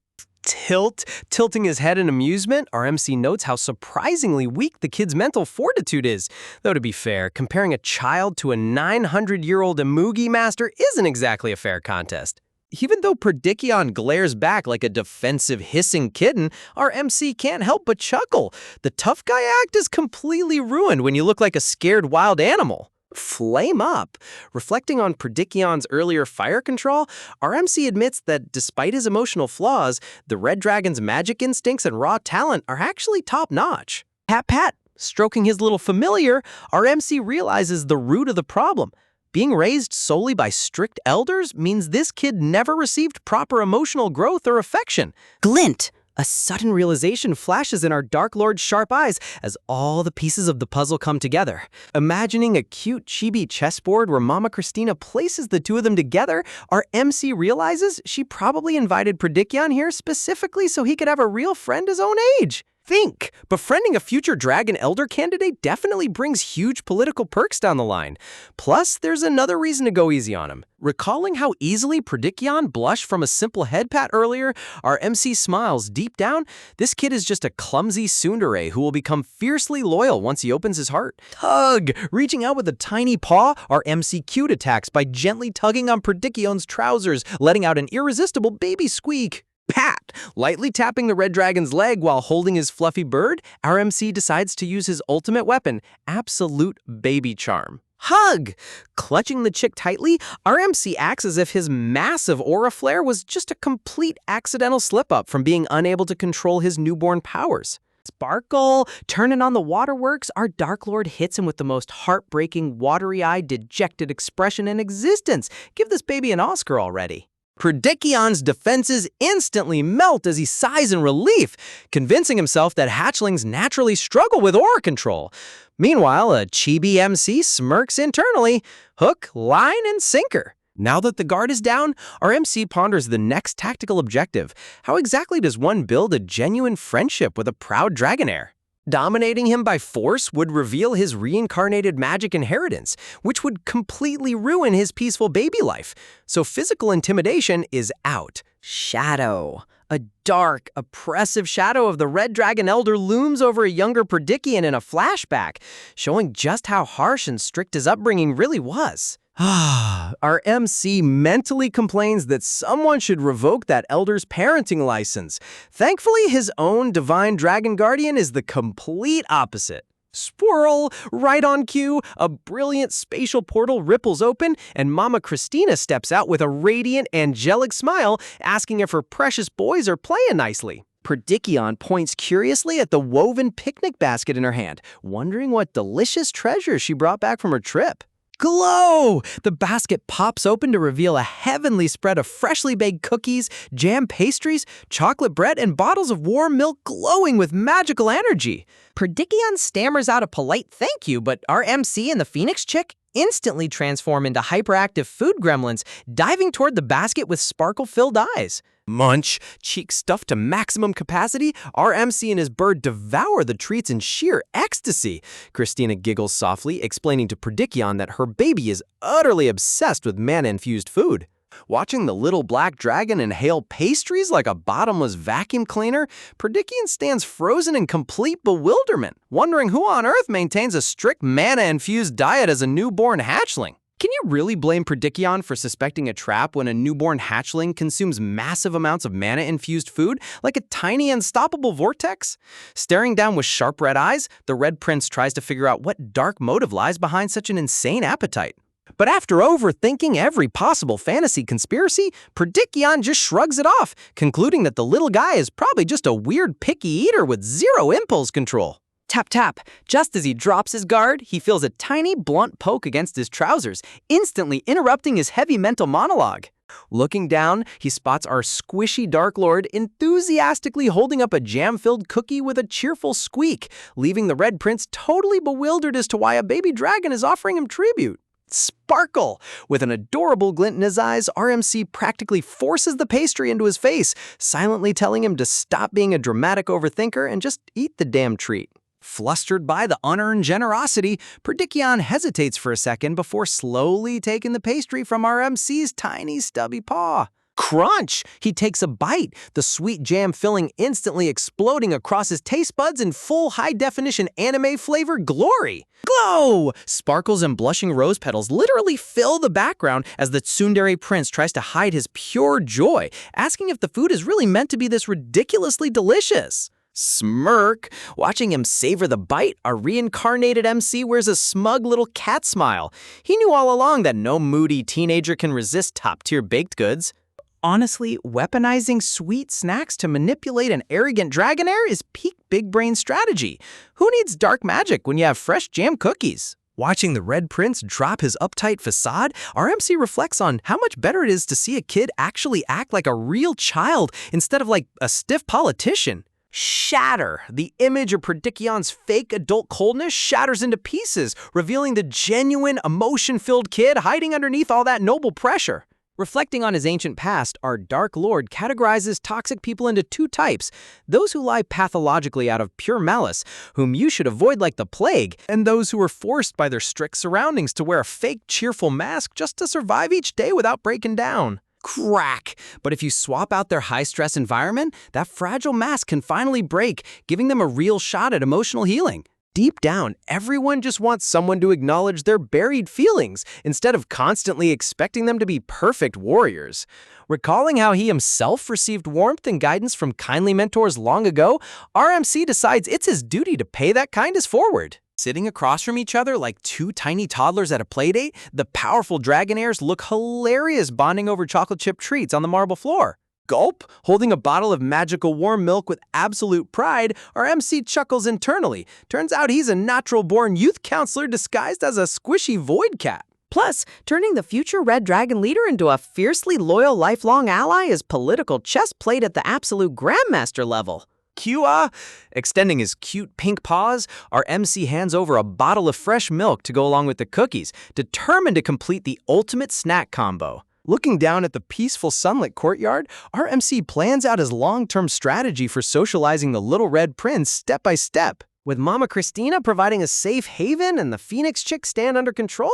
Tilting his head in amusement, our MC notes how surprisingly weak the kid's mental fortitude is. Though to be fair, comparing a child to a 900-year-old Emugi master isn't exactly a fair contest. Even though Perdikion glares back like a defensive hissing kitten, our MC can't help but chuckle. The tough guy act is completely ruined when you look like a scared wild animal. Flame up. Reflecting on Perdikion's earlier fire control, our MC admits that despite his emotional flaws, the Red Dragon's magic instincts and raw talent are actually top-notch. Pat, stroking his little familiar, our MC realizes the root of the problem. Being raised solely by strict elders means this kid never received proper emotional growth or affection. Glint! A sudden realization flashes in our Dark Lord's sharp eyes as all the pieces of the puzzle come together. Imagining a cute chibi chessboard where Mama Christina places the two of them together, our MC realizes she probably invited Perdikion here specifically so he could have a real friend his own age. Think! Befriending a future Dragon Elder candidate definitely brings huge political perks down the line. Plus, there's another reason to go easy on him. Recalling how easily Predicyon blushed from a simple head pat earlier, our MC smiles deep down. This kid is just a clumsy tsundere who will become fiercely loyal once he opens his heart. Tug! Reaching out with a tiny paw, our MC cute attacks by gently tugging on Predicyon's trousers, letting out an irresistible baby squeak. Pat! Lightly tapping the red dragon's leg while holding his fluffy bird, our MC decides to use his ultimate weapon, absolute baby charm. Hug! Clutching the chick tightly, our MC acts as if his massive aura flare was just a complete accidental slip-up from being unable to control his newborn powers. Sparkle! Turning on the waterworks, our Dark Lord hits him with the most heartbreaking, watery-eyed, dejected expression in existence. Give this baby an Oscar already. Predicyon's defenses instantly melt as he sighs in relief, convincing himself that hatchlings naturally struggle with aura control. Meanwhile, a chibi MC smirks internally, hook, line, and sinker. Now that the guard is down, our MC ponders the next tactical objective. How exactly does one build a genuine friendship with a proud Dragonair? Dominating him by force would reveal his reincarnated magic inheritance, which would completely ruin his peaceful baby life. So physical intimidation is out. Shadow. A dark, oppressive shadow of the Red Dragon Elder looms over a younger Predicyon in a flashback, showing just how harsh and strict his upbringing really was. Our MC mentally complains that someone should revoke that elder's parenting license. Thankfully, his own divine dragon guardian is the complete opposite. Swirl! Right on cue, a brilliant spatial portal ripples open, and Mama Christina steps out with a radiant, angelic smile, asking if her precious boys are playing nicely. Predicyon points curiously at the woven picnic basket in her hand, wondering what delicious treasure she brought back from her trip. Glow! The basket pops open to reveal a heavenly spread of freshly baked cookies, jam pastries, chocolate bread, and bottles of warm milk glowing with magical energy. Predicyon stammers out a polite thank you, but our MC and the Phoenix chick instantly transform into hyperactive food gremlins, diving toward the basket with sparkle-filled eyes. Munch, cheeks stuffed to maximum capacity, our MC and his bird devour the treats in sheer ecstasy. Christina giggles softly, explaining to Predicyon that her baby is utterly obsessed with mana-infused food. Watching the little black dragon inhale pastries like a bottomless vacuum cleaner, Predicyon stands frozen in complete bewilderment, wondering who on earth maintains a strict mana-infused diet as a newborn hatchling. Can you really blame Predicyon for suspecting a trap when a newborn hatchling consumes massive amounts of mana-infused food like a tiny unstoppable vortex? Staring down with sharp red eyes, the Red Prince tries to figure out what dark motive lies behind such an insane appetite. But after overthinking every possible fantasy conspiracy, Predicyon just shrugs it off, concluding that the little guy is probably just a weird picky eater with zero impulse control. Tap, tap. Just as he drops his guard, he feels a tiny, blunt poke against his trousers, instantly interrupting his heavy mental monologue. Looking down, he spots our squishy Dark Lord enthusiastically holding up a jam-filled cookie with a cheerful squeak, leaving the Red Prince totally bewildered as to why a baby dragon is offering him tribute. Sparkle! With an adorable glint in his eyes, RMC practically forces the pastry into his face, silently telling him to stop being a dramatic overthinker and just eat the damn treat. Flustered by the unearned generosity, Predicyon hesitates for a second before slowly taking the pastry from our MC's tiny stubby paw. Crunch! He takes a bite, the sweet jam filling instantly exploding across his taste buds in full high-definition anime flavor glory. Glow! Sparkles and blushing rose petals literally fill the background as the tsundere prince tries to hide his pure joy, asking if the food is really meant to be this ridiculously delicious. Smirk. Watching him savor the bite, our reincarnated MC wears a smug little cat smile. He knew all along that no moody teenager can resist top-tier baked goods. Honestly, weaponizing sweet snacks to manipulate an arrogant Dragonair is peak big brain strategy. Who needs dark magic when you have fresh jam cookies? Watching the Red Prince drop his uptight facade, our MC reflects on how much better it is to see a kid actually act like a real child instead of like a stiff politician. Shatter! The image of Predicyon's fake adult coldness shatters into pieces, revealing the genuine, emotion-filled kid hiding underneath all that noble pressure. Reflecting on his ancient past, our Dark Lord categorizes toxic people into two types: those who lie pathologically out of pure malice, whom you should avoid like the plague, and those who are forced by their strict surroundings to wear a fake cheerful mask just to survive each day without breaking down. Crack! But if you swap out their high-stress environment, that fragile mask can finally break, giving them a real shot at emotional healing. Deep down, everyone just wants someone to acknowledge their buried feelings instead of constantly expecting them to be perfect warriors. Recalling how he himself received warmth and guidance from kindly mentors long ago, RMC decides it's his duty to pay that kindness forward. Sitting across from each other like two tiny toddlers at a playdate, the powerful Dragonaires look hilarious bonding over chocolate chip treats on the marble floor. Gulp, holding a bottle of magical warm milk with absolute pride, our MC chuckles internally. Turns out he's a natural-born youth counselor disguised as a squishy void cat. Plus, turning the future Red Dragon leader into a fiercely loyal lifelong ally is political chess played at the absolute grandmaster level. Kua! Extending his cute pink paws, our MC hands over a bottle of fresh milk to go along with the cookies, determined to complete the ultimate snack combo. Looking down at the peaceful sunlit courtyard, our MC plans out his long-term strategy for socializing the Little Red Prince step by step. With Mama Christina providing a safe haven and the Phoenix chick stand under control,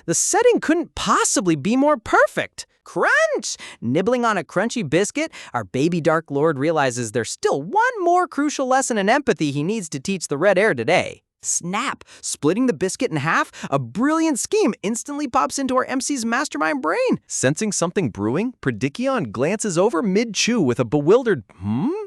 the setting couldn't possibly be more perfect. Crunch! Nibbling on a crunchy biscuit, our baby Dark Lord realizes there's still one more crucial lesson in empathy he needs to teach the Red Heir today. Snap! Splitting the biscuit in half, a brilliant scheme instantly pops into our MC's mastermind brain. Sensing something brewing, Predikion glances over mid-chew with a bewildered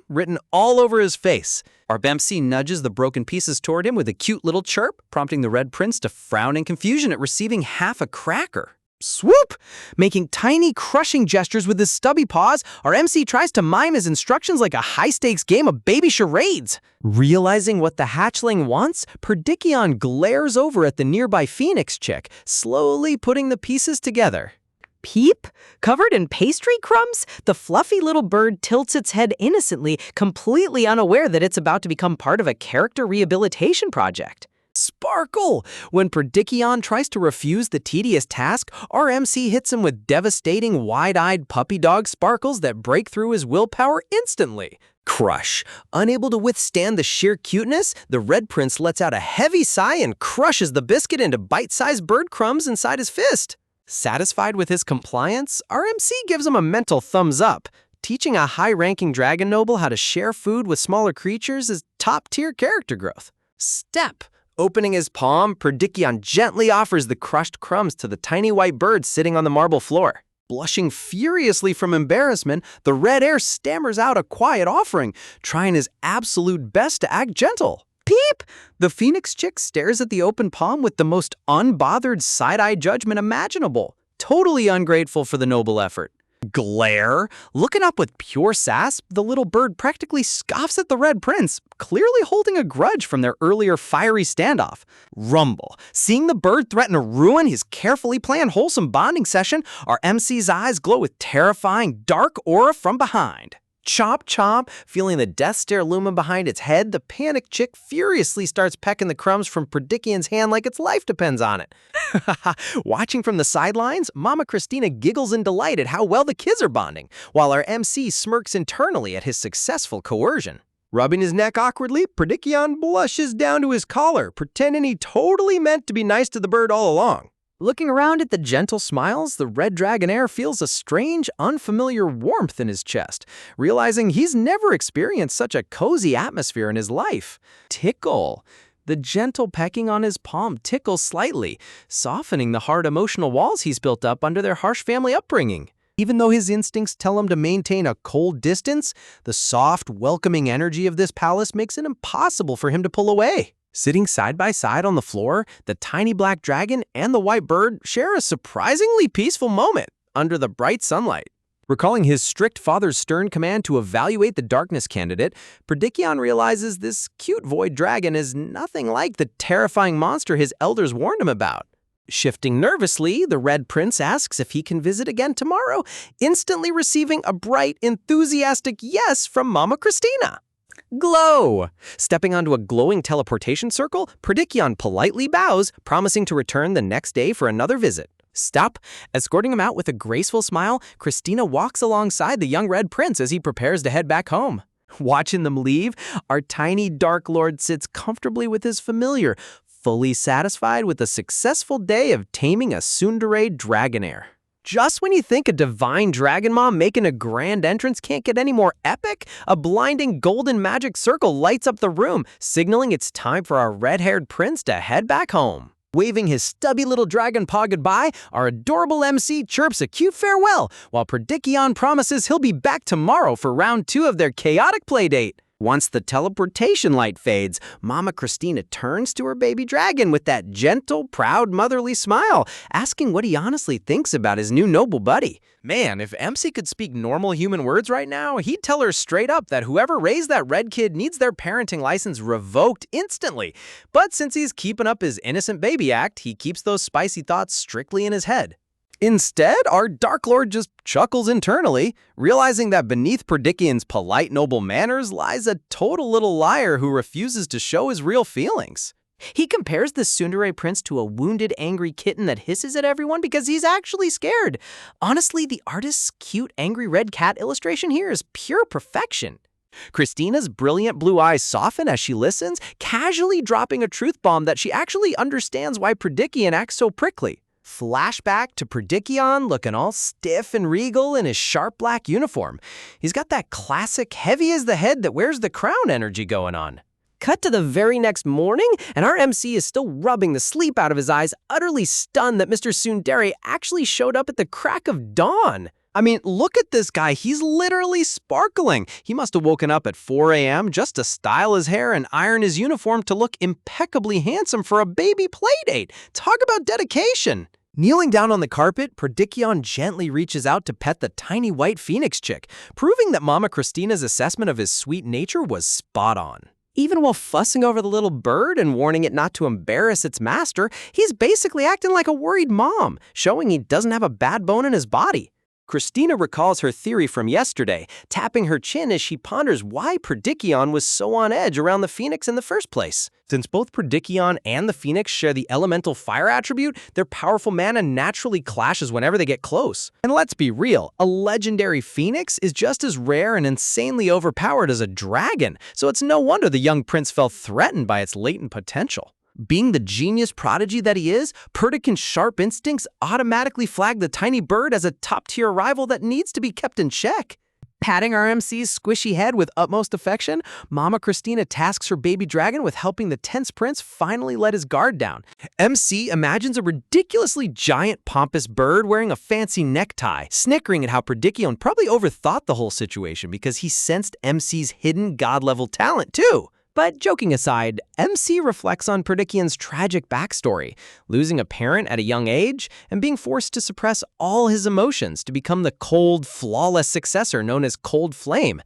written all over his face. Our MC nudges the broken pieces toward him with a cute little chirp, prompting the Red Prince to frown in confusion at receiving half a cracker. Swoop! Making tiny, crushing gestures with his stubby paws, our MC tries to mime his instructions like a high-stakes game of baby charades. Realizing what the hatchling wants, Predikion glares over at the nearby Phoenix chick, slowly putting the pieces together. Peep? Covered in pastry crumbs, the fluffy little bird tilts its head innocently, completely unaware that it's about to become part of a character rehabilitation project. Sparkle! When Predikion tries to refuse the tedious task, our MC hits him with devastating, wide-eyed puppy dog sparkles that break through his willpower instantly. Crush! Unable to withstand the sheer cuteness, the Red Prince lets out a heavy sigh and crushes the biscuit into bite-sized bird crumbs inside his fist. Satisfied with his compliance, our MC gives him a mental thumbs up. Teaching a high-ranking dragon noble how to share food with smaller creatures is top-tier character growth. Step! Opening his palm, Predikion gently offers the crushed crumbs to the tiny white bird sitting on the marble floor. Blushing furiously from embarrassment, the Red Heir stammers out a quiet offering, trying his absolute best to act gentle. Peep! The Phoenix chick stares at the open palm with the most unbothered side-eye judgment imaginable, totally ungrateful for the noble effort. Glare! Looking up with pure sass, the little bird practically scoffs at the Red Prince, clearly holding a grudge from their earlier fiery standoff. Rumble! Seeing the bird threaten to ruin his carefully planned wholesome bonding session, our MC's eyes glow with terrifying dark aura from behind. Chomp chomp, feeling the death stare looming behind its head, the panicked chick furiously starts pecking the crumbs from Predikion's hand like its life depends on it. Watching from the sidelines, Mama Christina giggles in delight at how well the kids are bonding, while our MC smirks internally at his successful coercion. Rubbing his neck awkwardly, Predikion blushes down to his collar, pretending he totally meant to be nice to the bird all along. Looking around at the gentle smiles, the Red Dragonair feels a strange, unfamiliar warmth in his chest, realizing he's never experienced such a cozy atmosphere in his life. Tickle. The gentle pecking on his palm tickles slightly, softening the hard emotional walls he's built up under their harsh family upbringing. Even though his instincts tell him to maintain a cold distance, the soft, welcoming energy of this palace makes it impossible for him to pull away. Sitting side by side on the floor, the tiny black dragon and the white bird share a surprisingly peaceful moment under the bright sunlight. Recalling his strict father's stern command to evaluate the darkness candidate, Predikion realizes this cute void dragon is nothing like the terrifying monster his elders warned him about. Shifting nervously, the Red Prince asks if he can visit again tomorrow, instantly receiving a bright, enthusiastic yes from Mama Christina. Glow! Stepping onto a glowing teleportation circle, Predikion politely bows, promising to return the next day for another visit. Stop. Escorting him out with a graceful smile, Christina walks alongside the young Red Prince as he prepares to head back home. Watching them leave, our tiny Dark Lord sits comfortably with his familiar, fully satisfied with a successful day of taming a tsundere dragonair. Just when you think a divine dragon mom making a grand entrance can't get any more epic, a blinding golden magic circle lights up the room, signaling it's time for our red-haired prince to head back home. Waving his stubby little dragon paw goodbye, our adorable MC chirps a cute farewell, while Predikion promises he'll be back tomorrow for round 2 of their chaotic playdate. Once the teleportation light fades, Mama Christina turns to her baby dragon with that gentle, proud, motherly smile, asking what he honestly thinks about his new noble buddy. Man, if MC could speak normal human words right now, he'd tell her straight up that whoever raised that red kid needs their parenting license revoked instantly. But since he's keeping up his innocent baby act, he keeps those spicy thoughts strictly in his head. Instead, our Dark Lord just chuckles internally, realizing that beneath Predikion's polite noble manners lies a total little liar who refuses to show his real feelings. He compares the tsundere prince to a wounded, angry kitten that hisses at everyone because he's actually scared. Honestly, the artist's cute, angry red cat illustration here is pure perfection. Christina's brilliant blue eyes soften as she listens, casually dropping a truth bomb that she actually understands why Predikion acts so prickly. Flashback to Predikion looking all stiff and regal in his sharp black uniform. He's got that classic heavy as the head that wears the crown energy going on. Cut to the very next morning, and our MC is still rubbing the sleep out of his eyes, utterly stunned that Mr. Tsundere actually showed up at the crack of dawn. I mean, look at this guy. He's literally sparkling. He must have woken up at 4 a.m. just to style his hair and iron his uniform to look impeccably handsome for a baby playdate. Talk about dedication. Kneeling down on the carpet, Predikion gently reaches out to pet the tiny white phoenix chick, proving that Mama Christina's assessment of his sweet nature was spot on. Even while fussing over the little bird and warning it not to embarrass its master, he's basically acting like a worried mom, showing he doesn't have a bad bone in his body. Christina recalls her theory from yesterday, tapping her chin as she ponders why Predikion was so on edge around the phoenix in the first place. Since both Predikion and the phoenix share the elemental fire attribute, their powerful mana naturally clashes whenever they get close. And let's be real, a legendary phoenix is just as rare and insanely overpowered as a dragon, so it's no wonder the young prince felt threatened by its latent potential. Being the genius prodigy that he is, Predikon's sharp instincts automatically flag the tiny bird as a top-tier rival that needs to be kept in check. Patting our MC's squishy head with utmost affection, Mama Christina tasks her baby dragon with helping the tense prince finally let his guard down. MC imagines a ridiculously giant, pompous bird wearing a fancy necktie, snickering at how Predikion probably overthought the whole situation because he sensed MC's hidden god-level talent too. But joking aside, MC reflects on Predikion's tragic backstory, losing a parent at a young age and being forced to suppress all his emotions to become the cold, flawless successor known as Cold Flame.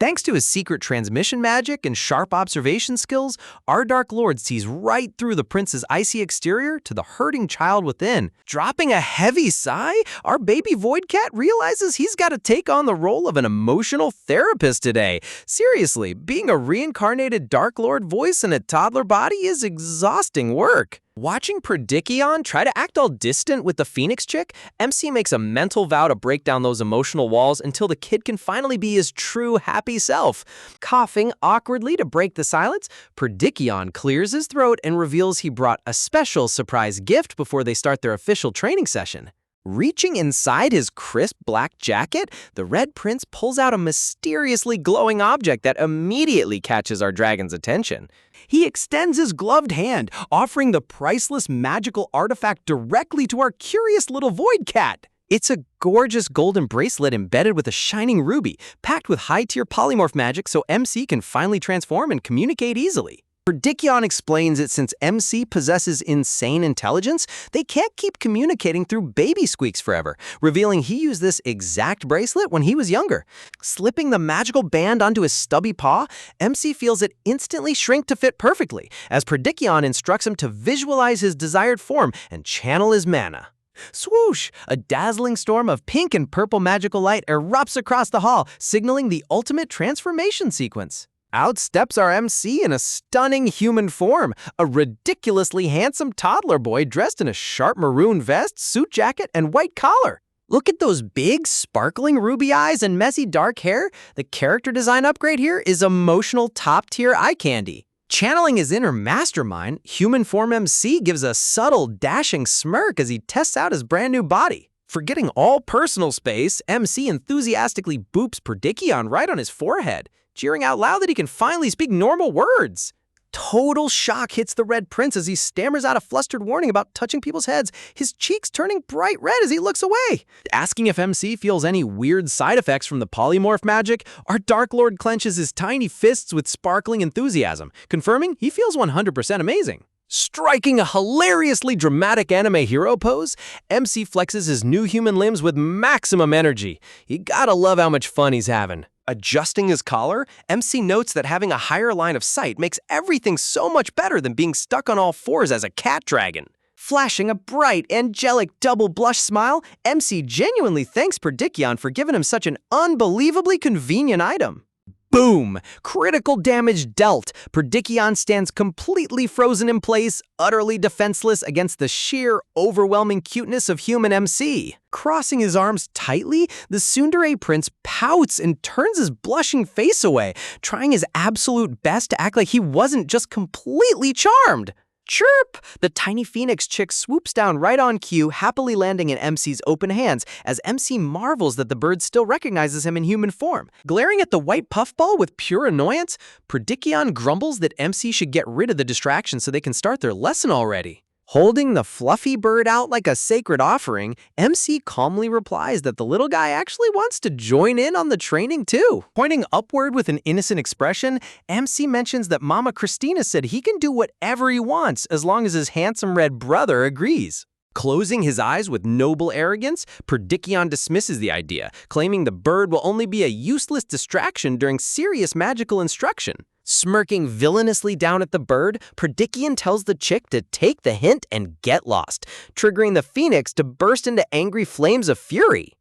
Thanks to his secret transmission magic and sharp observation skills, our Dark Lord sees right through the prince's icy exterior to the hurting child within. Dropping a heavy sigh, our baby Void Cat realizes he's got to take on the role of an emotional therapist today. Seriously, being a reincarnated Dark Lord voice in a toddler body is exhausting work. Watching Predikion try to act all distant with the Phoenix chick, MC makes a mental vow to break down those emotional walls until the kid can finally be his true happy self. Coughing awkwardly to break the silence, Predikion clears his throat and reveals he brought a special surprise gift before they start their official training session. Reaching inside his crisp black jacket, the Red Prince pulls out a mysteriously glowing object that immediately catches our dragon's attention. He extends his gloved hand, offering the priceless magical artifact directly to our curious little Void Cat. It's a gorgeous golden bracelet embedded with a shining ruby, packed with high-tier polymorph magic so MC can finally transform and communicate easily. Predikion explains that since MC possesses insane intelligence, they can't keep communicating through baby squeaks forever, revealing he used this exact bracelet when he was younger. Slipping the magical band onto his stubby paw, MC feels it instantly shrink to fit perfectly, as Predikion instructs him to visualize his desired form and channel his mana. Swoosh! A dazzling storm of pink and purple magical light erupts across the hall, signaling the ultimate transformation sequence. Out steps our MC in a stunning human form, a ridiculously handsome toddler boy dressed in a sharp maroon vest, suit jacket, and white collar. Look at those big, sparkling ruby eyes and messy dark hair. The character design upgrade here is emotional top-tier eye candy. Channeling his inner mastermind, human form MC gives a subtle, dashing smirk as he tests out his brand new body. Forgetting all personal space, MC enthusiastically boops Perdikion right on his forehead, cheering out loud that he can finally speak normal words. Total shock hits the Red Prince as he stammers out a flustered warning about touching people's heads, his cheeks turning bright red as he looks away. Asking if MC feels any weird side effects from the polymorph magic, our Dark Lord clenches his tiny fists with sparkling enthusiasm, confirming he feels 100% amazing. Striking a hilariously dramatic anime hero pose, MC flexes his new human limbs with maximum energy. You gotta love how much fun he's having. Adjusting his collar, MC notes that having a higher line of sight makes everything so much better than being stuck on all fours as a cat dragon. Flashing a bright, angelic double blush smile, MC genuinely thanks Perdikion for giving him such an unbelievably convenient item. Boom! Critical damage dealt. Perdikion stands completely frozen in place, utterly defenseless against the sheer, overwhelming cuteness of human MC. Crossing his arms tightly, the tsundere prince pouts and turns his blushing face away, trying his absolute best to act like he wasn't just completely charmed. Chirp! The tiny phoenix chick swoops down right on cue, happily landing in MC's open hands as MC marvels that the bird still recognizes him in human form. Glaring at the white puffball with pure annoyance, Perdikion grumbles that MC should get rid of the distraction so they can start their lesson already. Holding the fluffy bird out like a sacred offering, MC calmly replies that the little guy actually wants to join in on the training too. Pointing upward with an innocent expression, MC mentions that Mama Christina said he can do whatever he wants as long as his handsome red brother agrees. Closing his eyes with noble arrogance, Perdikion dismisses the idea, claiming the bird will only be a useless distraction during serious magical instruction. Smirking villainously down at the bird, Perdikion tells the chick to take the hint and get lost, triggering the phoenix to burst into angry flames of fury.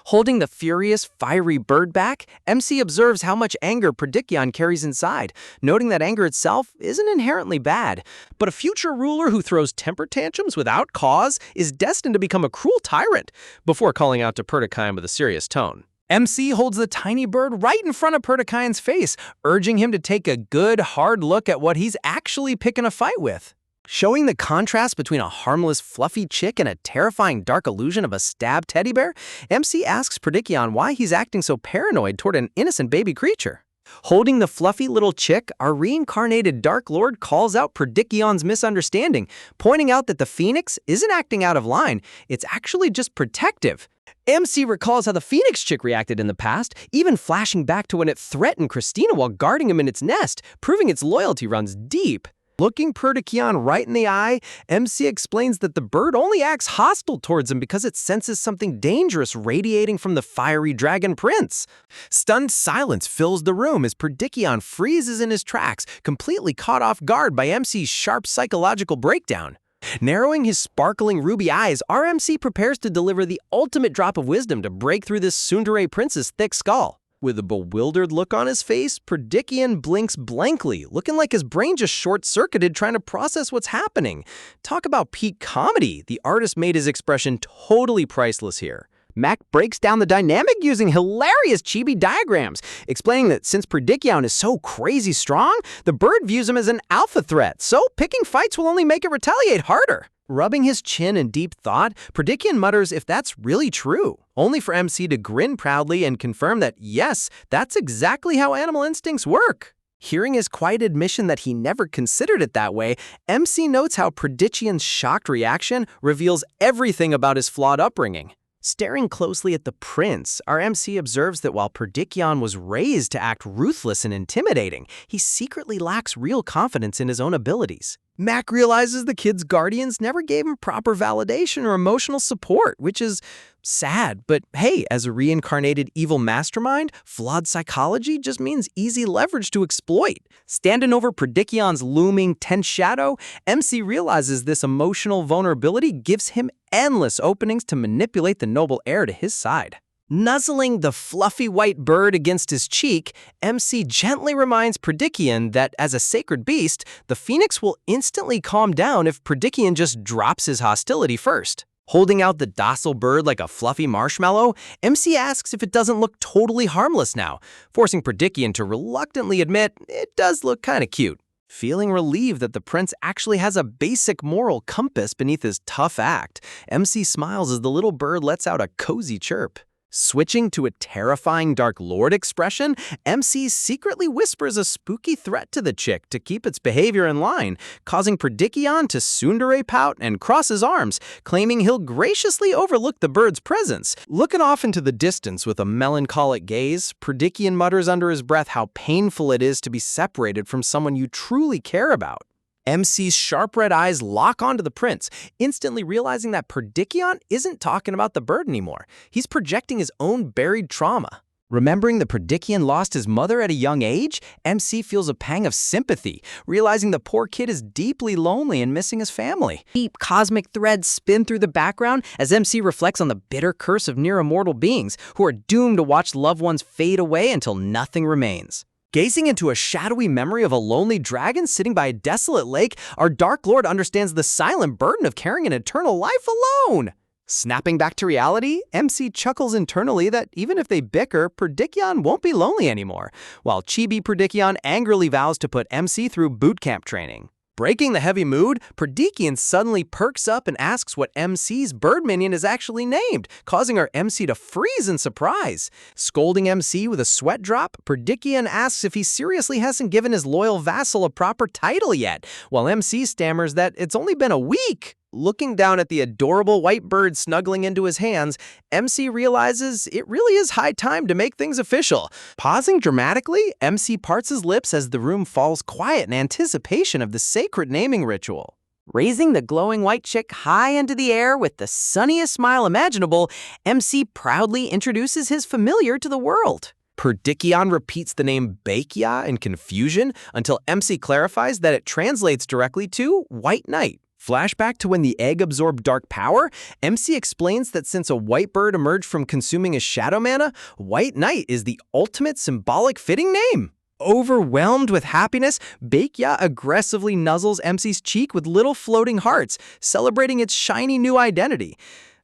Holding the furious, fiery bird back, MC observes how much anger Perdikion carries inside, noting that anger itself isn't inherently bad. But a future ruler who throws temper tantrums without cause is destined to become a cruel tyrant, before calling out to Perdikion with a serious tone. MC holds the tiny bird right in front of Perdikion's face, urging him to take a good, hard look at what he's actually picking a fight with. Showing the contrast between a harmless, fluffy chick and a terrifying dark illusion of a stabbed teddy bear, MC asks Perdikion why he's acting so paranoid toward an innocent baby creature. Holding the fluffy little chick, our reincarnated Dark Lord calls out Perdikion's misunderstanding, pointing out that the phoenix isn't acting out of line, it's actually just protective. MC recalls how the phoenix chick reacted in the past, even flashing back to when it threatened Christina while guarding him in its nest, proving its loyalty runs deep. Looking Perdikion right in the eye, MC explains that the bird only acts hostile towards him because it senses something dangerous radiating from the fiery dragon prince. Stunned silence fills the room as Perdikion freezes in his tracks, completely caught off guard by MC's sharp psychological breakdown. Narrowing his sparkling ruby eyes, our MC prepares to deliver the ultimate drop of wisdom to break through this tsundere prince's thick skull. With a bewildered look on his face, Perdikion blinks blankly, looking like his brain just short-circuited trying to process what's happening. Talk about peak comedy. The artist made his expression totally priceless here. Mac breaks down the dynamic using hilarious chibi diagrams, explaining that since Perdikion is so crazy strong, the bird views him as an alpha threat, so picking fights will only make it retaliate harder. Rubbing his chin in deep thought, Perdikion mutters if that's really true, only for MC to grin proudly and confirm that yes, that's exactly how animal instincts work. Hearing his quiet admission that he never considered it that way, MC notes how Perdikion's shocked reaction reveals everything about his flawed upbringing. Staring closely at the prince, our MC observes that while Perdikion was raised to act ruthless and intimidating, he secretly lacks real confidence in his own abilities. Mac realizes the kid's guardians never gave him proper validation or emotional support, which is sad. But hey, as a reincarnated evil mastermind, flawed psychology just means easy leverage to exploit. Standing over Perdikion's looming, tense shadow, MC realizes this emotional vulnerability gives him endless openings to manipulate the noble heir to his side. Nuzzling the fluffy white bird against his cheek, MC gently reminds Predikian that as a sacred beast, the phoenix will instantly calm down if Predikian just drops his hostility first. Holding out the docile bird like a fluffy marshmallow, MC asks if it doesn't look totally harmless now, forcing Predikian to reluctantly admit it does look kinda cute. Feeling relieved that the prince actually has a basic moral compass beneath his tough act, MC smiles as the little bird lets out a cozy chirp. Switching to a terrifying Dark Lord expression, MC secretly whispers a spooky threat to the chick to keep its behavior in line, causing Predikion to tsundere pout and cross his arms, claiming he'll graciously overlook the bird's presence. Looking off into the distance with a melancholic gaze, Predikion mutters under his breath how painful it is to be separated from someone you truly care about. MC's sharp red eyes lock onto the prince, instantly realizing that Predikion isn't talking about the bird anymore. He's projecting his own buried trauma. Remembering that Predikion lost his mother at a young age, MC feels a pang of sympathy, realizing the poor kid is deeply lonely and missing his family. Deep cosmic threads spin through the background as MC reflects on the bitter curse of near-immortal beings who are doomed to watch loved ones fade away until nothing remains. Gazing into a shadowy memory of a lonely dragon sitting by a desolate lake, our Dark Lord understands the silent burden of carrying an eternal life alone. Snapping back to reality, MC chuckles internally that even if they bicker, Predikion won't be lonely anymore, while Chibi Predikion angrily vows to put MC through boot camp training. Breaking the heavy mood, Predikion suddenly perks up and asks what MC's bird minion is actually named, causing our MC to freeze in surprise. Scolding MC with a sweat drop, Predikion asks if he seriously hasn't given his loyal vassal a proper title yet, while MC stammers that it's only been a week. Looking down at the adorable white bird snuggling into his hands, MC realizes it really is high time to make things official. Pausing dramatically, MC parts his lips as the room falls quiet in anticipation of the sacred naming ritual. Raising the glowing white chick high into the air with the sunniest smile imaginable, MC proudly introduces his familiar to the world. Predikion repeats the name Baekya in confusion until MC clarifies that it translates directly to White Knight. Flashback to when the egg absorbed dark power, MC explains that since a white bird emerged from consuming his shadow mana, White Knight is the ultimate symbolic fitting name. Overwhelmed with happiness, Baekya aggressively nuzzles MC's cheek with little floating hearts, celebrating its shiny new identity.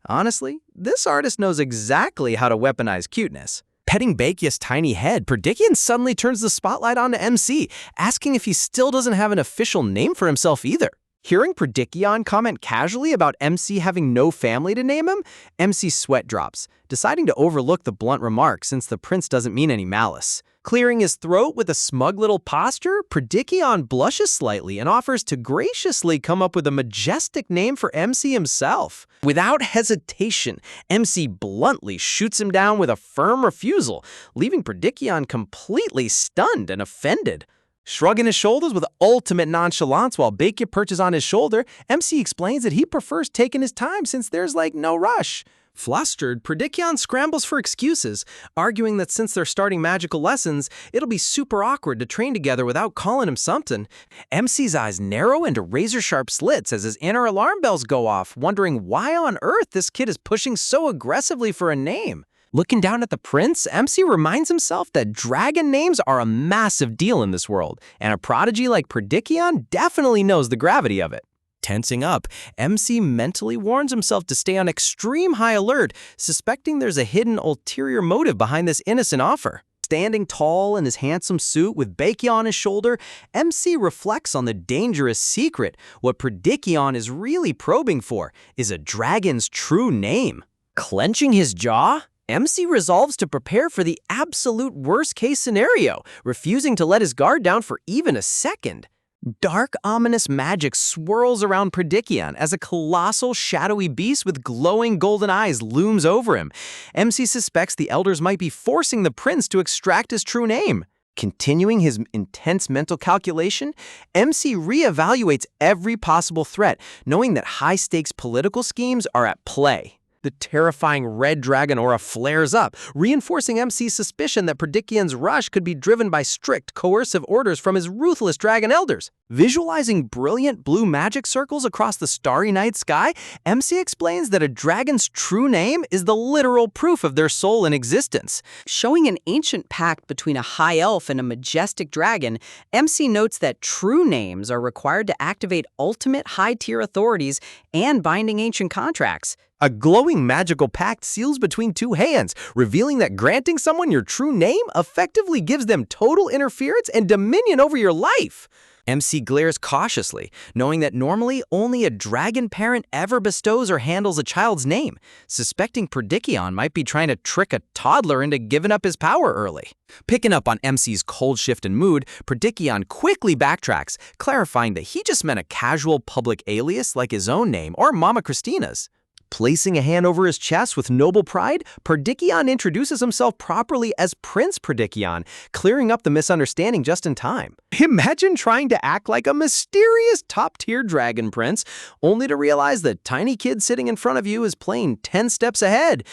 Honestly, this artist knows exactly how to weaponize cuteness. Petting Baekya's tiny head, Predikion suddenly turns the spotlight onto MC, asking if he still doesn't have an official name for himself either. Hearing Predikion comment casually about MC having no family to name him, MC's sweat drops, deciding to overlook the blunt remark since the prince doesn't mean any malice. Clearing his throat with a smug little posture, Predikion blushes slightly and offers to graciously come up with a majestic name for MC himself. Without hesitation, MC bluntly shoots him down with a firm refusal, leaving Predikion completely stunned and offended. Shrugging his shoulders with ultimate nonchalance while Baekya perches on his shoulder, MC explains that he prefers taking his time since there's no rush. Flustered, Predikion scrambles for excuses, arguing that since they're starting magical lessons, it'll be super awkward to train together without calling him something. MC's eyes narrow into razor-sharp slits as his inner alarm bells go off, wondering why on earth this kid is pushing so aggressively for a name. Looking down at the prince, MC reminds himself that dragon names are a massive deal in this world, and a prodigy like Predikion definitely knows the gravity of it. Tensing up, MC mentally warns himself to stay on extreme high alert, suspecting there's a hidden ulterior motive behind this innocent offer. Standing tall in his handsome suit with Baekya on his shoulder, MC reflects on the dangerous secret. What Predikion is really probing for is a dragon's true name. Clenching his jaw, MC resolves to prepare for the absolute worst-case scenario, refusing to let his guard down for even a second. Dark, ominous magic swirls around Predikion as a colossal, shadowy beast with glowing golden eyes looms over him. MC suspects the elders might be forcing the prince to extract his true name. Continuing his intense mental calculation, MC reevaluates every possible threat, knowing that high-stakes political schemes are at play. The terrifying red dragon aura flares up, reinforcing MC's suspicion that Perdicion's rush could be driven by strict, coercive orders from his ruthless dragon elders. Visualizing brilliant blue magic circles across the starry night sky, MC explains that a dragon's true name is the literal proof of their soul and existence. Showing an ancient pact between a high elf and a majestic dragon, MC notes that true names are required to activate ultimate high-tier authorities and binding ancient contracts. A glowing magical pact seals between two hands, revealing that granting someone your true name effectively gives them total interference and dominion over your life. MC glares cautiously, knowing that normally only a dragon parent ever bestows or handles a child's name, suspecting Perdikion might be trying to trick a toddler into giving up his power early. Picking up on MC's cold shift in mood, Perdikion quickly backtracks, clarifying that he just meant a casual public alias like his own name or Mama Christina's. Placing a hand over his chest with noble pride, Perdikion introduces himself properly as Prince Perdikion, clearing up the misunderstanding just in time. Imagine trying to act like a mysterious top-tier dragon prince, only to realize the tiny kid sitting in front of you is playing 10 steps ahead.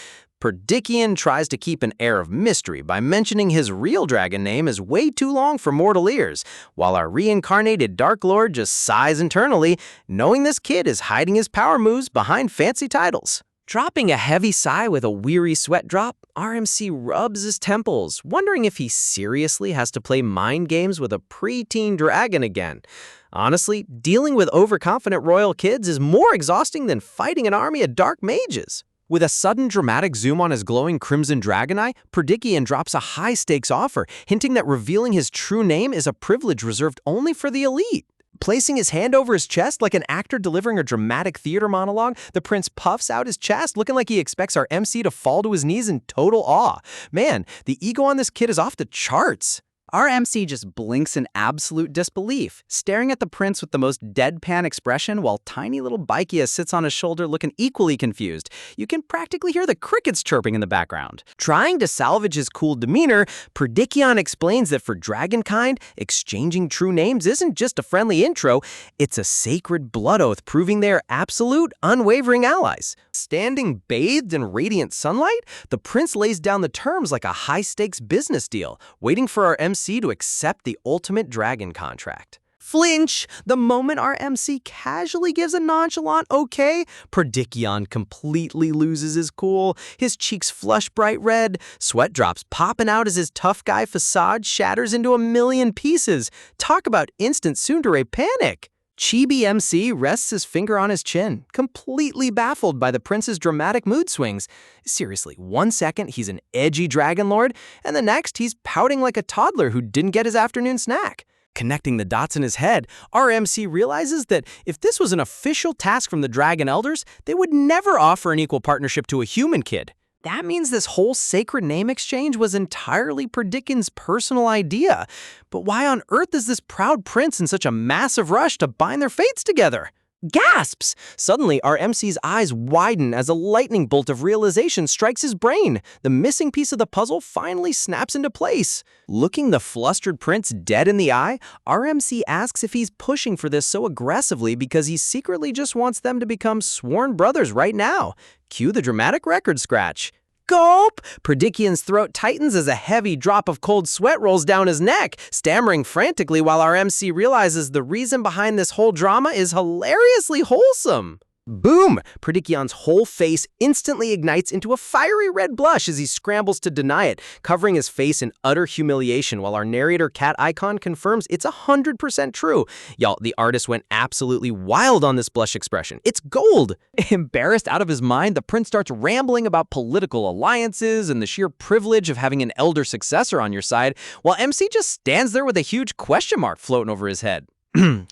Perdikion tries to keep an air of mystery by mentioning his real dragon name is way too long for mortal ears, while our reincarnated Dark Lord just sighs internally, knowing this kid is hiding his power moves behind fancy titles. Dropping a heavy sigh with a weary sweat drop, RMC rubs his temples, wondering if he seriously has to play mind games with a preteen dragon again. Honestly, dealing with overconfident royal kids is more exhausting than fighting an army of dark mages. With a sudden dramatic zoom on his glowing crimson dragon eye, Perdikion drops a high-stakes offer, hinting that revealing his true name is a privilege reserved only for the elite. Placing his hand over his chest like an actor delivering a dramatic theater monologue, the prince puffs out his chest, looking like he expects our MC to fall to his knees in total awe. Man, the ego on this kid is off the charts. Our MC just blinks in absolute disbelief, staring at the prince with the most deadpan expression while tiny little Baikia sits on his shoulder looking equally confused. You can practically hear the crickets chirping in the background. Trying to salvage his cool demeanor, Perdikion explains that for dragonkind, exchanging true names isn't just a friendly intro, it's a sacred blood oath proving they are absolute, unwavering allies. Standing bathed in radiant sunlight, the prince lays down the terms like a high-stakes business deal, waiting for our MC to accept the ultimate dragon contract. Flinch! The moment our MC casually gives a nonchalant okay, Perdikion completely loses his cool. His cheeks flush bright red, sweat drops popping out as his tough guy facade shatters into a million pieces. Talk about instant tsundere panic! Chibi MC rests his finger on his chin, completely baffled by the prince's dramatic mood swings. Seriously, 1 second he's an edgy dragon lord, and the next he's pouting like a toddler who didn't get his afternoon snack. Connecting the dots in his head, our MC realizes that if this was an official task from the dragon elders, they would never offer an equal partnership to a human kid. That means this whole sacred name exchange was entirely Perdikion's personal idea. But why on earth is this proud prince in such a massive rush to bind their fates together? Gasps! Suddenly, our MC's eyes widen as a lightning bolt of realization strikes his brain. The missing piece of the puzzle finally snaps into place. Looking the flustered prince dead in the eye, our MC asks if he's pushing for this so aggressively because he secretly just wants them to become sworn brothers right now. Cue the dramatic record scratch. Gulp! Perdikion's throat tightens as a heavy drop of cold sweat rolls down his neck, stammering frantically while our MC realizes the reason behind this whole drama is hilariously wholesome. Boom! Perdikion's whole face instantly ignites into a fiery red blush as he scrambles to deny it, covering his face in utter humiliation while our narrator cat icon confirms it's 100% true. Y'all, the artist went absolutely wild on this blush expression. It's gold! Embarrassed out of his mind, the prince starts rambling about political alliances and the sheer privilege of having an elder successor on your side, while MC just stands there with a huge question mark floating over his head.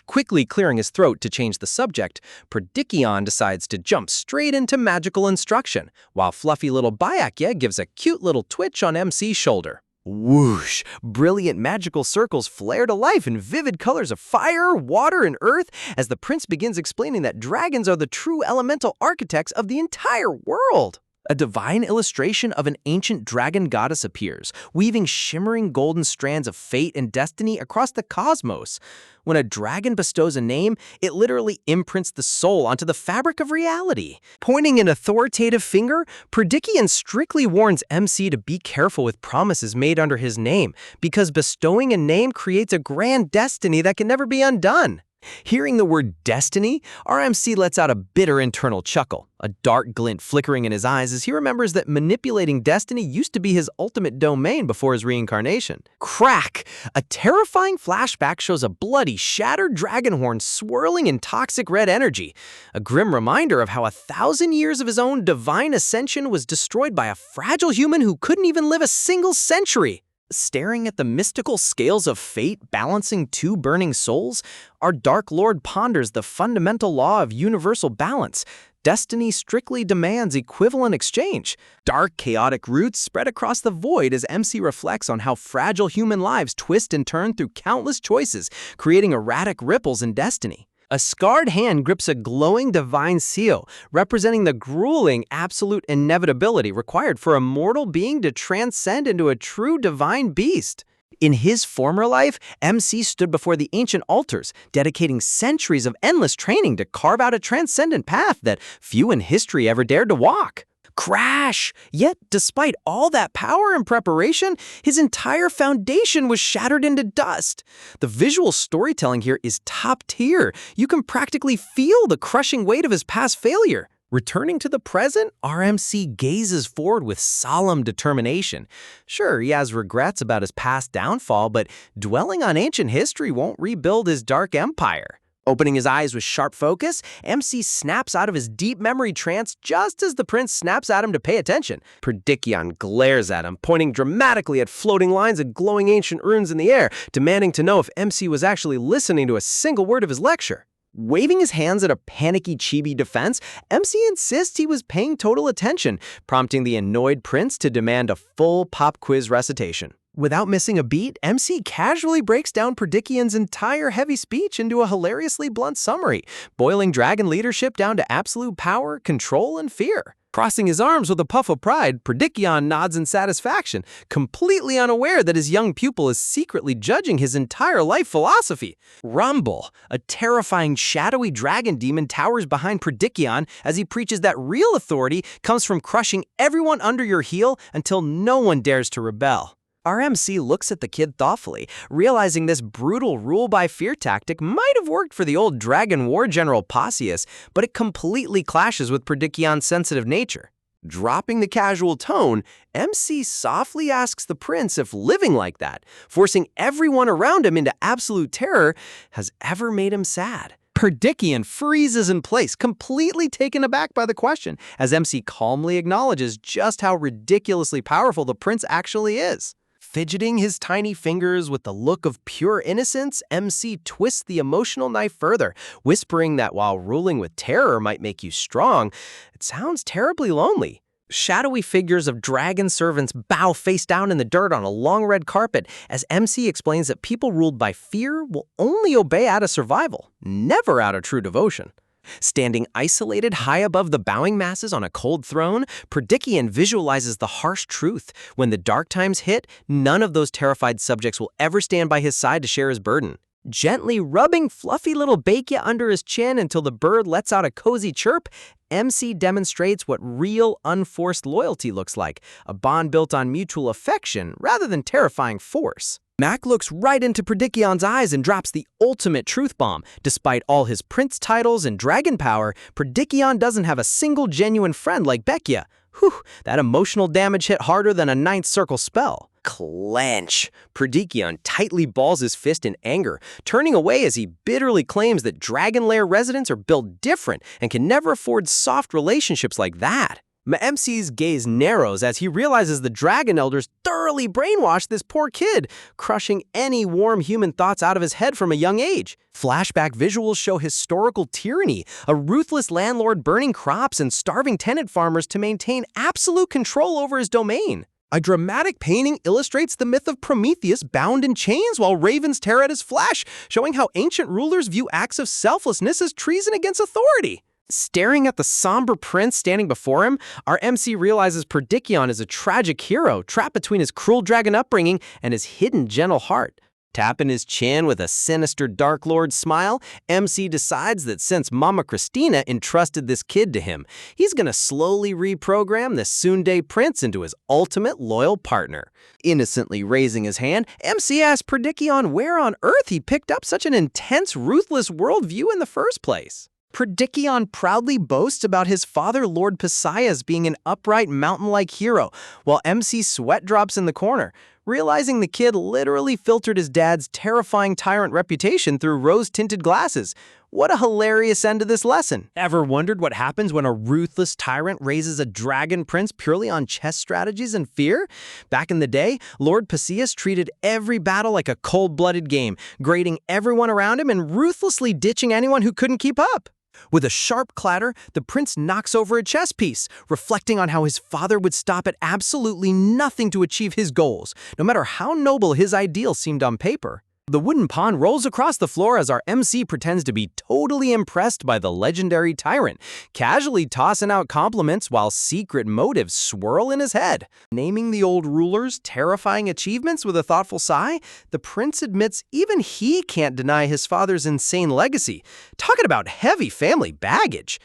Quickly clearing his throat to change the subject, Perdikion decides to jump straight into magical instruction, while fluffy little Bayakya gives a cute little twitch on MC's shoulder. Whoosh! Brilliant magical circles flare to life in vivid colors of fire, water, and earth as the prince begins explaining that dragons are the true elemental architects of the entire world. A divine illustration of an ancient dragon goddess appears, weaving shimmering golden strands of fate and destiny across the cosmos. When a dragon bestows a name, it literally imprints the soul onto the fabric of reality. Pointing an authoritative finger, Predikian strictly warns MC to be careful with promises made under his name, because bestowing a name creates a grand destiny that can never be undone. Hearing the word destiny, RMC lets out a bitter internal chuckle, a dark glint flickering in his eyes as he remembers that manipulating destiny used to be his ultimate domain before his reincarnation. Crack! A terrifying flashback shows a bloody, shattered dragon horn swirling in toxic red energy, a grim reminder of how 1,000 years of his own divine ascension was destroyed by a fragile human who couldn't even live a single century. Staring at the mystical scales of fate balancing two burning souls, our Dark Lord ponders the fundamental law of universal balance. Destiny strictly demands equivalent exchange. Dark, chaotic roots spread across the void as MC reflects on how fragile human lives twist and turn through countless choices, creating erratic ripples in destiny. A scarred hand grips a glowing divine seal, representing the grueling absolute inevitability required for a mortal being to transcend into a true divine beast. In his former life, MC stood before the ancient altars, dedicating centuries of endless training to carve out a transcendent path that few in history ever dared to walk. Crash! Yet, despite all that power and preparation, his entire foundation was shattered into dust. The visual storytelling here is top tier. You can practically feel the crushing weight of his past failure. Returning to the present, RMC gazes forward with solemn determination. Sure, he has regrets about his past downfall, but dwelling on ancient history won't rebuild his dark empire. Opening his eyes with sharp focus, MC snaps out of his deep memory trance just as the prince snaps at him to pay attention. Predikion glares at him, pointing dramatically at floating lines and glowing ancient runes in the air, demanding to know if MC was actually listening to a single word of his lecture. Waving his hands at a panicky chibi defense, MC insists he was paying total attention, prompting the annoyed prince to demand a full pop quiz recitation. Without missing a beat, MC casually breaks down Predikion's entire heavy speech into a hilariously blunt summary, boiling dragon leadership down to absolute power, control, and fear. Crossing his arms with a puff of pride, Predikion nods in satisfaction, completely unaware that his young pupil is secretly judging his entire life philosophy. Rumble, a terrifying shadowy dragon demon, towers behind Predikion as he preaches that real authority comes from crushing everyone under your heel until no one dares to rebel. RMC looks at the kid thoughtfully, realizing this brutal rule-by-fear tactic might have worked for the old Dragon War General Pausius, but it completely clashes with Predikion's sensitive nature. Dropping the casual tone, MC softly asks the prince if living like that, forcing everyone around him into absolute terror, has ever made him sad. Predikion freezes in place, completely taken aback by the question, as MC calmly acknowledges just how ridiculously powerful the prince actually is. Fidgeting his tiny fingers with the look of pure innocence, MC twists the emotional knife further, whispering that while ruling with terror might make you strong, it sounds terribly lonely. Shadowy figures of dragon servants bow face down in the dirt on a long red carpet as MC explains that people ruled by fear will only obey out of survival, never out of true devotion. Standing isolated high above the bowing masses on a cold throne, Predikion visualizes the harsh truth. When the dark times hit, none of those terrified subjects will ever stand by his side to share his burden. Gently rubbing fluffy little Bakia under his chin until the bird lets out a cozy chirp, MC demonstrates what real, unforced loyalty looks like, a bond built on mutual affection rather than terrifying force. Mac looks right into Predikion's eyes and drops the ultimate truth bomb. Despite all his prince titles and dragon power, Predikion doesn't have a single genuine friend like Bekia. Whew, that emotional damage hit harder than a ninth circle spell. Clench. Predikion tightly balls his fist in anger, turning away as he bitterly claims that Dragon Lair residents are built different and can never afford soft relationships like that. MC's gaze narrows as he realizes the Dragon Elders thoroughly brainwashed this poor kid, crushing any warm human thoughts out of his head from a young age. Flashback visuals show historical tyranny, a ruthless landlord burning crops and starving tenant farmers to maintain absolute control over his domain. A dramatic painting illustrates the myth of Prometheus bound in chains while ravens tear at his flesh, showing how ancient rulers view acts of selflessness as treason against authority. Staring at the somber prince standing before him, our MC realizes Perdikion is a tragic hero trapped between his cruel dragon upbringing and his hidden gentle heart. Tapping his chin with a sinister Dark Lord smile, MC decides that since Mama Christina entrusted this kid to him, he's gonna slowly reprogram this Sunday prince into his ultimate loyal partner. Innocently raising his hand, MC asks Perdikion where on earth he picked up such an intense, ruthless worldview in the first place. Perdikion proudly boasts about his father, Lord Pisias, being an upright, mountain-like hero, while MC sweat drops in the corner, realizing the kid literally filtered his dad's terrifying tyrant reputation through rose-tinted glasses. What a hilarious end to this lesson. Ever wondered what happens when a ruthless tyrant raises a dragon prince purely on chess strategies and fear? Back in the day, Lord Pisias treated every battle like a cold-blooded game, grading everyone around him and ruthlessly ditching anyone who couldn't keep up. With a sharp clatter, the prince knocks over a chess piece, reflecting on how his father would stop at absolutely nothing to achieve his goals, no matter how noble his ideal seemed on paper. The wooden pawn rolls across the floor as our MC pretends to be totally impressed by the legendary tyrant, casually tossing out compliments while secret motives swirl in his head. Naming the old ruler's terrifying achievements with a thoughtful sigh, the prince admits even he can't deny his father's insane legacy. Talking about heavy family baggage.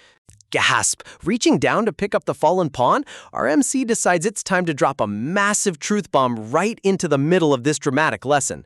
Gasp! Reaching down to pick up the fallen pawn, our MC decides it's time to drop a massive truth bomb right into the middle of this dramatic lesson.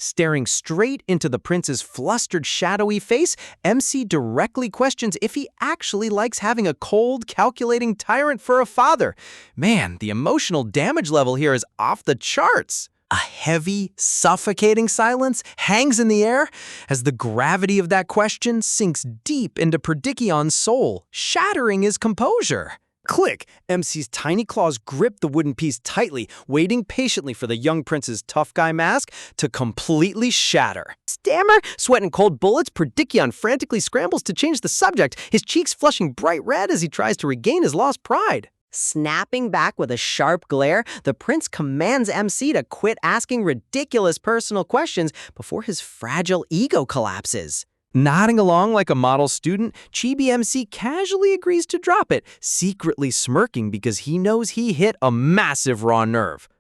Staring straight into the prince's flustered, shadowy face, MC directly questions if he actually likes having a cold, calculating tyrant for a father. Man, the emotional damage level here is off the charts. A heavy, suffocating silence hangs in the air as the gravity of that question sinks deep into Perdikion's soul, shattering his composure. Click! MC's tiny claws grip the wooden piece tightly, waiting patiently for the young prince's tough guy mask to completely shatter. Stammer, sweating cold bullets, Perdikion frantically scrambles to change the subject, his cheeks flushing bright red as he tries to regain his lost pride. Snapping back with a sharp glare, the prince commands MC to quit asking ridiculous personal questions before his fragile ego collapses. Nodding along like a model student, Chibi MC casually agrees to drop it, secretly smirking because he knows he hit a massive raw nerve.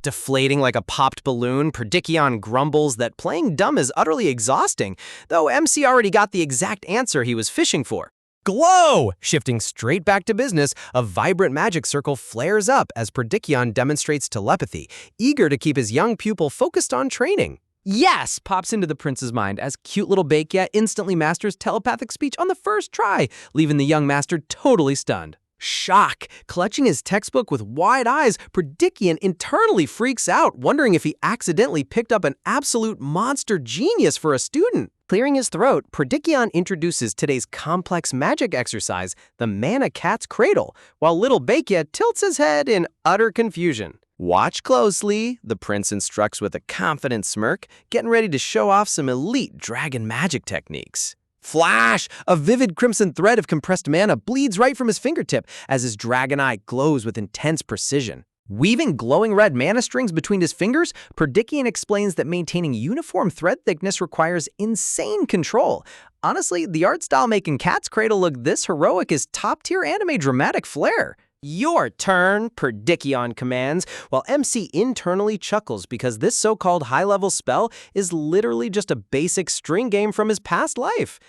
Deflating like a popped balloon, Perdikion grumbles that playing dumb is utterly exhausting, though MC already got the exact answer he was fishing for. Glow! Shifting straight back to business, a vibrant magic circle flares up as Perdikion demonstrates telepathy, eager to keep his young pupil focused on training. Yes, pops into the prince's mind as cute little Bakia instantly masters telepathic speech on the first try, leaving the young master totally stunned. Shock! Clutching his textbook with wide eyes, Perdikion internally freaks out, wondering if he accidentally picked up an absolute monster genius for a student. Clearing his throat, Perdikion introduces today's complex magic exercise, the Mana Cat's Cradle, while little Bakia tilts his head in utter confusion. Watch closely, the prince instructs with a confident smirk, getting ready to show off some elite dragon magic techniques. Flash! A vivid crimson thread of compressed mana bleeds right from his fingertip as his dragon eye glows with intense precision. Weaving glowing red mana strings between his fingers, Perdikion explains that maintaining uniform thread thickness requires insane control. Honestly, the art style making Cat's Cradle look this heroic is top-tier anime dramatic flair. Your turn, Perdikion commands, while MC internally chuckles because this so-called high-level spell is literally just a basic string game from his past life.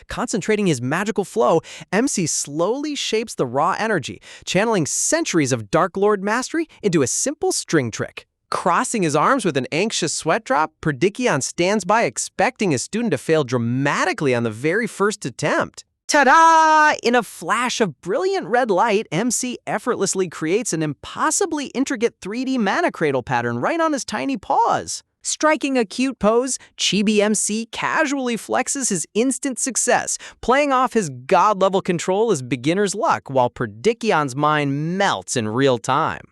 Concentrating his magical flow, MC slowly shapes the raw energy, channeling centuries of Dark Lord mastery into a simple string trick. Crossing his arms with an anxious sweat drop, Perdikion stands by expecting his student to fail dramatically on the very first attempt. Ta-da! In a flash of brilliant red light, MC effortlessly creates an impossibly intricate 3D mana cradle pattern right on his tiny paws. Striking a cute pose, Chibi MC casually flexes his instant success, playing off his god-level control as beginner's luck while Perdikion's mind melts in real time.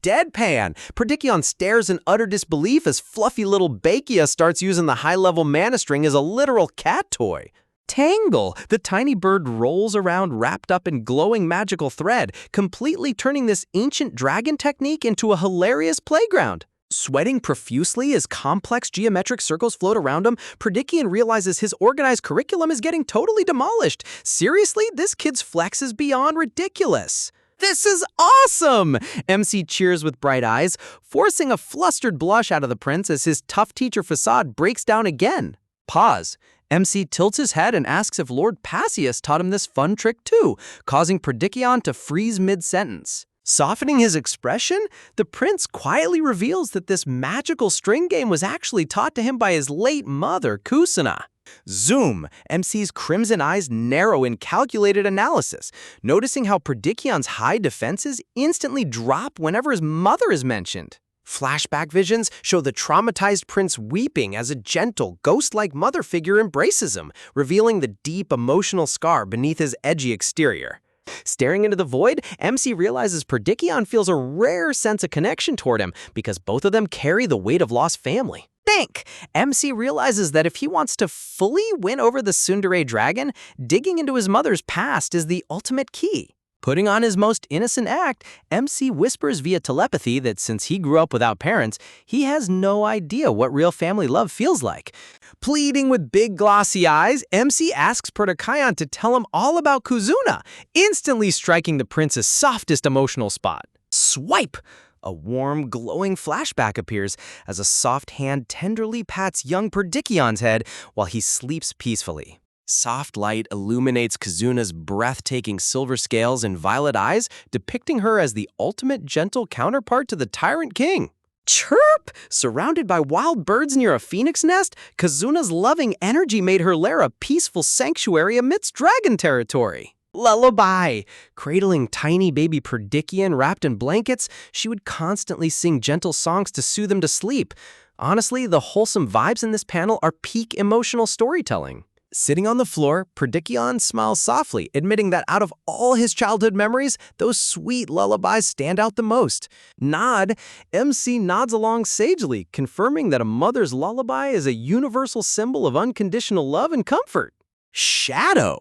Deadpan! Perdikion stares in utter disbelief as fluffy little Bakia starts using the high-level mana string as a literal cat toy. Tangle! The tiny bird rolls around wrapped up in glowing magical thread, completely turning this ancient dragon technique into a hilarious playground. Sweating profusely as complex geometric circles float around him, Perdikian realizes his organized curriculum is getting totally demolished. Seriously, this kid's flex is beyond ridiculous. This is awesome! MC cheers with bright eyes, forcing a flustered blush out of the prince as his tough teacher facade breaks down again. Pause. MC tilts his head and asks if Lord Passius taught him this fun trick too, causing Perdikion to freeze mid-sentence. Softening his expression, the prince quietly reveals that this magical string game was actually taught to him by his late mother, Kusana. Zoom! MC's crimson eyes narrow in calculated analysis, noticing how Perdikion's high defenses instantly drop whenever his mother is mentioned. Flashback visions show the traumatized prince weeping as a gentle, ghost-like mother figure embraces him, revealing the deep emotional scar beneath his edgy exterior. Staring into the void, MC realizes Perdikion feels a rare sense of connection toward him because both of them carry the weight of lost family. Think! MC realizes that if he wants to fully win over the tsundere dragon, digging into his mother's past is the ultimate key. Putting on his most innocent act, MC whispers via telepathy that since he grew up without parents, he has no idea what real family love feels like. Pleading with big glossy eyes, MC asks Perdikion to tell him all about Kuzuna, instantly striking the prince's softest emotional spot. Swipe! A warm, glowing flashback appears as a soft hand tenderly pats young Perdikion's head while he sleeps peacefully. Soft light illuminates Kuzuna's breathtaking silver scales and violet eyes, depicting her as the ultimate gentle counterpart to the Tyrant King. Chirp! Surrounded by wild birds near a phoenix nest, Kuzuna's loving energy made her lair a peaceful sanctuary amidst dragon territory. Lullaby! Cradling tiny baby Perdikion wrapped in blankets, she would constantly sing gentle songs to soothe him to sleep. Honestly, the wholesome vibes in this panel are peak emotional storytelling. Sitting on the floor, Perdikion smiles softly, admitting that out of all his childhood memories, those sweet lullabies stand out the most. Nod, MC nods along sagely, confirming that a mother's lullaby is a universal symbol of unconditional love and comfort. Shadow!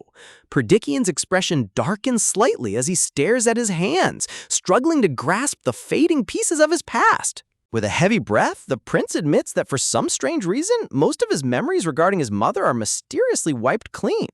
Perdikion's expression darkens slightly as he stares at his hands, struggling to grasp the fading pieces of his past. With a heavy breath, the prince admits that for some strange reason, most of his memories regarding his mother are mysteriously wiped clean.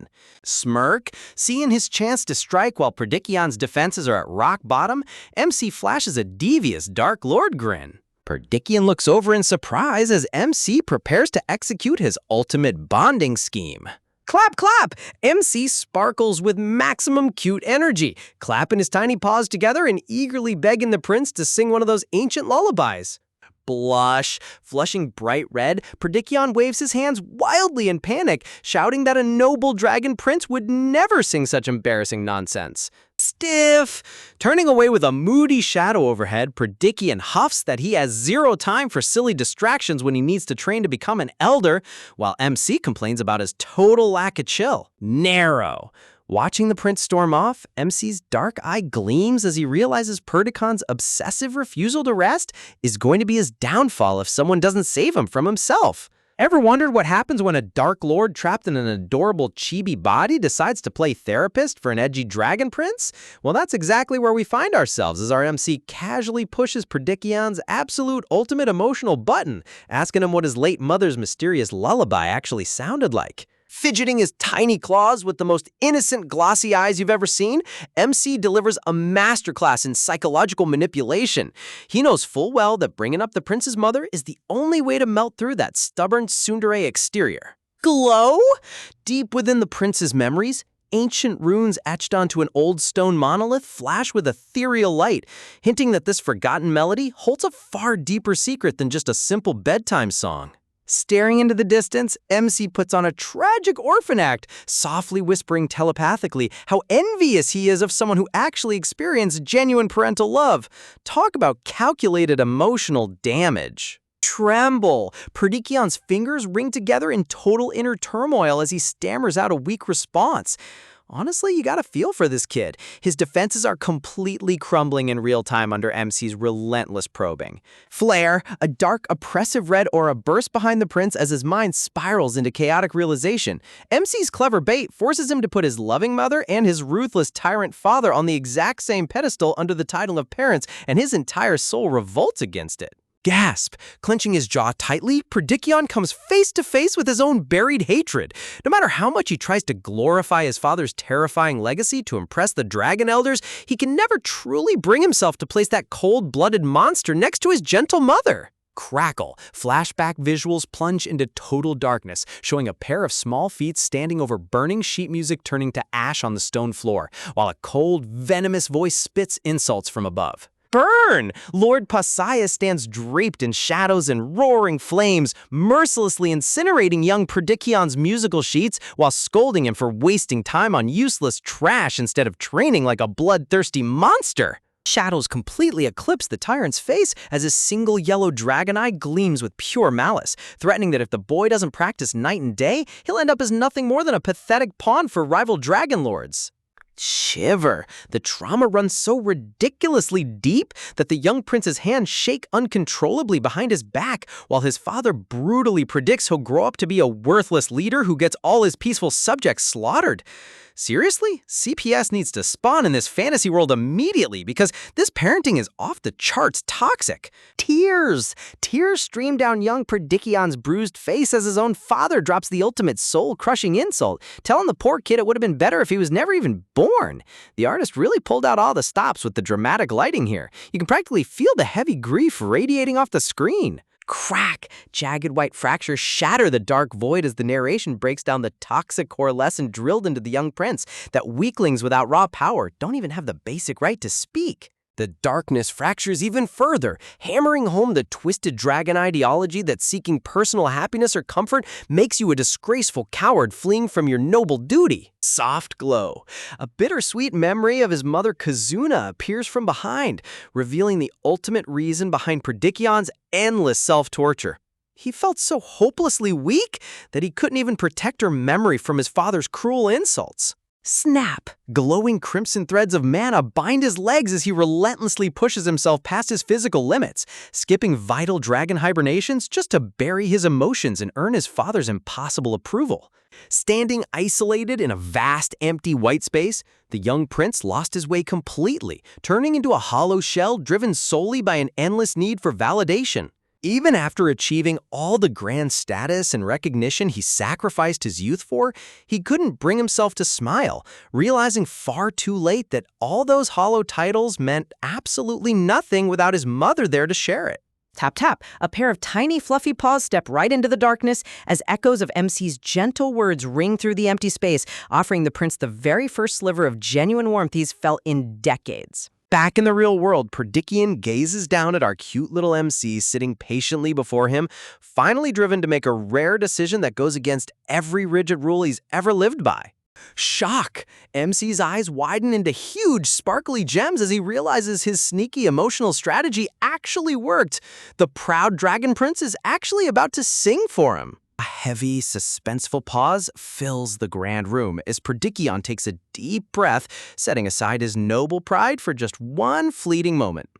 Smirk, seeing his chance to strike while Perdikion's defenses are at rock bottom, MC flashes a devious Dark Lord grin. Perdikion looks over in surprise as MC prepares to execute his ultimate bonding scheme. Clap, clap! MC sparkles with maximum cute energy, clapping his tiny paws together and eagerly begging the prince to sing one of those ancient lullabies. Blush. Flushing bright red, Perdikion waves his hands wildly in panic, shouting that a noble dragon prince would never sing such embarrassing nonsense. Stiff! Turning away with a moody shadow overhead, Perdikion huffs that he has zero time for silly distractions when he needs to train to become an elder, while MC complains about his total lack of chill. Narrow. Watching the prince storm off, MC's dark eye gleams as he realizes Perdikion's obsessive refusal to rest is going to be his downfall if someone doesn't save him from himself. Ever wondered what happens when a Dark Lord trapped in an adorable chibi body decides to play therapist for an edgy dragon prince? Well, that's exactly where we find ourselves as our MC casually pushes Perdikion's absolute ultimate emotional button, asking him what his late mother's mysterious lullaby actually sounded like. Fidgeting his tiny claws with the most innocent glossy eyes you've ever seen, MC delivers a masterclass in psychological manipulation. He knows full well that bringing up the prince's mother is the only way to melt through that stubborn tsundere exterior. Glow? Deep within the prince's memories, ancient runes etched onto an old stone monolith flash with ethereal light, hinting that this forgotten melody holds a far deeper secret than just a simple bedtime song. Staring into the distance, MC puts on a tragic orphan act, softly whispering telepathically how envious he is of someone who actually experienced genuine parental love. Talk about calculated emotional damage. Tremble! Perdikion's fingers ring together in total inner turmoil as he stammers out a weak response. Honestly, you gotta feel for this kid. His defenses are completely crumbling in real time under MC's relentless probing. Flare, a dark, oppressive red aura bursts behind the prince as his mind spirals into chaotic realization. MC's clever bait forces him to put his loving mother and his ruthless tyrant father on the exact same pedestal under the title of parents, and his entire soul revolts against it. Gasp! Clenching his jaw tightly, Perdikion comes face to face with his own buried hatred. No matter how much he tries to glorify his father's terrifying legacy to impress the dragon elders, he can never truly bring himself to place that cold-blooded monster next to his gentle mother. Crackle. Flashback visuals plunge into total darkness, showing a pair of small feet standing over burning sheet music turning to ash on the stone floor, while a cold, venomous voice spits insults from above. Burn! Lord Pasaya stands draped in shadows and roaring flames, mercilessly incinerating young Perdikion's musical sheets while scolding him for wasting time on useless trash instead of training like a bloodthirsty monster. Shadows completely eclipse the tyrant's face as his single yellow dragon eye gleams with pure malice, threatening that if the boy doesn't practice night and day, he'll end up as nothing more than a pathetic pawn for rival dragon lords. Shiver. The trauma runs so ridiculously deep that the young prince's hands shake uncontrollably behind his back, while his father brutally predicts he'll grow up to be a worthless leader who gets all his peaceful subjects slaughtered. Seriously? CPS needs to spawn in this fantasy world immediately because this parenting is off the charts toxic. Tears stream down young Perdikion's bruised face as his own father drops the ultimate soul-crushing insult, telling the poor kid it would have been better if he was never even born. The artist really pulled out all the stops with the dramatic lighting here. You can practically feel the heavy grief radiating off the screen. Crack! Jagged white fractures shatter the dark void as the narration breaks down the toxic core lesson drilled into the young prince, that weaklings without raw power don't even have the basic right to speak. The darkness fractures even further, hammering home the twisted dragon ideology that seeking personal happiness or comfort makes you a disgraceful coward fleeing from your noble duty. Soft glow. A bittersweet memory of his mother Kazuna appears from behind, revealing the ultimate reason behind Perdikion's endless self-torture. He felt so hopelessly weak that he couldn't even protect her memory from his father's cruel insults. Snap! Glowing crimson threads of mana bind his legs as he relentlessly pushes himself past his physical limits, skipping vital dragon hibernations just to bury his emotions and earn his father's impossible approval. Standing isolated in a vast, empty white space, the young prince lost his way completely, turning into a hollow shell driven solely by an endless need for validation. Even after achieving all the grand status and recognition he sacrificed his youth for, he couldn't bring himself to smile, realizing far too late that all those hollow titles meant absolutely nothing without his mother there to share it. Tap, tap. A pair of tiny, fluffy paws step right into the darkness as echoes of MC's gentle words ring through the empty space, offering the prince the very first sliver of genuine warmth he's felt in decades. Back in the real world, Perdikion gazes down at our cute little MC sitting patiently before him, finally driven to make a rare decision that goes against every rigid rule he's ever lived by. Shock! MC's eyes widen into huge, sparkly gems as he realizes his sneaky emotional strategy actually worked. The proud dragon prince is actually about to sing for him. A heavy, suspenseful pause fills the grand room as Perdikion takes a deep breath, setting aside his noble pride for just one fleeting moment.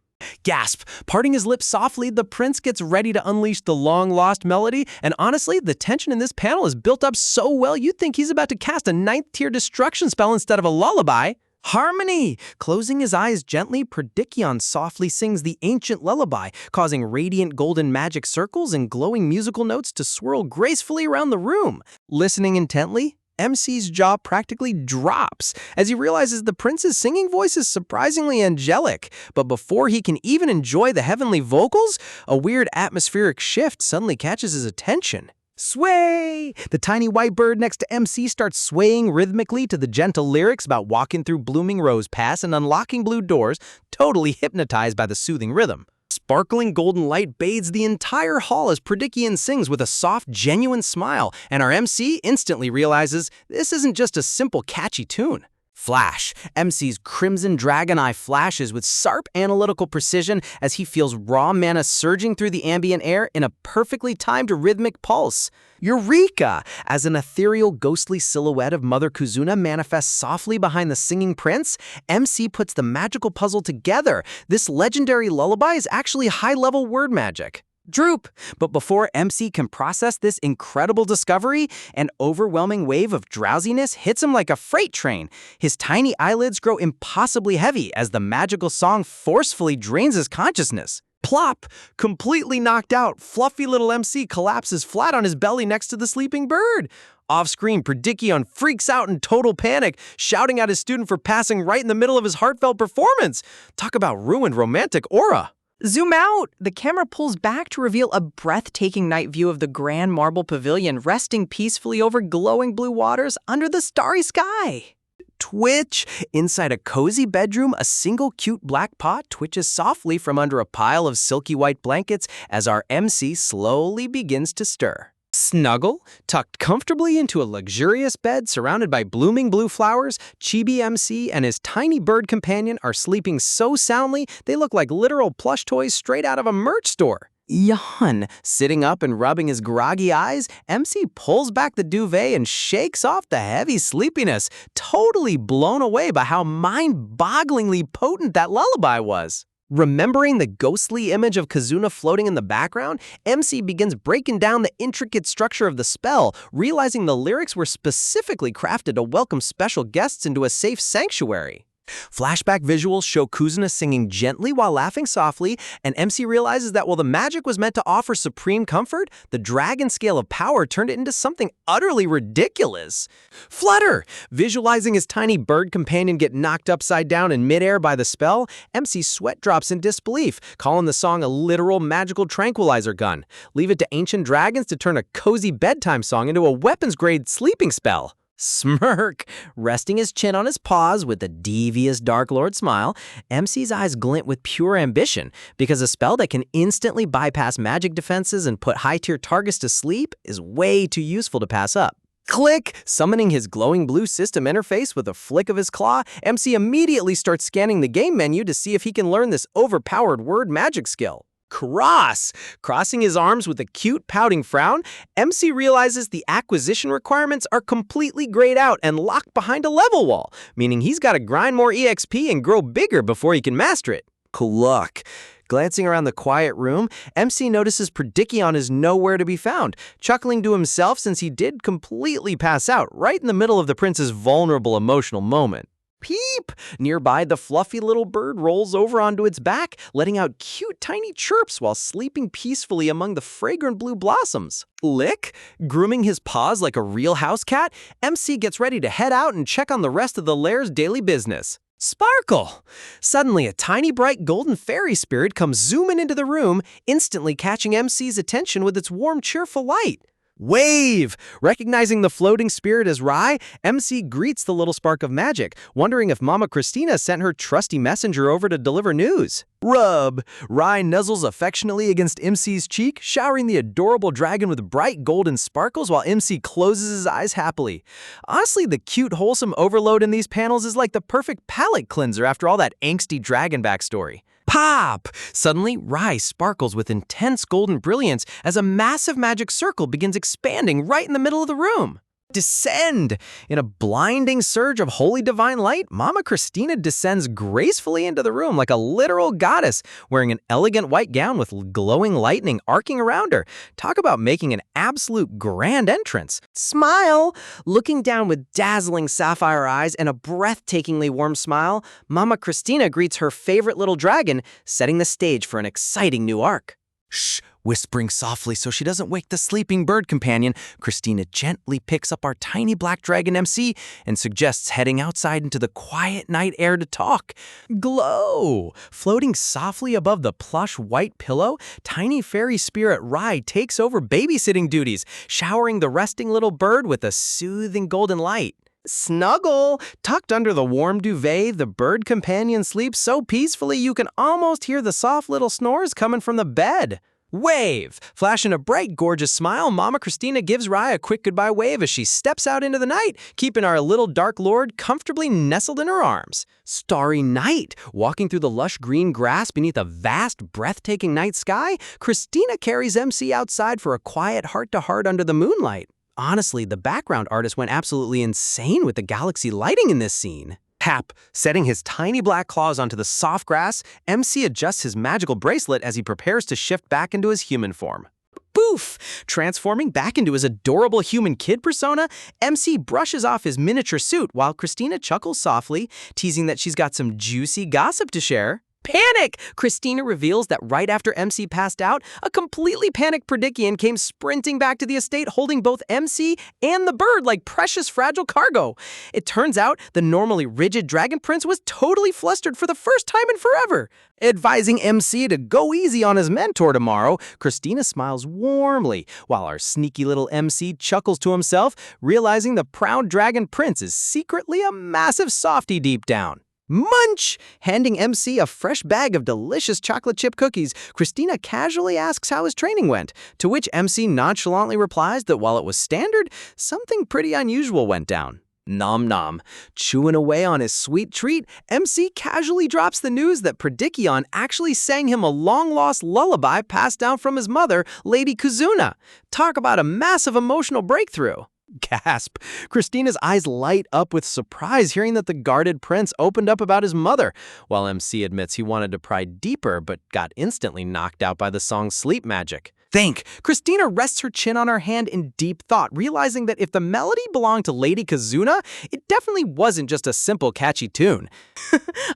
Gasp! Parting his lips softly, the prince gets ready to unleash the long-lost melody, and honestly, the tension in this panel is built up so well you'd think he's about to cast a 9th-tier destruction spell instead of a lullaby. Harmony! Closing his eyes gently, Perdikion softly sings the ancient lullaby, causing radiant golden magic circles and glowing musical notes to swirl gracefully around the room. Listening intently, MC's jaw practically drops as he realizes the prince's singing voice is surprisingly angelic. But before he can even enjoy the heavenly vocals, a weird atmospheric shift suddenly catches his attention. Sway! The tiny white bird next to MC starts swaying rhythmically to the gentle lyrics about walking through blooming rose paths and unlocking blue doors, totally hypnotized by the soothing rhythm. Sparkling golden light bathes the entire hall as Perdikion sings with a soft, genuine smile, and our MC instantly realizes this isn't just a simple, catchy tune. Flash. MC's crimson dragon eye flashes with sharp analytical precision as he feels raw mana surging through the ambient air in a perfectly timed rhythmic pulse. Eureka! As an ethereal, ghostly silhouette of Mother Kazuna manifests softly behind the singing prince, MC puts the magical puzzle together. This legendary lullaby is actually high-level word magic. Droop! But before MC can process this incredible discovery, an overwhelming wave of drowsiness hits him like a freight train. His tiny eyelids grow impossibly heavy as the magical song forcefully drains his consciousness. Plop! Completely knocked out, fluffy little MC collapses flat on his belly next to the sleeping bird. Off-screen, Predikion freaks out in total panic, shouting at his student for passing right in the middle of his heartfelt performance. Talk about ruined romantic aura. Zoom out! The camera pulls back to reveal a breathtaking night view of the Grand Marble Pavilion resting peacefully over glowing blue waters under the starry sky. Twitch! Inside a cozy bedroom, a single cute black pot twitches softly from under a pile of silky white blankets as our MC slowly begins to stir. Snuggle, tucked comfortably into a luxurious bed surrounded by blooming blue flowers, Chibi MC and his tiny bird companion are sleeping so soundly they look like literal plush toys straight out of a merch store. Yawn. Sitting up and rubbing his groggy eyes, MC pulls back the duvet and shakes off the heavy sleepiness, totally blown away by how mind-bogglingly potent that lullaby was. Remembering the ghostly image of Kazuna floating in the background, MC begins breaking down the intricate structure of the spell, realizing the lyrics were specifically crafted to welcome special guests into a safe sanctuary. Flashback visuals show Kuzuna singing gently while laughing softly, and MC realizes that while the magic was meant to offer supreme comfort, the dragon scale of power turned it into something utterly ridiculous. Flutter! Visualizing his tiny bird companion get knocked upside down in midair by the spell, MC's sweat drops in disbelief, calling the song a literal magical tranquilizer gun. Leave it to ancient dragons to turn a cozy bedtime song into a weapons-grade sleeping spell. Smirk! Resting his chin on his paws with a devious Dark Lord smile, MC's eyes glint with pure ambition, because a spell that can instantly bypass magic defenses and put high-tier targets to sleep is way too useful to pass up. Click! Summoning his glowing blue system interface with a flick of his claw, MC immediately starts scanning the game menu to see if he can learn this overpowered word magic skill. Cross! Crossing his arms with a cute, pouting frown, MC realizes the acquisition requirements are completely grayed out and locked behind a level wall, meaning he's got to grind more EXP and grow bigger before he can master it. Cluck! Glancing around the quiet room, MC notices Predikion is nowhere to be found, chuckling to himself since he did completely pass out right in the middle of the prince's vulnerable emotional moment. Peep! Nearby, the fluffy little bird rolls over onto its back, letting out cute tiny chirps while sleeping peacefully among the fragrant blue blossoms. Lick! Grooming his paws like a real house cat, MC gets ready to head out and check on the rest of the lair's daily business. Sparkle! Suddenly, a tiny bright golden fairy spirit comes zooming into the room, instantly catching MC's attention with its warm, cheerful light. Wave! Recognizing the floating spirit as Rai, MC greets the little spark of magic, wondering if Mama Christina sent her trusty messenger over to deliver news. Rub! Rai nuzzles affectionately against MC's cheek, showering the adorable dragon with bright golden sparkles while MC closes his eyes happily. Honestly, the cute, wholesome overload in these panels is like the perfect palate cleanser after all that angsty dragon backstory. Pop! Suddenly, Rai sparkles with intense golden brilliance as a massive magic circle begins expanding right in the middle of the room. Descend! In a blinding surge of holy divine light, Mama Christina descends gracefully into the room like a literal goddess, wearing an elegant white gown with glowing lightning arcing around her. Talk about making an absolute grand entrance. Smile! Looking down with dazzling sapphire eyes and a breathtakingly warm smile, Mama Christina greets her favorite little dragon, setting the stage for an exciting new arc. Shh! Whispering softly so she doesn't wake the sleeping bird companion, Christina gently picks up our tiny black dragon MC and suggests heading outside into the quiet night air to talk. Glow! Floating softly above the plush white pillow, tiny fairy spirit Rai takes over babysitting duties, showering the resting little bird with a soothing golden light. Snuggle! Tucked under the warm duvet, the bird companion sleeps so peacefully you can almost hear the soft little snores coming from the bed. Wave! Flashing a bright, gorgeous smile, Mama Christina gives Rai a quick goodbye wave as she steps out into the night, keeping our little Dark Lord comfortably nestled in her arms. Starry night! Walking through the lush green grass beneath a vast, breathtaking night sky, Christina carries MC outside for a quiet heart-to-heart under the moonlight. Honestly, the background artist went absolutely insane with the galaxy lighting in this scene. Tap! Setting his tiny black claws onto the soft grass, MC adjusts his magical bracelet as he prepares to shift back into his human form. Boof! Transforming back into his adorable human kid persona, MC brushes off his miniature suit while Christina chuckles softly, teasing that she's got some juicy gossip to share. Panic! Christina reveals that right after MC passed out, a completely panicked Predikian came sprinting back to the estate holding both MC and the bird like precious fragile cargo. It turns out the normally rigid dragon prince was totally flustered for the first time in forever. Advising MC to go easy on his mentor tomorrow, Christina smiles warmly, while our sneaky little MC chuckles to himself, realizing the proud dragon prince is secretly a massive softie deep down. Munch! Handing MC a fresh bag of delicious chocolate chip cookies, Christina casually asks how his training went, to which MC nonchalantly replies that while it was standard, something pretty unusual went down. Nom nom. Chewing away on his sweet treat, MC casually drops the news that Predikion actually sang him a long-lost lullaby passed down from his mother, Lady Kazuna. Talk about a massive emotional breakthrough. Gasp. Christina's eyes light up with surprise hearing that the guarded prince opened up about his mother, while MC admits he wanted to pry deeper but got instantly knocked out by the song's sleep magic. Think! Christina rests her chin on her hand in deep thought, realizing that if the melody belonged to Lady Kazuna, it definitely wasn't just a simple catchy tune.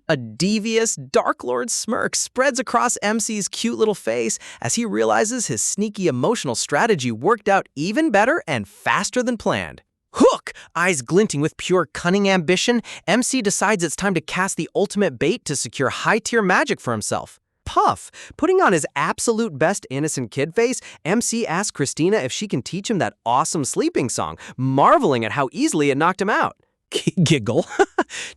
A devious, Dark Lord smirk spreads across MC's cute little face as he realizes his sneaky emotional strategy worked out even better and faster than planned. Hook! Eyes glinting with pure cunning ambition, MC decides it's time to cast the ultimate bait to secure high-tier magic for himself. Puff. Putting on his absolute best innocent kid face, MC asks Christina if she can teach him that awesome sleeping song, marveling at how easily it knocked him out. Giggle.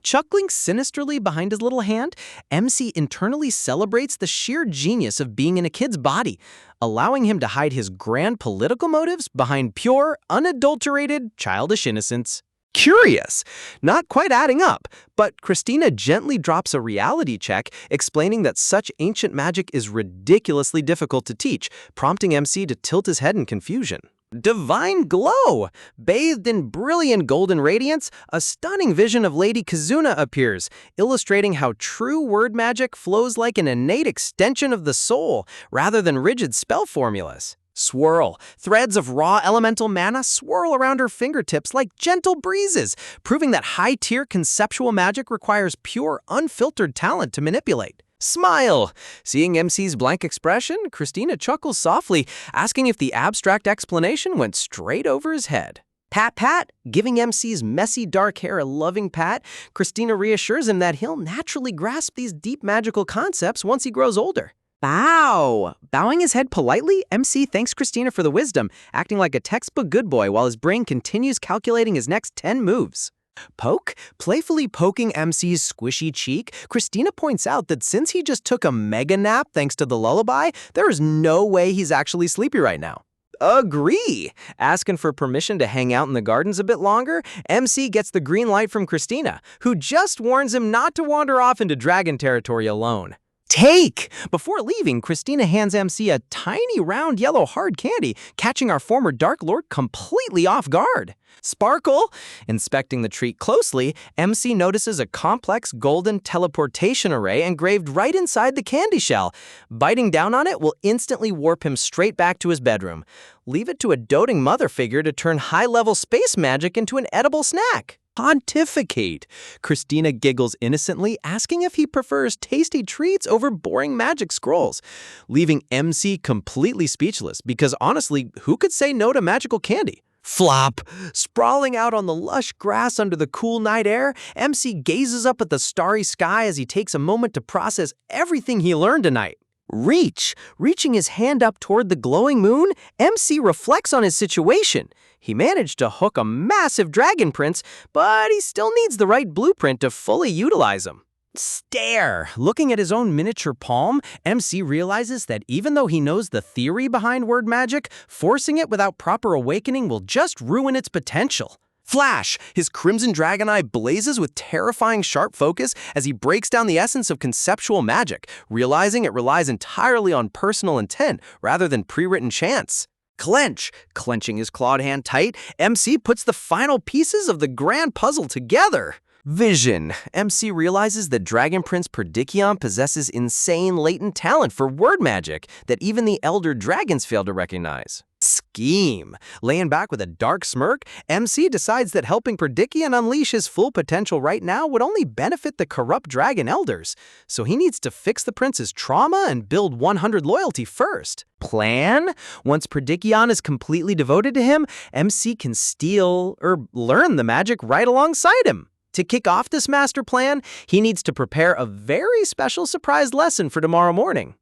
Chuckling sinisterly behind his little hand, MC internally celebrates the sheer genius of being in a kid's body, allowing him to hide his grand political motives behind pure, unadulterated, childish innocence. Curious. Not quite adding up, but Christina gently drops a reality check, explaining that such ancient magic is ridiculously difficult to teach, prompting MC to tilt his head in confusion. Divine glow! Bathed in brilliant golden radiance, a stunning vision of Lady Kazuna appears, illustrating how true word magic flows like an innate extension of the soul, rather than rigid spell formulas. Swirl. Threads of raw elemental mana swirl around her fingertips like gentle breezes, proving that high-tier conceptual magic requires pure, unfiltered talent to manipulate. Smile! Seeing MC's blank expression, Christina chuckles softly, asking if the abstract explanation went straight over his head. Pat pat, giving MC's messy dark hair a loving pat, Christina reassures him that he'll naturally grasp these deep magical concepts once he grows older. Bow! Bowing his head politely, MC thanks Christina for the wisdom, acting like a textbook good boy while his brain continues calculating his next 10 moves. Poke? Playfully poking MC's squishy cheek, Christina points out that since he just took a mega nap thanks to the lullaby, there is no way he's actually sleepy right now. Agree! Asking for permission to hang out in the gardens a bit longer, MC gets the green light from Christina, who just warns him not to wander off into dragon territory alone. Take! Before leaving, Christina hands MC a tiny round yellow hard candy, catching our former Dark Lord completely off guard. Sparkle! Inspecting the treat closely, MC notices a complex golden teleportation array engraved right inside the candy shell. Biting down on it will instantly warp him straight back to his bedroom. Leave it to a doting mother figure to turn high-level space magic into an edible snack. Pontificate. Christina giggles innocently, asking if he prefers tasty treats over boring magic scrolls, leaving MC completely speechless because honestly, who could say no to magical candy? Flop! Sprawling out on the lush grass under the cool night air, MC gazes up at the starry sky as he takes a moment to process everything he learned tonight. Reach! Reaching his hand up toward the glowing moon, MC reflects on his situation. He managed to hook a massive dragon prince, but he still needs the right blueprint to fully utilize him. Stare! Looking at his own miniature palm, MC realizes that even though he knows the theory behind word magic, forcing it without proper awakening will just ruin its potential. Flash! His crimson dragon eye blazes with terrifying sharp focus as he breaks down the essence of conceptual magic, realizing it relies entirely on personal intent rather than pre-written chance. Clench! Clenching his clawed hand tight, MC puts the final pieces of the grand puzzle together. Vision! MC realizes that Dragon Prince Predikion possesses insane latent talent for word magic that even the elder dragons fail to recognize. scheme. Laying back with a dark smirk, MC decides that helping Perdikion unleash his full potential right now would only benefit the corrupt dragon elders, so he needs to fix the prince's trauma and build 100 loyalty first. Plan? Once Perdikion is completely devoted to him, MC can steal or learn the magic right alongside him. To kick off this master plan, he needs to prepare a very special surprise lesson for tomorrow morning.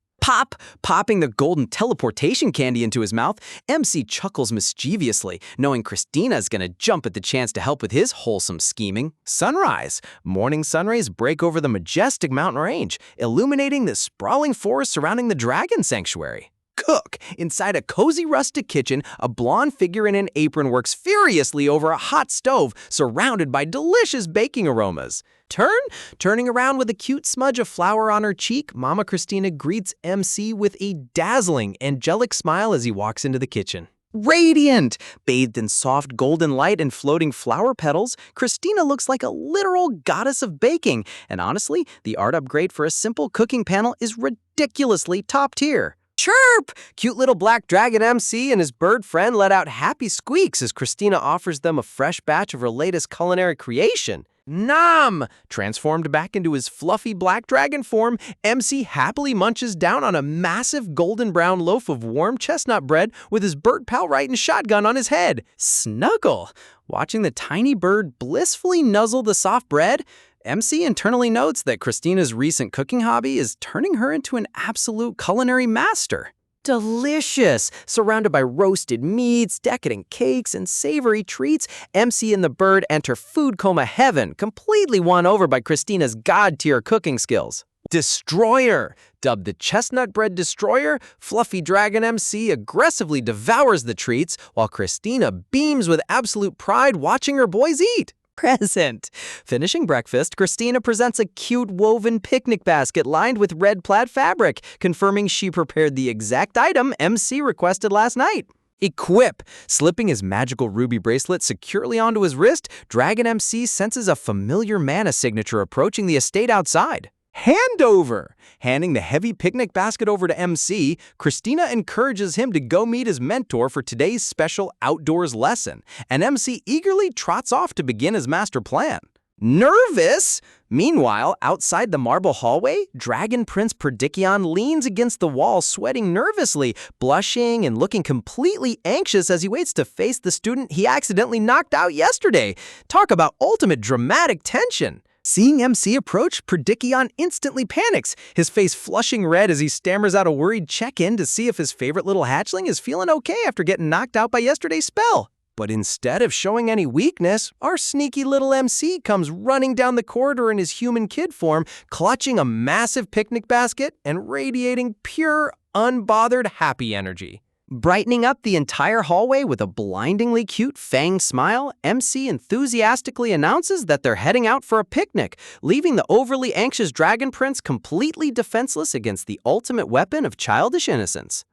Popping the golden teleportation candy into his mouth, MC chuckles mischievously, knowing Christina's gonna jump at the chance to help with his wholesome scheming. Sunrise. Morning sun rays break over the majestic mountain range, illuminating the sprawling forest surrounding the dragon sanctuary. Cook. Inside a cozy rustic kitchen, a blonde figure in an apron works furiously over a hot stove, surrounded by delicious baking aromas. Turning around with a cute smudge of flour on her cheek, Mama Christina greets MC with a dazzling, angelic smile as he walks into the kitchen. Radiant! Bathed in soft golden light and floating flower petals, Christina looks like a literal goddess of baking, and honestly, the art upgrade for a simple cooking panel is ridiculously top tier. Chirp! Cute little black dragon MC and his bird friend let out happy squeaks as Christina offers them a fresh batch of her latest culinary creation. Nom! Transformed back into his fluffy black dragon form, MC happily munches down on a massive golden brown loaf of warm chestnut bread with his bird pal riding shotgun on his head. Snuggle! Watching the tiny bird blissfully nuzzle the soft bread, MC internally notes that Christina's recent cooking hobby is turning her into an absolute culinary master. Delicious! Surrounded by roasted meats, decadent cakes, and savory treats, MC and the bird enter food coma heaven, completely won over by Christina's god-tier cooking skills. Destroyer! Dubbed the Chestnut Bread Destroyer, Fluffy Dragon MC aggressively devours the treats, while Christina beams with absolute pride watching her boys eat. Present. Finishing breakfast, Christina presents a cute woven picnic basket lined with red plaid fabric, confirming she prepared the exact item MC requested last night. Equip! Slipping his magical ruby bracelet securely onto his wrist, Dragon MC senses a familiar mana signature approaching the estate outside. Handover! Handing the heavy picnic basket over to MC, Christina encourages him to go meet his mentor for today's special outdoors lesson, and MC eagerly trots off to begin his master plan. Nervous? Meanwhile, outside the marble hallway, Dragon Prince Perdikion leans against the wall, sweating nervously, blushing and looking completely anxious as he waits to face the student he accidentally knocked out yesterday. Talk about ultimate dramatic tension. Seeing MC approach, Perdikion instantly panics, his face flushing red as he stammers out a worried check-in to see if his favorite little hatchling is feeling okay after getting knocked out by yesterday's spell. But instead of showing any weakness, our sneaky little MC comes running down the corridor in his human kid form, clutching a massive picnic basket and radiating pure, unbothered happy energy. Brightening up the entire hallway with a blindingly cute fanged smile, MC enthusiastically announces that they're heading out for a picnic, leaving the overly anxious Dragon Prince completely defenseless against the ultimate weapon of childish innocence.